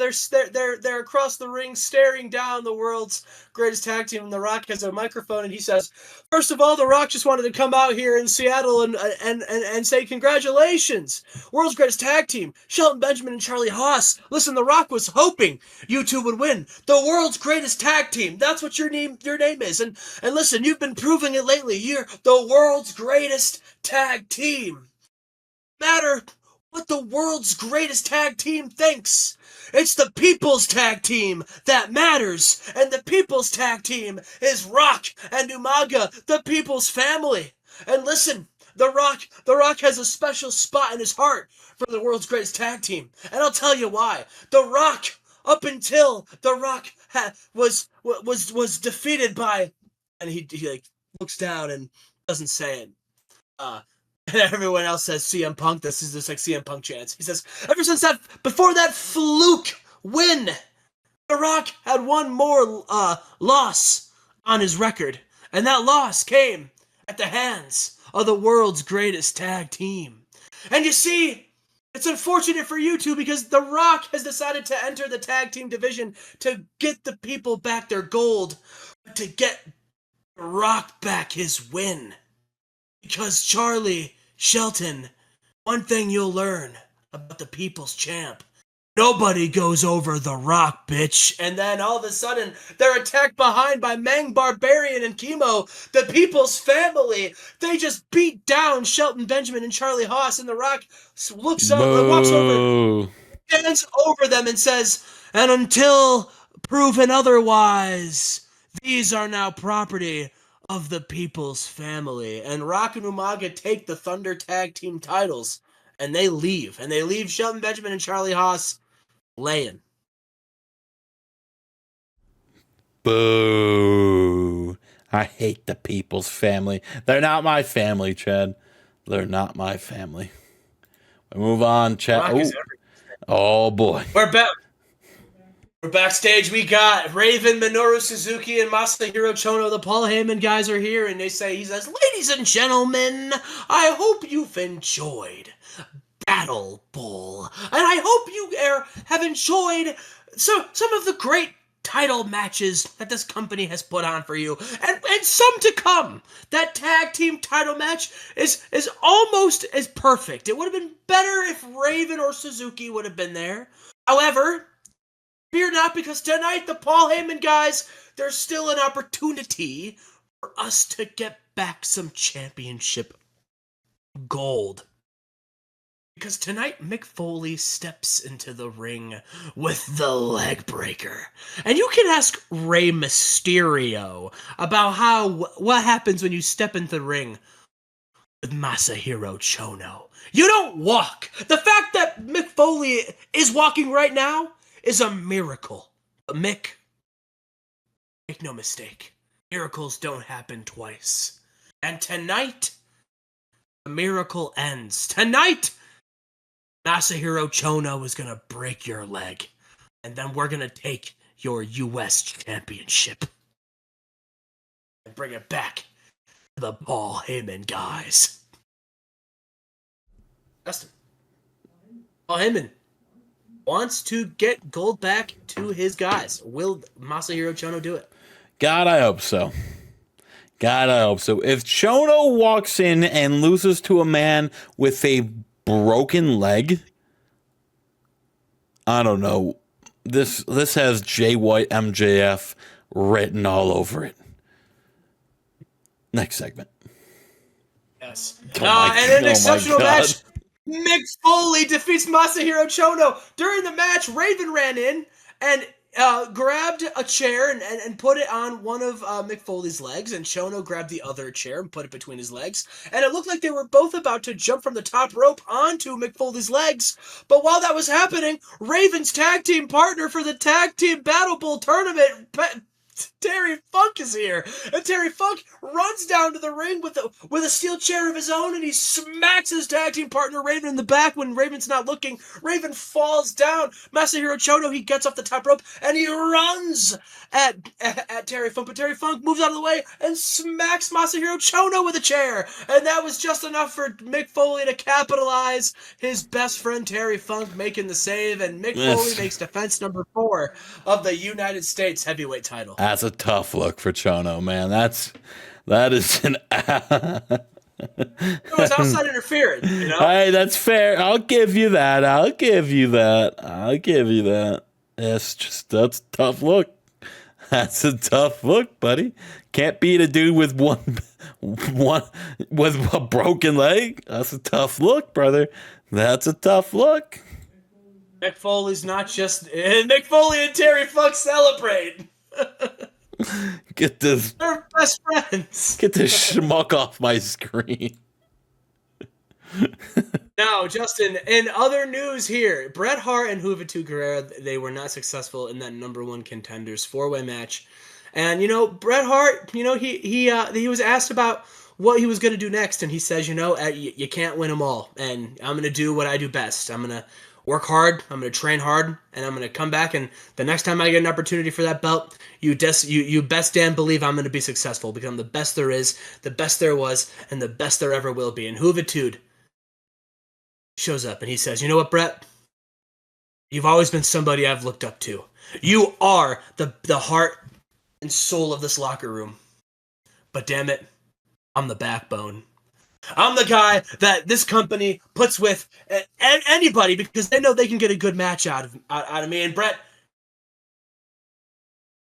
Speaker 1: They're across the ring, staring down the world's greatest tag team. And the Rock has a microphone, and he says, "First of all, the Rock just wanted to come out here in Seattle and say congratulations, world's greatest tag team, Shelton Benjamin and Charlie Haas. Listen, the Rock was hoping you two would win. The world's greatest tag team. That's what your name is. And listen, you've been proving it lately. You're the world's greatest tag team. Matter what the world's greatest tag team thinks. It's the People's Tag Team that matters, and the People's Tag Team is Rock and Umaga, the People's Family. And listen, the Rock has a special spot in his heart for the world's greatest tag team, and I'll tell you why. The Rock, up until the Rock was defeated by," and he like looks down and doesn't say it. And everyone else says CM Punk. This is just like CM Punk chants. He says, before that fluke win, The Rock had one more loss on his record. And that loss came at the hands of the world's greatest tag team. And you see, it's unfortunate for you two because The Rock has decided to enter the tag team division to get the people back their gold, to get The Rock back his win. Because Charlie Shelton, one thing you'll learn about the People's Champ: nobody goes over The Rock, bitch. And then all of a sudden, they're attacked behind by Mang Barbarian and Chemo, the People's Family. They just beat down Shelton Benjamin and Charlie Haas, and The Rock looks up, walks over, stands over them and says, "And until proven otherwise, these are now property of the People's Family." And Rock and Umaga take the Thunder Tag Team titles, and they leave. And they leave Shelton Benjamin and Charlie Haas laying.
Speaker 2: Boo. I hate the People's Family. They're not my family, Chad. They're not my family. We move on, Chad. Oh, boy.
Speaker 1: We're backstage. We got Raven, Minoru Suzuki, and Masahiro Chono. The Paul Heyman guys are here, and he says, "Ladies and gentlemen, I hope you've enjoyed Battlebowl, and I hope you have enjoyed some of the great title matches that this company has put on for you, and some to come. That tag team title match is almost as perfect. It would have been better if Raven or Suzuki would have been there. However, fear not, because tonight the Paul Heyman guys, there's still an opportunity for us to get back some championship gold. Because tonight Mick Foley steps into the ring with the leg breaker. And you can ask Rey Mysterio about what happens when you step into the ring with Masahiro Chono. You don't walk. The fact that Mick Foley is walking right now is a miracle. But Mick, make no mistake, miracles don't happen twice. And tonight, the miracle ends. Tonight, Masahiro Chono is going to break your leg. And then we're going to take your U.S. championship and bring it back to the Paul Heyman guys. Justin, Paul Heyman wants to get gold back to his guys. Will Masahiro Chono do it?
Speaker 2: God, I hope so. Gotta hope so. If Chono walks in and loses to a man with a broken leg, I don't know. This has Jay White MJF written all over it. Next segment.
Speaker 1: Yes.
Speaker 2: Oh
Speaker 1: And an exceptional match. Mick Foley defeats Masahiro Chono. During the match, Raven ran in and grabbed a chair and put it on one of Mick Foley's legs, and Chono grabbed the other chair and put it between his legs. And it looked like they were both about to jump from the top rope onto Mick Foley's legs. But while that was happening, Raven's tag team partner for the tag team Battlebowl tournament, Terry Funk, is here, and Terry Funk runs down to the ring with a steel chair of his own, and he smacks his tag team partner Raven in the back when Raven's not looking. Raven falls down. Masahiro Chono, he gets off the top rope and he runs at Terry Funk, but Terry Funk moves out of the way and smacks Masahiro Chono with a chair, and that was just enough for Mick Foley to capitalize. His best friend Terry Funk making the save, and Mick Foley makes defense number 4 of the United States heavyweight title.
Speaker 2: That's a tough look for Chono, man. That is an.
Speaker 1: It was outside interference, you know?
Speaker 2: Hey, that's fair. I'll give you that. That's a tough look. That's a tough look, buddy. Can't beat a dude with one with a broken leg. That's a tough look, brother. That's a tough look.
Speaker 1: Mick Foley's not just Mick Foley and Terry Funk celebrate.
Speaker 2: Get this.
Speaker 1: They're best friends.
Speaker 2: Get this schmuck off my screen.
Speaker 1: Now, Justin, in other news here, Bret Hart and Juventud Guerrera, they were not successful in that number 1 contenders 4-way match. And, Bret Hart, he was asked about what he was going to do next, and he says, you can't win them all, and I'm going to do what I do best. I'm going to work hard, I'm going to train hard, and I'm going to come back, and the next time I get an opportunity for that belt, you best damn believe I'm going to be successful, because I'm the best there is, the best there was, and the best there ever will be. And Juventud shows up, and he says, you know what, Bret? You've always been somebody I've looked up to. You are the heart and soul of this locker room. But damn it, I'm the backbone. I'm the guy that this company puts with anybody because they know they can get a good match out of me. And Bret,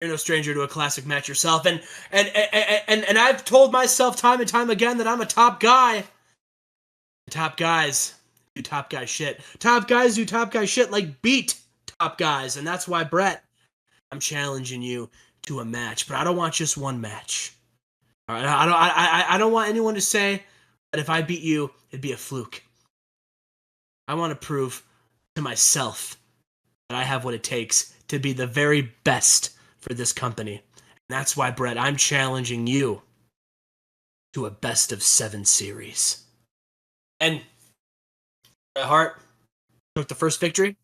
Speaker 1: you're no stranger to a classic match yourself. And I've told myself time and time again that I'm a top guy. Top guys do top guy shit. Top guys do top guy shit like beat top guys. And that's why, Bret, I'm challenging you to a match. But I don't want just one match. All right, I don't want anyone to say that if I beat you, it'd be a fluke. I want to prove to myself that I have what it takes to be the very best for this company. And that's why, Bret, I'm challenging you to a best of 7 series. And Bret Hart took the first victory.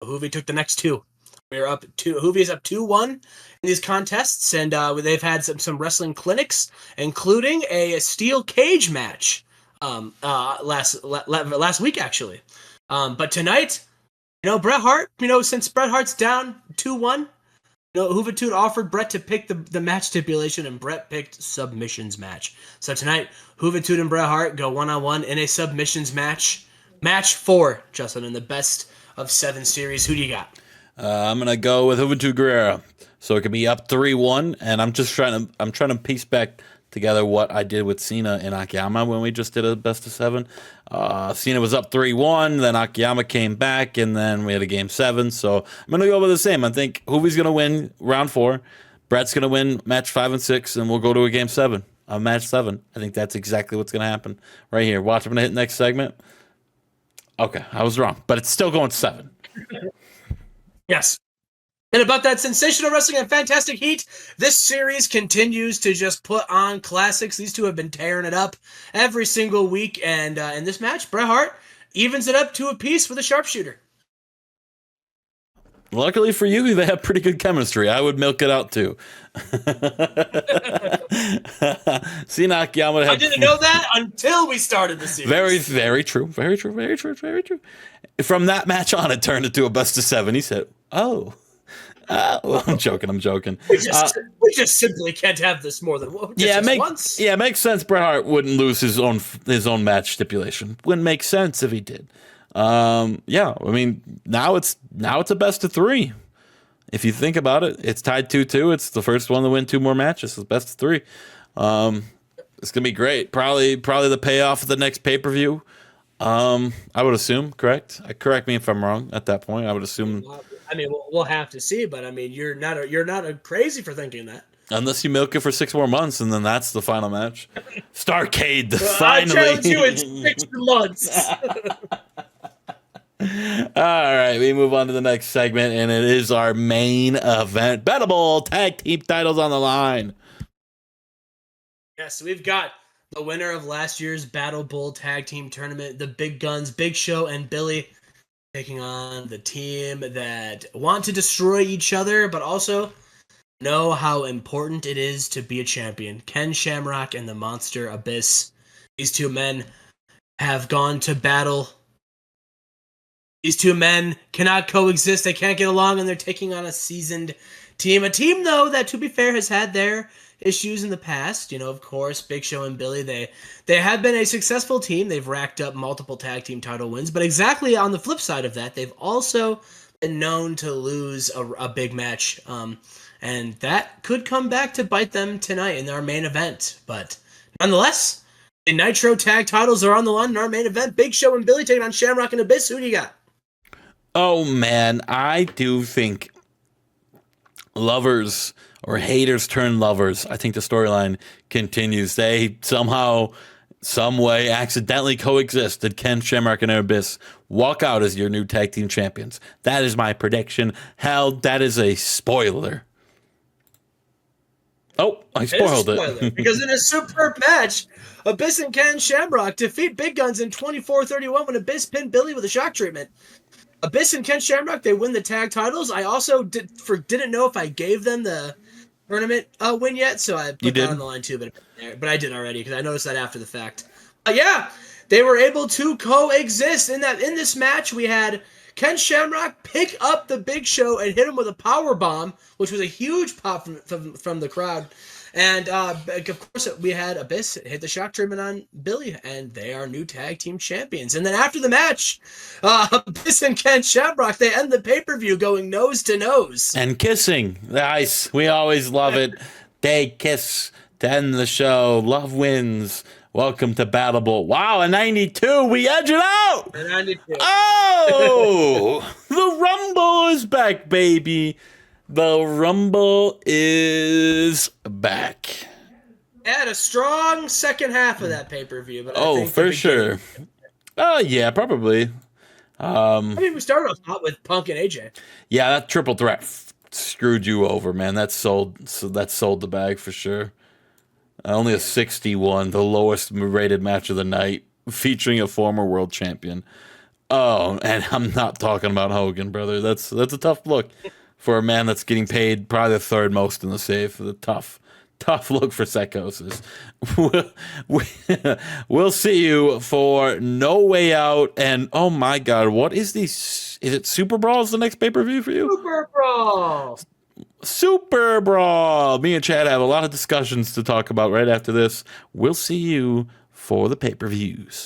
Speaker 1: Juvi took the next 2. We're up to Juvi's up 2-1 in these contests, and they've had some wrestling clinics, including a steel cage match last week actually. But tonight, Bret Hart, since Bret Hart's down 2-1, Juventud offered Bret to pick the match stipulation, and Bret picked submissions match. So tonight, Juventud and Bret Hart go 1-on-1 in a submissions match. Match 4, Justin, in the best of 7 series. Who do you got?
Speaker 2: I'm gonna go with Juventud Guerrera, so it could be up 3-1, and I'm trying to piece back together what I did with Cena and Akiyama when we just did a best of 7. Cena was up 3-1, then Akiyama came back, and then we had a game 7. So I'm gonna go with the same. I think Juvi's gonna win round 4, Bret's gonna win match 5 and 6, and we'll go to a game 7, a match 7. I think that's exactly what's gonna happen right here. Watch, I'm gonna hit next segment. Okay, I was wrong, but it's still going 7.
Speaker 1: Yes. And about that sensational wrestling and fantastic heat, this series continues to just put on classics. These two have been tearing it up every single week. And in this match, Bret Hart evens it up to a piece with a sharpshooter.
Speaker 2: Luckily for you, they have pretty good chemistry. I would milk it out too. Cena Akiyama.
Speaker 1: I didn't know that until we started the series.
Speaker 2: Very true. Very true. From that match on, it turned into a best of 7. He said, "Oh, I'm joking.
Speaker 1: We just simply can't have this more than once.
Speaker 2: It makes sense. Bret Hart wouldn't lose his own match stipulation. Wouldn't make sense if he did. Yeah, I mean now it's a best of 3. If you think about it, it's tied 2-2. It's the first one to win 2 more matches. It's best of 3. It's gonna be great. Probably the payoff of the next pay-per-view. I would assume. Correct me if I'm wrong. At that point, I would assume.
Speaker 1: I mean, we'll have to see, but I mean, you're not crazy for thinking that.
Speaker 2: Unless you milk it for 6 more months, and then that's the final match. Starcade, finally.
Speaker 1: I challenge you in 6 months.
Speaker 2: All right, we move on to the next segment, and it is our main event. Battlebowl tag team titles on the line.
Speaker 1: Yes, we've got the winner of last year's Battlebowl tag team tournament, the Big Guns, Big Show and Billy, taking on the team that want to destroy each other, but also know how important it is to be a champion. Ken Shamrock and the Monster Abyss. These 2 men have gone to battle. These 2 men cannot coexist. They can't get along, and they're taking on a seasoned team. A team, though, that, to be fair, has had their issues in the past. You know, of course, Big Show and Billy, they have been a successful team. They've racked up multiple tag team title wins. But exactly on the flip side of that, they've also been known to lose a big match. And that could come back to bite them tonight in our main event. But nonetheless, the Nitro tag titles are on the line in our main event. Big Show and Billy taking on Shamrock and Abyss. Who do you got?
Speaker 2: Oh, man, I do think lovers or haters turn lovers. I think the storyline continues. They somehow, some way, accidentally coexist. Did Ken Shamrock and Abyss walk out as your new tag team champions? That is my prediction. Hell, that is a spoiler. Oh, I spoiled it.
Speaker 1: Because in a superb match, Abyss and Ken Shamrock defeat Big Guns in 24-31 when Abyss pinned Billy with a shock treatment. Abyss and Ken Shamrock, they win the tag titles. I also didn't know if I gave them the tournament win yet, so I put that on the line too, but I did already because I noticed that after the fact. Yeah, they were able to coexist in this match. We had Ken Shamrock pick up the Big Show and hit him with a power bomb, which was a huge pop from the crowd. And, of course, we had Abyss hit the shock treatment on Billy, and they are new tag team champions. And then after the match, Abyss and Ken Shamrock, they end the pay-per-view going nose to nose.
Speaker 2: And kissing. Nice. We always love it. They kiss to end the show. Love wins. Welcome to Battlebowl. Wow, a 92. We edge it out.
Speaker 1: A 92.
Speaker 2: Oh, the Rumble is back, baby. The Rumble is back.
Speaker 1: Had a strong second half of that pay-per-view. But I think
Speaker 2: for sure. Oh, yeah, probably.
Speaker 1: I mean, we started off hot with Punk and AJ.
Speaker 2: Yeah, that triple threat screwed you over, man. That sold the bag for sure. Only a 61, the lowest rated match of the night, featuring a former world champion. Oh, and I'm not talking about Hogan, brother. That's a tough look for a man that's getting paid probably the 3rd most in the save. The tough look for psychosis. We'll see you for No Way Out. And oh my God, what is these? Is it Super Brawl? Is the next pay-per-view for you? Super Brawl. Me and Chad have a lot of discussions to talk about right after this. We'll see you for the pay-per-views.